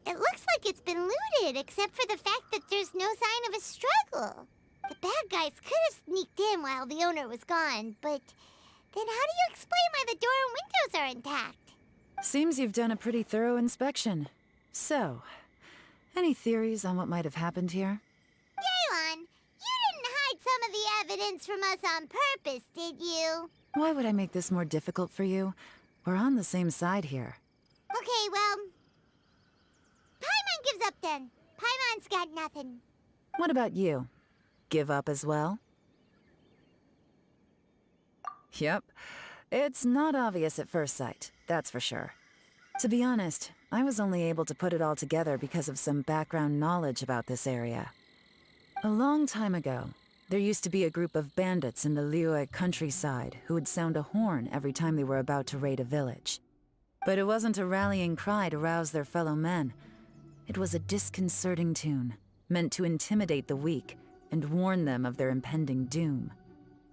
It looks like it's been looted, except for the fact that there's no sign of a struggle. The bad guys could have sneaked in while the owner was gone, but then how do you explain why the door and windows are intact? Seems you've done a pretty thorough inspection. So, any theories on what might have happened here? Yeon, you didn't hide some of the evidence from us on purpose, did you? Why would I make this more difficult for you? We're on the same side here. Okay, well... Paimon gives up then. Paimon's got nothing. What about you? Give up as well? Yep. It's not obvious at first sight, that's for sure. To be honest, I was only able to put it all together because of some background knowledge about this area. A long time ago, there used to be a group of bandits in the Liyue countryside who would sound a horn every time they were about to raid a village. But it wasn't a rallying cry to rouse their fellow men. It was a disconcerting tune, meant to intimidate the weak and warn them of their impending doom.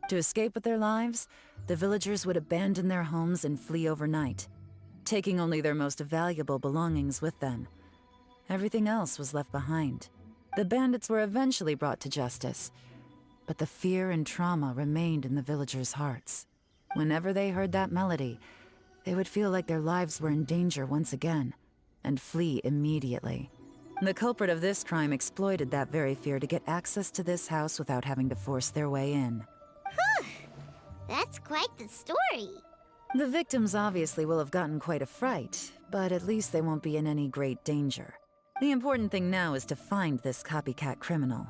To escape with their lives, the villagers would abandon their homes and flee overnight, taking only their most valuable belongings with them. Everything else was left behind. The bandits were eventually brought to justice, but the fear and trauma remained in the villagers' hearts. Whenever they heard that melody, they would feel like their lives were in danger once again, and flee immediately. The culprit of this crime exploited that very fear to get access to this house without having to force their way in. That's quite the story. The victims obviously will have gotten quite a fright, but at least they won't be in any great danger. The important thing now is to find this copycat criminal.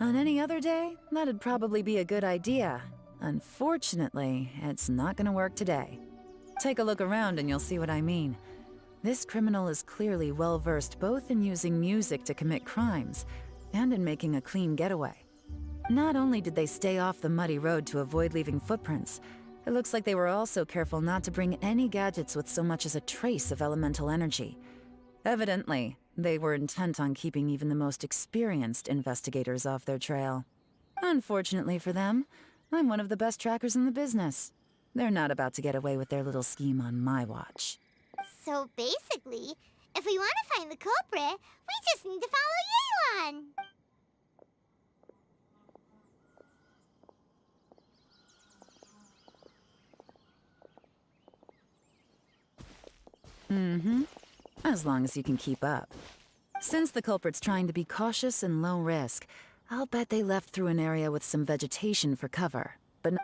On any other day, that'd probably be a good idea. Unfortunately, it's not gonna work today. Take a look around and you'll see what I mean. This criminal is clearly well-versed both in using music to commit crimes and in making a clean getaway. Not only did they stay off the muddy road to avoid leaving footprints, it looks like they were also careful not to bring any gadgets with so much as a trace of elemental energy. Evidently, they were intent on keeping even the most experienced investigators off their trail. Unfortunately for them, I'm one of the best trackers in the business. They're not about to get away with their little scheme on my watch. So basically, if we want to find the culprit, we just need to follow Yelan. Mm-hmm. As long as you can keep up. Since the culprit's trying to be cautious and low risk, I'll bet they left through an area with some vegetation for cover, but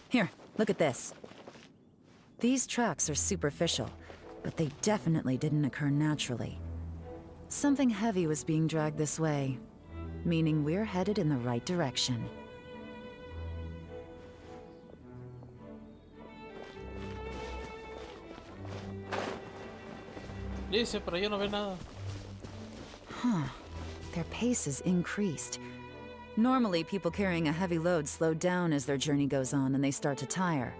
Here, look at this. These tracks are superficial, but they definitely didn't occur naturally. Something heavy was being dragged this way, meaning we're headed in the right direction. Dice, pero yo no veo nada. Huh. Their pace is increased. Normally, people carrying a heavy load slow down as their journey goes on and they start to tire.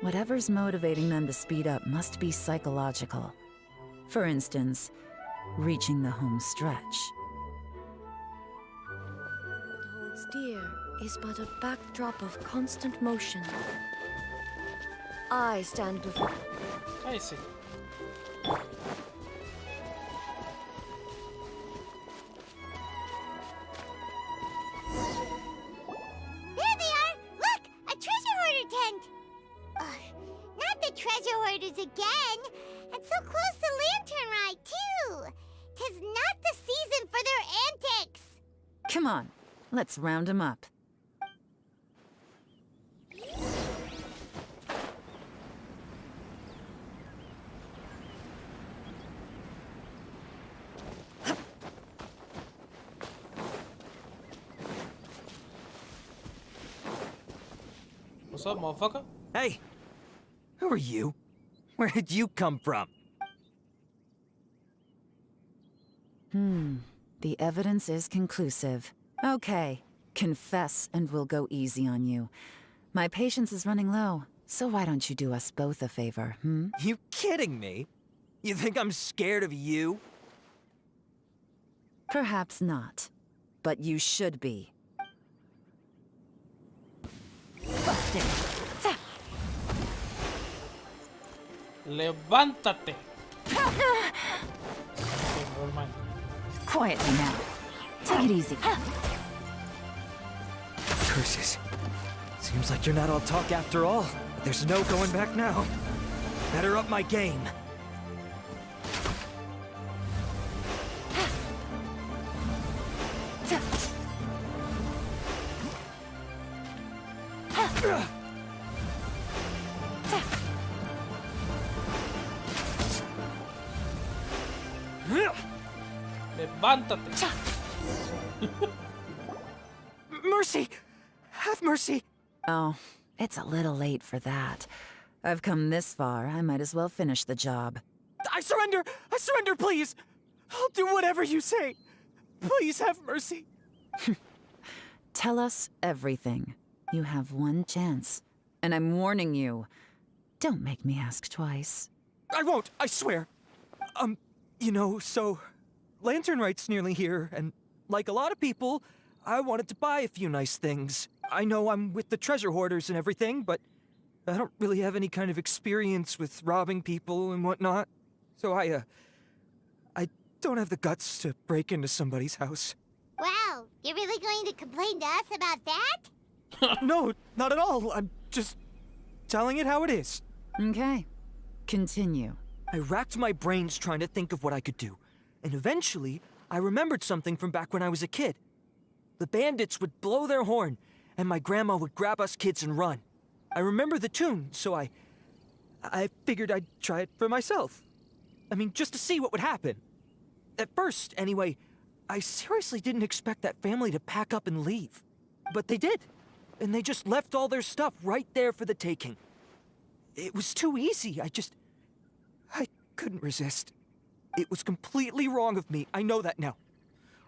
Whatever's motivating them to speed up must be psychological. For instance, reaching the home stretch. The steer is but a backdrop of constant motion. I stand before... I see. There they are! Look! A treasure hoarder tent! Ugh, not the treasure hoarders again! And so close to Lantern Ride, too! 'Tis not the season for their antics! Come on, let's round them up. What's up, motherfucker? Hey! Who are you? Where did you come from? The evidence is conclusive. Okay, confess and we'll go easy on you. My patience is running low, so why don't you do us both a favor, You kidding me? You think I'm scared of you? Perhaps not, but you should be. Busted. Levántate. Quietly now. Take it easy. Curses. Seems like you're not all talk after all. But there's no going back now. Better up my game. Levántate. Mercy! Have mercy! Oh, it's a little late for that. I've come this far, I might as well finish the job. I surrender! I surrender, please! I'll do whatever you say. Please have mercy. Tell us everything. You have one chance. And I'm warning you. Don't make me ask twice. I won't, I swear. You know, so... Lantern Right's nearly here, and like a lot of people, I wanted to buy a few nice things. I know I'm with the treasure hoarders and everything, but I don't really have any kind of experience with robbing people and whatnot. So I don't have the guts to break into somebody's house. Wow, you're really going to complain to us about that? No, not at all. I'm just telling it how it is. Okay. Continue. I racked my brains trying to think of what I could do. And eventually, I remembered something from back when I was a kid. The bandits would blow their horn, and my grandma would grab us kids and run. I remember the tune, so I figured I'd try it for myself. I mean, just to see what would happen. At first, anyway, I seriously didn't expect that family to pack up and leave. But they did. And they just left all their stuff right there for the taking. It was too easy. I couldn't resist. It was completely wrong of me. I know that now.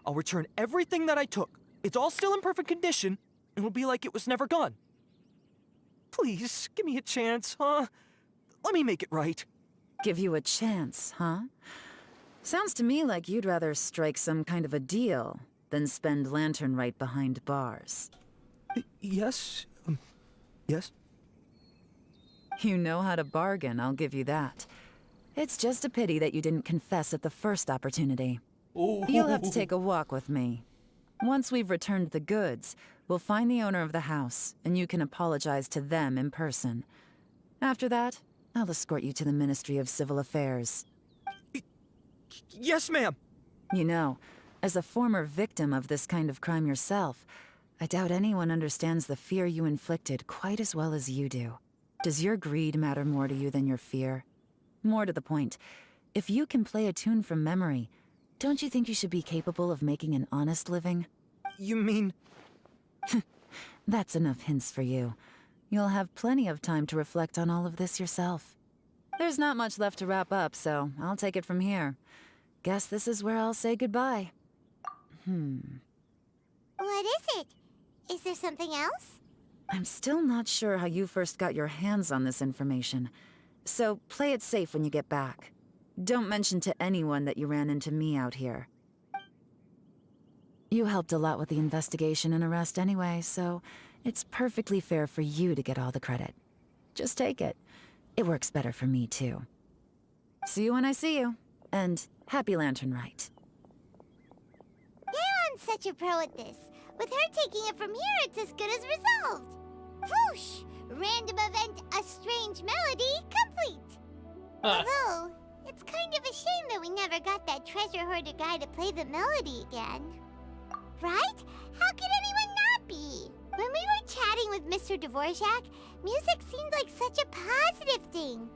I'll return everything that I took. It's all still in perfect condition, and it'll be like it was never gone. Please, give me a chance, huh? Let me make it right. Give you a chance, huh? Sounds to me like you'd rather strike some kind of a deal than spend Lantern right behind bars. Yes? Yes? You know how to bargain, I'll give you that. It's just a pity that you didn't confess at the first opportunity. Ooh. You'll have to take a walk with me. Once we've returned the goods, we'll find the owner of the house, and you can apologize to them in person. After that, I'll escort you to the Ministry of Civil Affairs. Yes, ma'am! You know, as a former victim of this kind of crime yourself, I doubt anyone understands the fear you inflicted quite as well as you do. Does your greed matter more to you than your fear? More to the point, if you can play a tune from memory, don't you think you should be capable of making an honest living? You mean... That's enough hints for you. You'll have plenty of time to reflect on all of this yourself. There's not much left to wrap up, so I'll take it from here. Guess this is where I'll say goodbye. What is it? Is there something else? I'm still not sure how you first got your hands on this information, so play it safe when you get back. Don't mention to anyone that you ran into me out here. You helped a lot with the investigation and arrest anyway, so it's perfectly fair for you to get all the credit. Just take it. It works better for me, too. See you when I see you, and happy Lantern Rite. Leon's such a pro at this. With her taking it from here, it's as good as resolved. Whoosh! Random event, a strange melody, complete. Although, it's kind of a shame that we never got that treasure hoarder guy to play the melody again. Right? How could anyone not be? When we were chatting with Mr. Dvorak, music seemed like such a positive thing.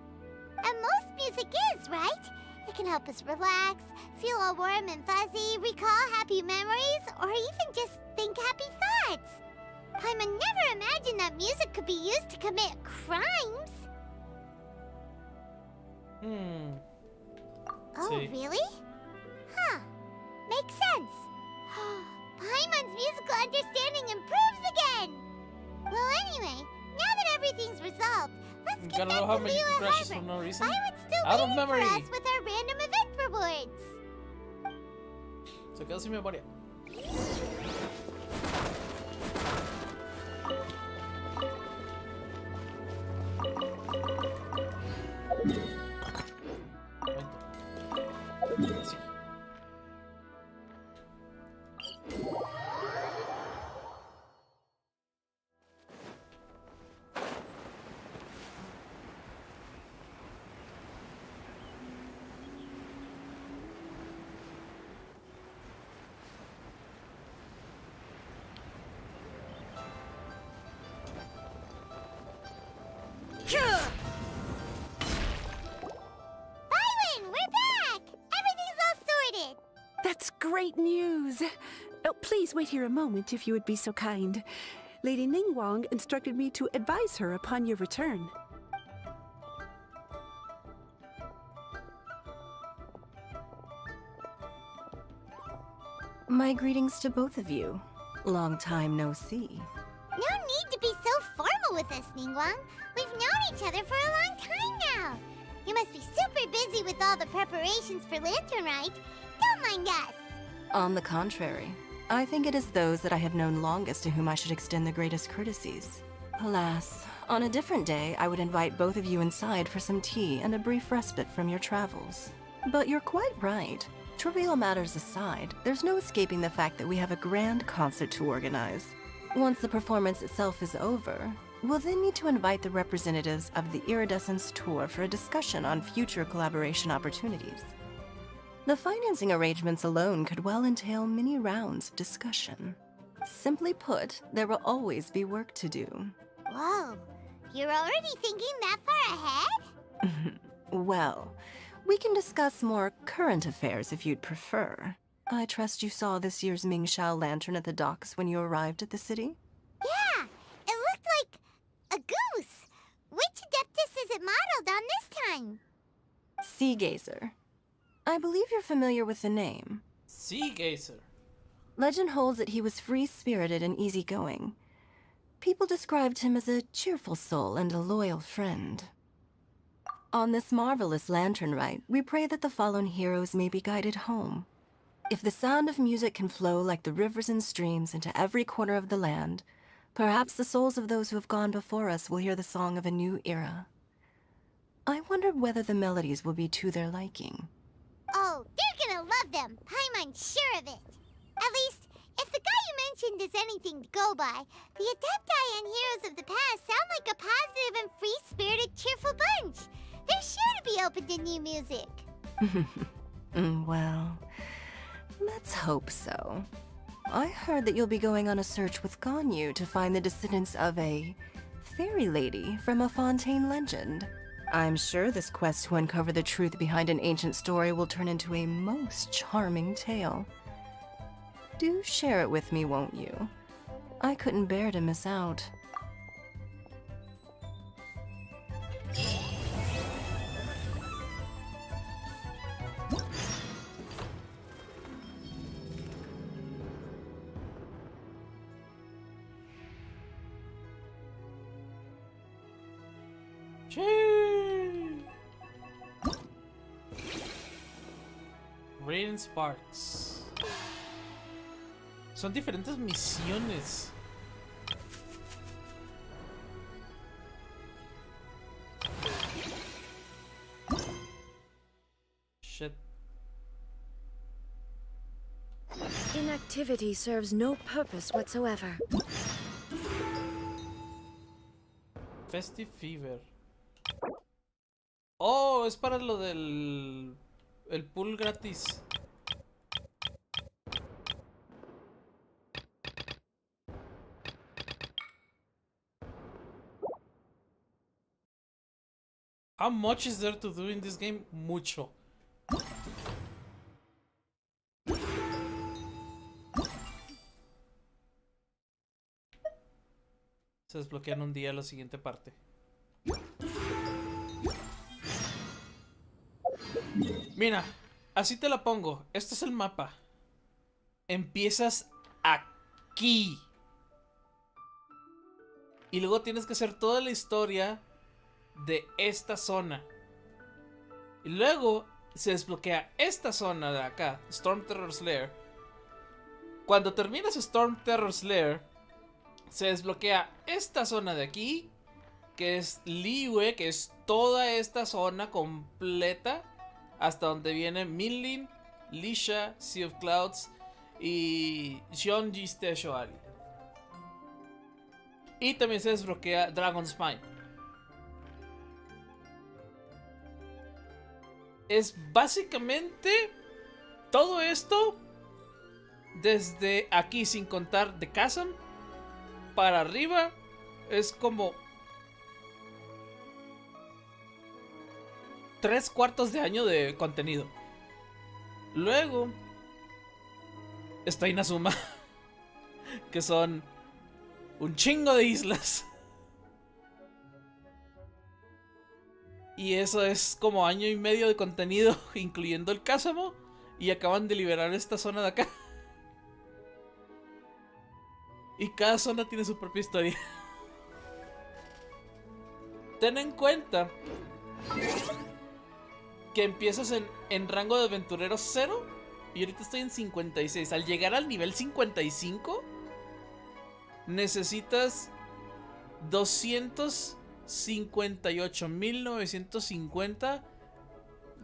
And most music is, right? It can help us relax, feel all warm and fuzzy, recall happy memories, or even just think happy thoughts. Paimon never imagined that music could be used to commit crimes. Oh, See. really? Huh. Makes sense. Paimon's musical understanding improves again! Well, anyway, now that everything's resolved, let's get Gotta back know how to many Leo and crashes Harper. for no reason. Paimon's still Out of waiting memory. for us with our random event rewards. Se quedó sin memoria. Sí. Byron, we're back! Everything's all sorted! That's great news. Oh, please wait here a moment if you would be so kind. Lady Ningguang instructed me to advise her upon your return. My greetings to both of you. Long time no see. No need to be so formal with us, Ningguang. We've known each other for a long time now. You must be super busy with all the preparations for Lantern Rite. Don't mind us. On the contrary, I think it is those that I have known longest to whom I should extend the greatest courtesies. Alas, on a different day, I would invite both of you inside for some tea and a brief respite from your travels. But you're quite right. Trivial matters aside, there's no escaping the fact that we have a grand concert to organize. Once the performance itself is over, we'll then need to invite the representatives of the Iridescence Tour for a discussion on future collaboration opportunities. The financing arrangements alone could well entail many rounds of discussion. Simply put, there will always be work to do. Whoa, you're already thinking that far ahead? Well, we can discuss more current affairs if you'd prefer. I trust you saw this year's Ming Shao lantern at the docks when you arrived at the city? Yeah, it looked like a goose. Which Adeptus is it modeled on this time? Sea Gazer. I believe you're familiar with the name. Sea Gazer. Legend holds that he was free-spirited and easygoing. People described him as a cheerful soul and a loyal friend. On this marvelous lantern rite, we pray that the fallen heroes may be guided home. If the sound of music can flow like the rivers and streams into every corner of the land, perhaps the souls of those who have gone before us will hear the song of a new era. I wondered whether the melodies will be to their liking. Oh, they're gonna love them. Paimon's sure of it. At least, if the guy you mentioned is anything to go by, the Adepti and heroes of the past sound like a positive and free-spirited, cheerful bunch. They're sure to be open to new music. Well, let's hope so. I heard that you'll be going on a search with Ganyu to find the descendants of a fairy lady from a Fontaine legend. I'm sure this quest to uncover the truth behind an ancient story will turn into a most charming tale. Do share it with me, won't you? I couldn't bear to miss out. Rain Sparks. Son diferentes misiones. Shit. Inactivity serves no purpose whatsoever. Festive Fever. Oh, es para lo del... el pool gratis. How much is there to do in this game? Mucho. Se desbloquean un día la siguiente parte. Mira, así te la pongo. Este es el mapa. Empiezas aquí. Y luego tienes que hacer toda la historia de esta zona. Y luego se desbloquea esta zona de acá, Storm Terror's Lair. Cuando terminas Storm Terror's Lair, se desbloquea esta zona de aquí, que es Liyue, que es toda esta zona completa, hasta donde viene Minlin, Lisha, Sea of Clouds y Jeonji Station. Y también se desbloquea Dragon's Spine. Es básicamente todo esto desde aquí, sin contar de Chasm para arriba. Es como 3/4 de año de contenido. Luego está Inazuma, que son un chingo de islas. Y eso es como 1.5 años de contenido, incluyendo el Kazamo. Y acaban de liberar esta zona de acá. Y cada zona tiene su propia historia. Ten en cuenta que empiezas en rango de aventurero 0. Y ahorita estoy en 56. Al llegar al nivel 55, necesitas 258.950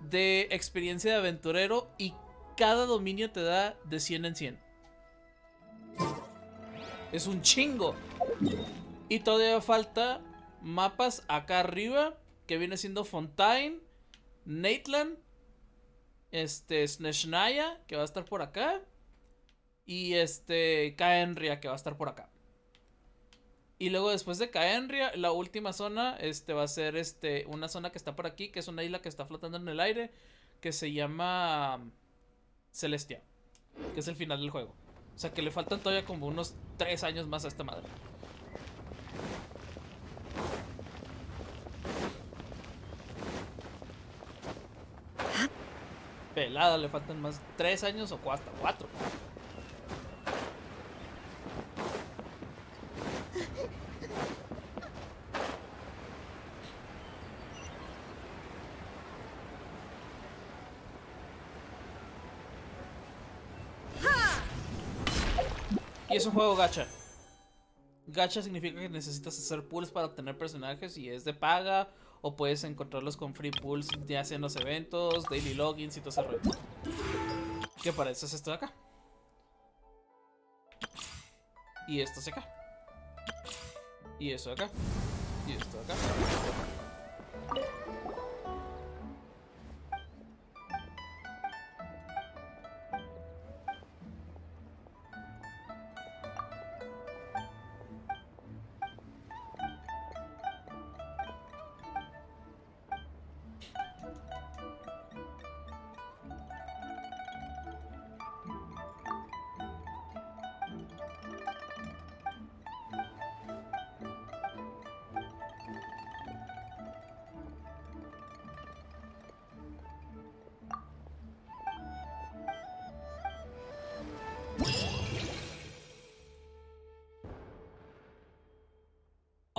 de experiencia de aventurero. Y cada dominio te da de 100 en 100. Es un chingo. Y todavía falta mapas acá arriba, que viene siendo Fontaine, Nateland, Sneshnaya, que va a estar por acá, Y Caenria, que va a estar por acá. Y luego después de Caenria, la última zona va a ser una zona que está por aquí, que es una isla que está flotando en el aire, que se llama Celestia, que es el final del juego. O sea que le faltan todavía como unos 3 años más a esta madre. Pelada, le faltan más 3 años o hasta 4. Y es un juego gacha. Gacha significa que necesitas hacer pulls para obtener personajes y es de paga. O puedes encontrarlos con free pulls ya sea en los eventos, daily logins y todo ese rollo. Que para eso es esto de acá. Y esto de acá. Y eso de acá. Y esto de acá.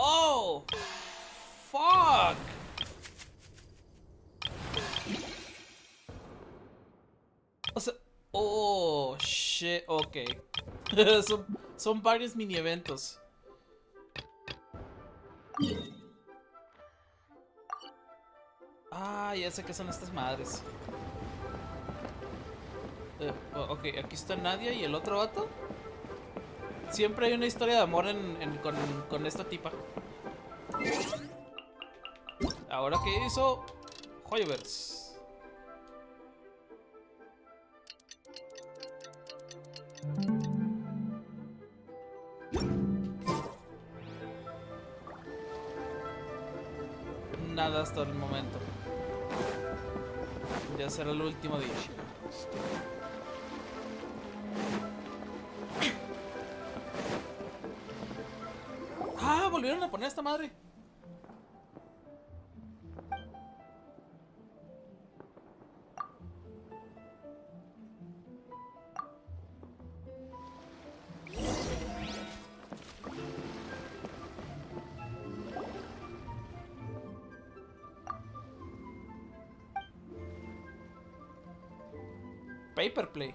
Oh, fuck. O sea, oh, shit, ok. son varios mini eventos. Ah, ya sé que son estas madres. Ok, aquí está Nadia y el otro vato. Siempre hay una historia de amor con esta tipa. Ahora que hizo Hoyovers. Nada hasta el momento. Ya será el último día. Ah, volvieron a poner esta madre. Paperplay.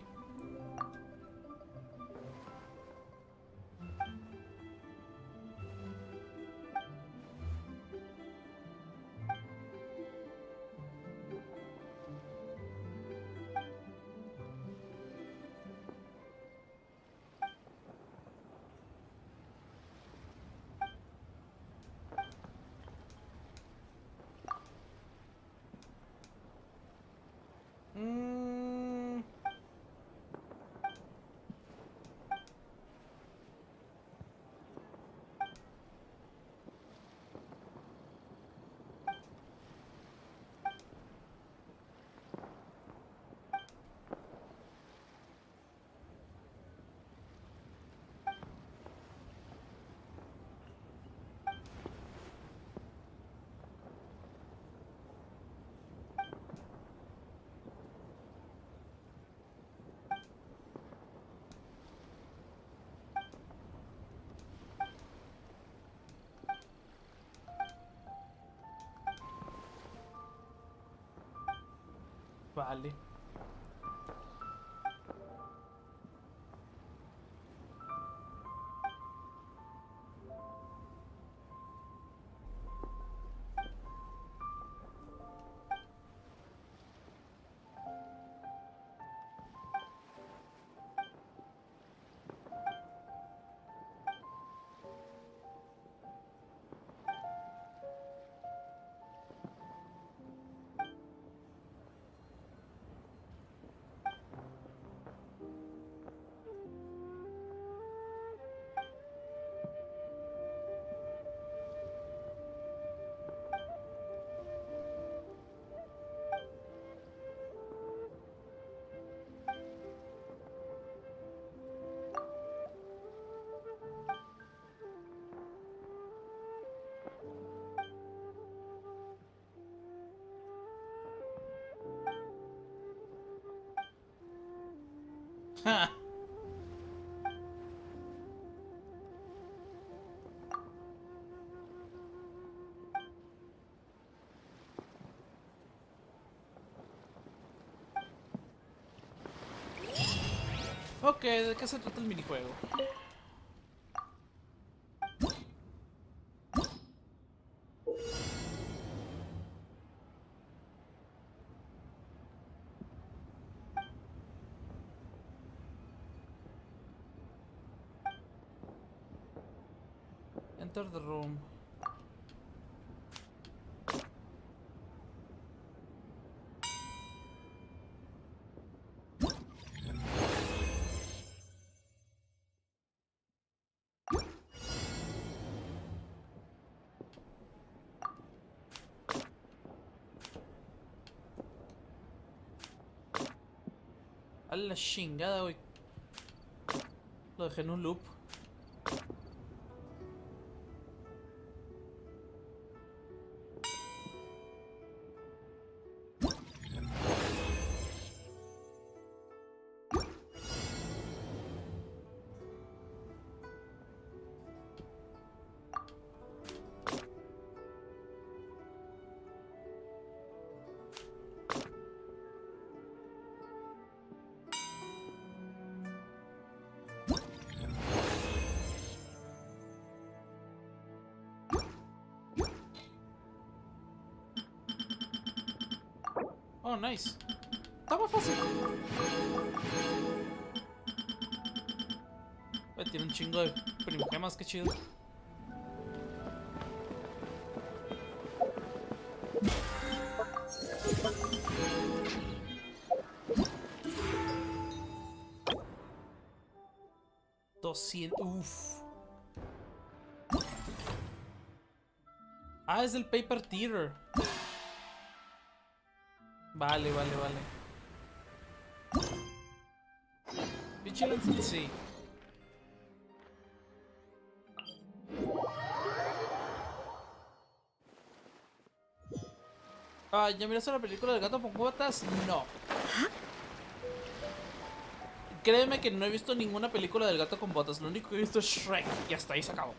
Vale. Ok, ¿de qué se trata el minijuego? Enter the room. A la chingada, güey. Lo dejé en un loop. Oh, nice. Está más fácil. Tiene un chingo de primogemas, qué chido. Uff. Ah, es el Paper Theater. Vale. Vigilance, sí. Ah, ¿ya miraste la película del gato con botas? No. Créeme que no he visto ninguna película del gato con botas. Lo único que he visto es Shrek. Y hasta ahí se acabó.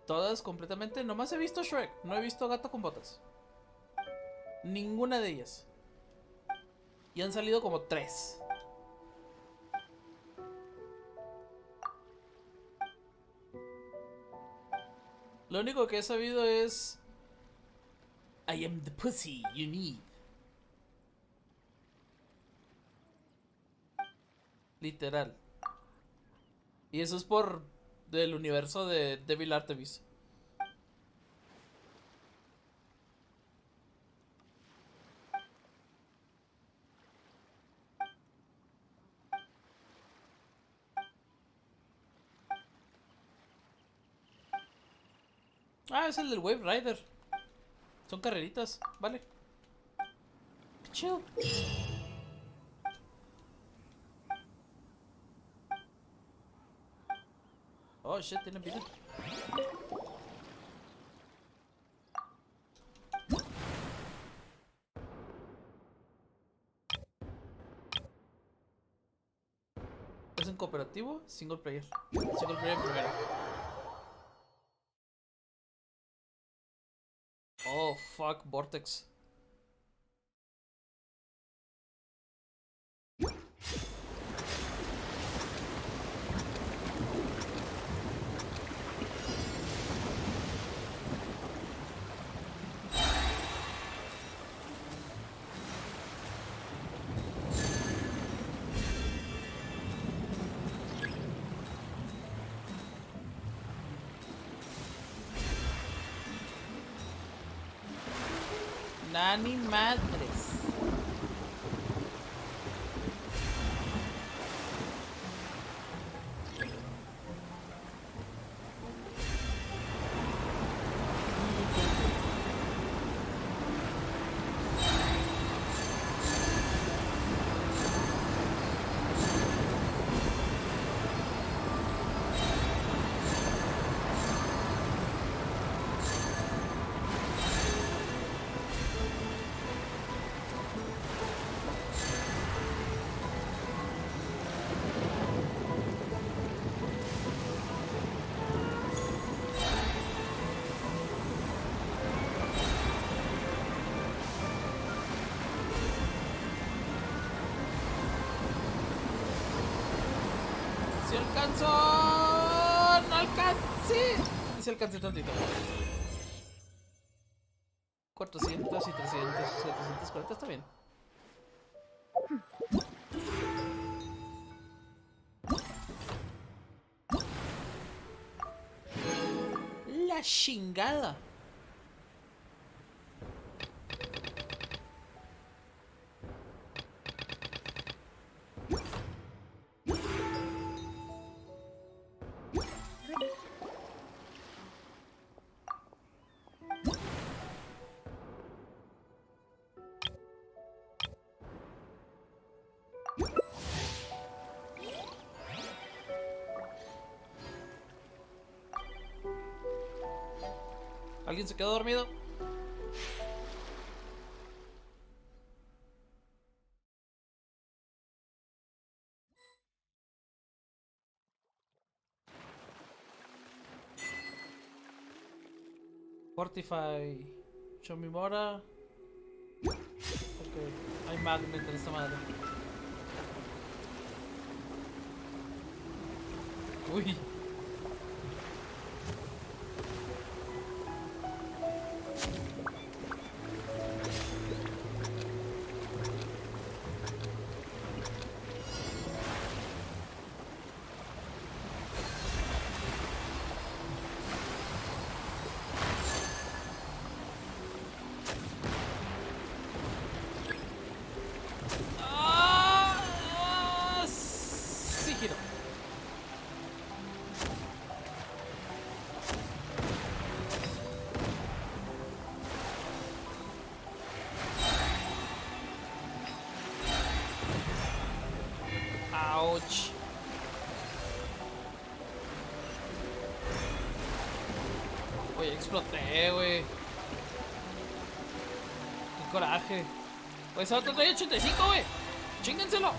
Todas completamente. Nomás he visto Shrek. No he visto Gato con Botas. Ninguna de ellas. Y han salido como 3. Lo único que he sabido es... I am the pussy you need. Literal. Y eso es por... del universo de Devil Artemis. Ah, es el del Wave Rider. Son carreritas, vale. Qué chido. Oh shit, tiene vida. ¿Es en cooperativo? Single player. Single player primero. Oh, fuck, Vortex. Nani madres. alcanzo. No alcancé. Sí alcancé tantito. 400 y 300, 740 está bien. La chingada. ¿Alguien se quedó dormido? Fortify. Chomimora. Ok, hay magnet en esta madre. Uy. Sí, giro. Ouch. Oye, exploté, güey. Qué coraje. Oye, ese otro trae 85, güey. Chíngenselo.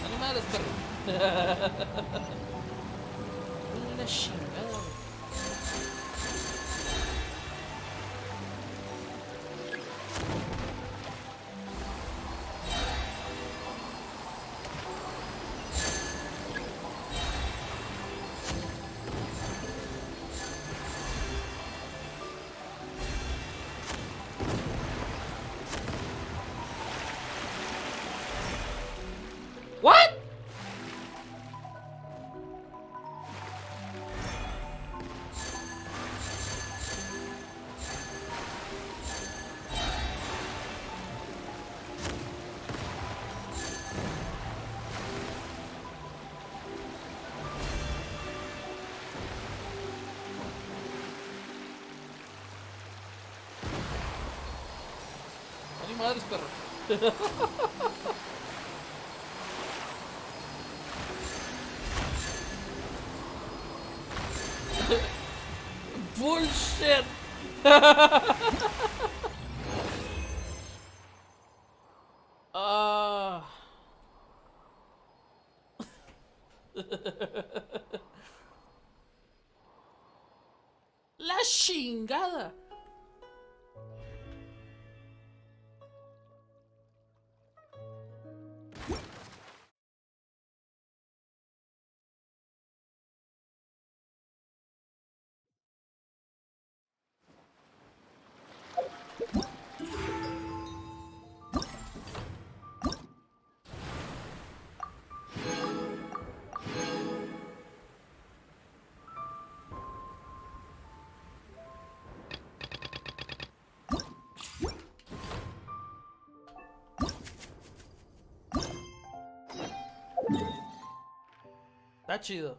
Animales, perro. La chingada. What? Animales, perro. Bullshit. Ah. La chingada. Está chido.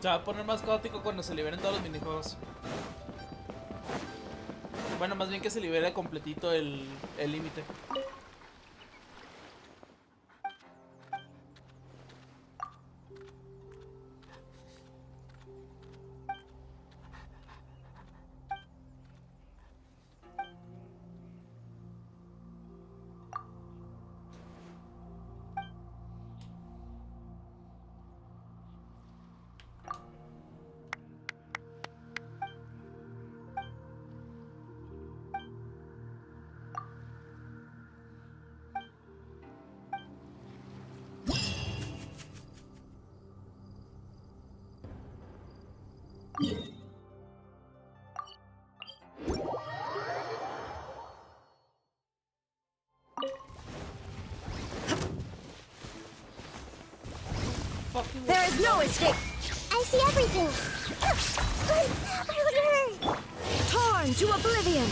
Se va a poner más caótico cuando se liberen todos los minijuegos. Bueno, más bien que se libere completito el límite. There is no escape! I see everything! Torn to oblivion!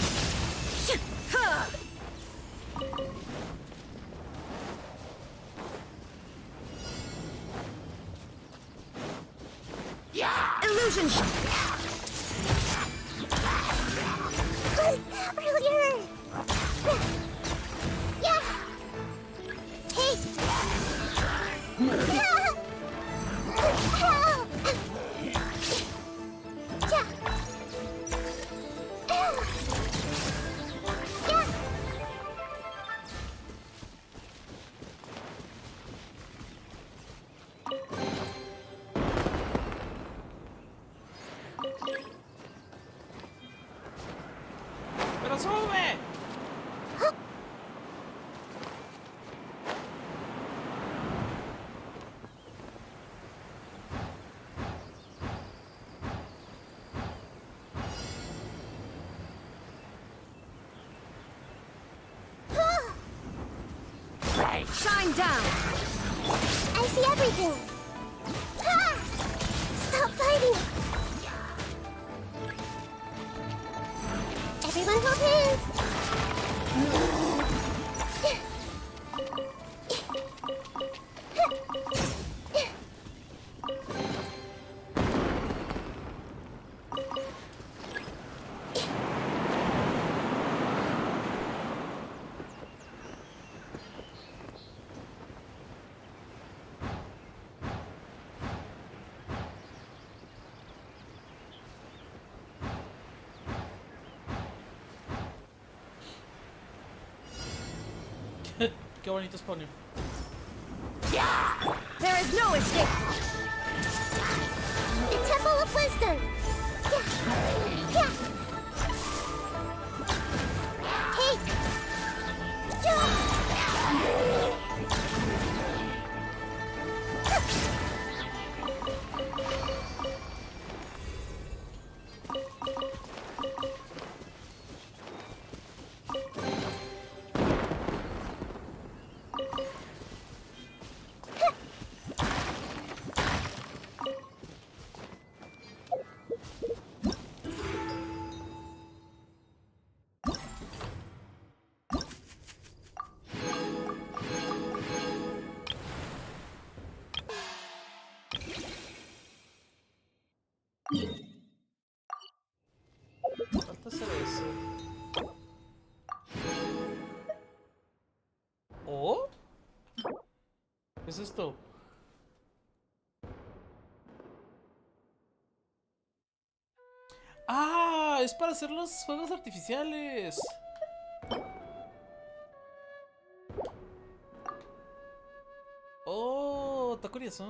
Illusion shot! Really yeah! Hey! Help! Yeah! Yeah! ¡Pero sube! Shine down! I see everything! Ah! Stop fighting! Everyone hold hands! Qué bonito spawner. There is no escape! The Temple of Wisdom! Yeah! Hey! Falta hacer eso. ¿Oh? ¿Qué es esto? ¡Ah! Es para hacer los fuegos artificiales. Oh, está curioso.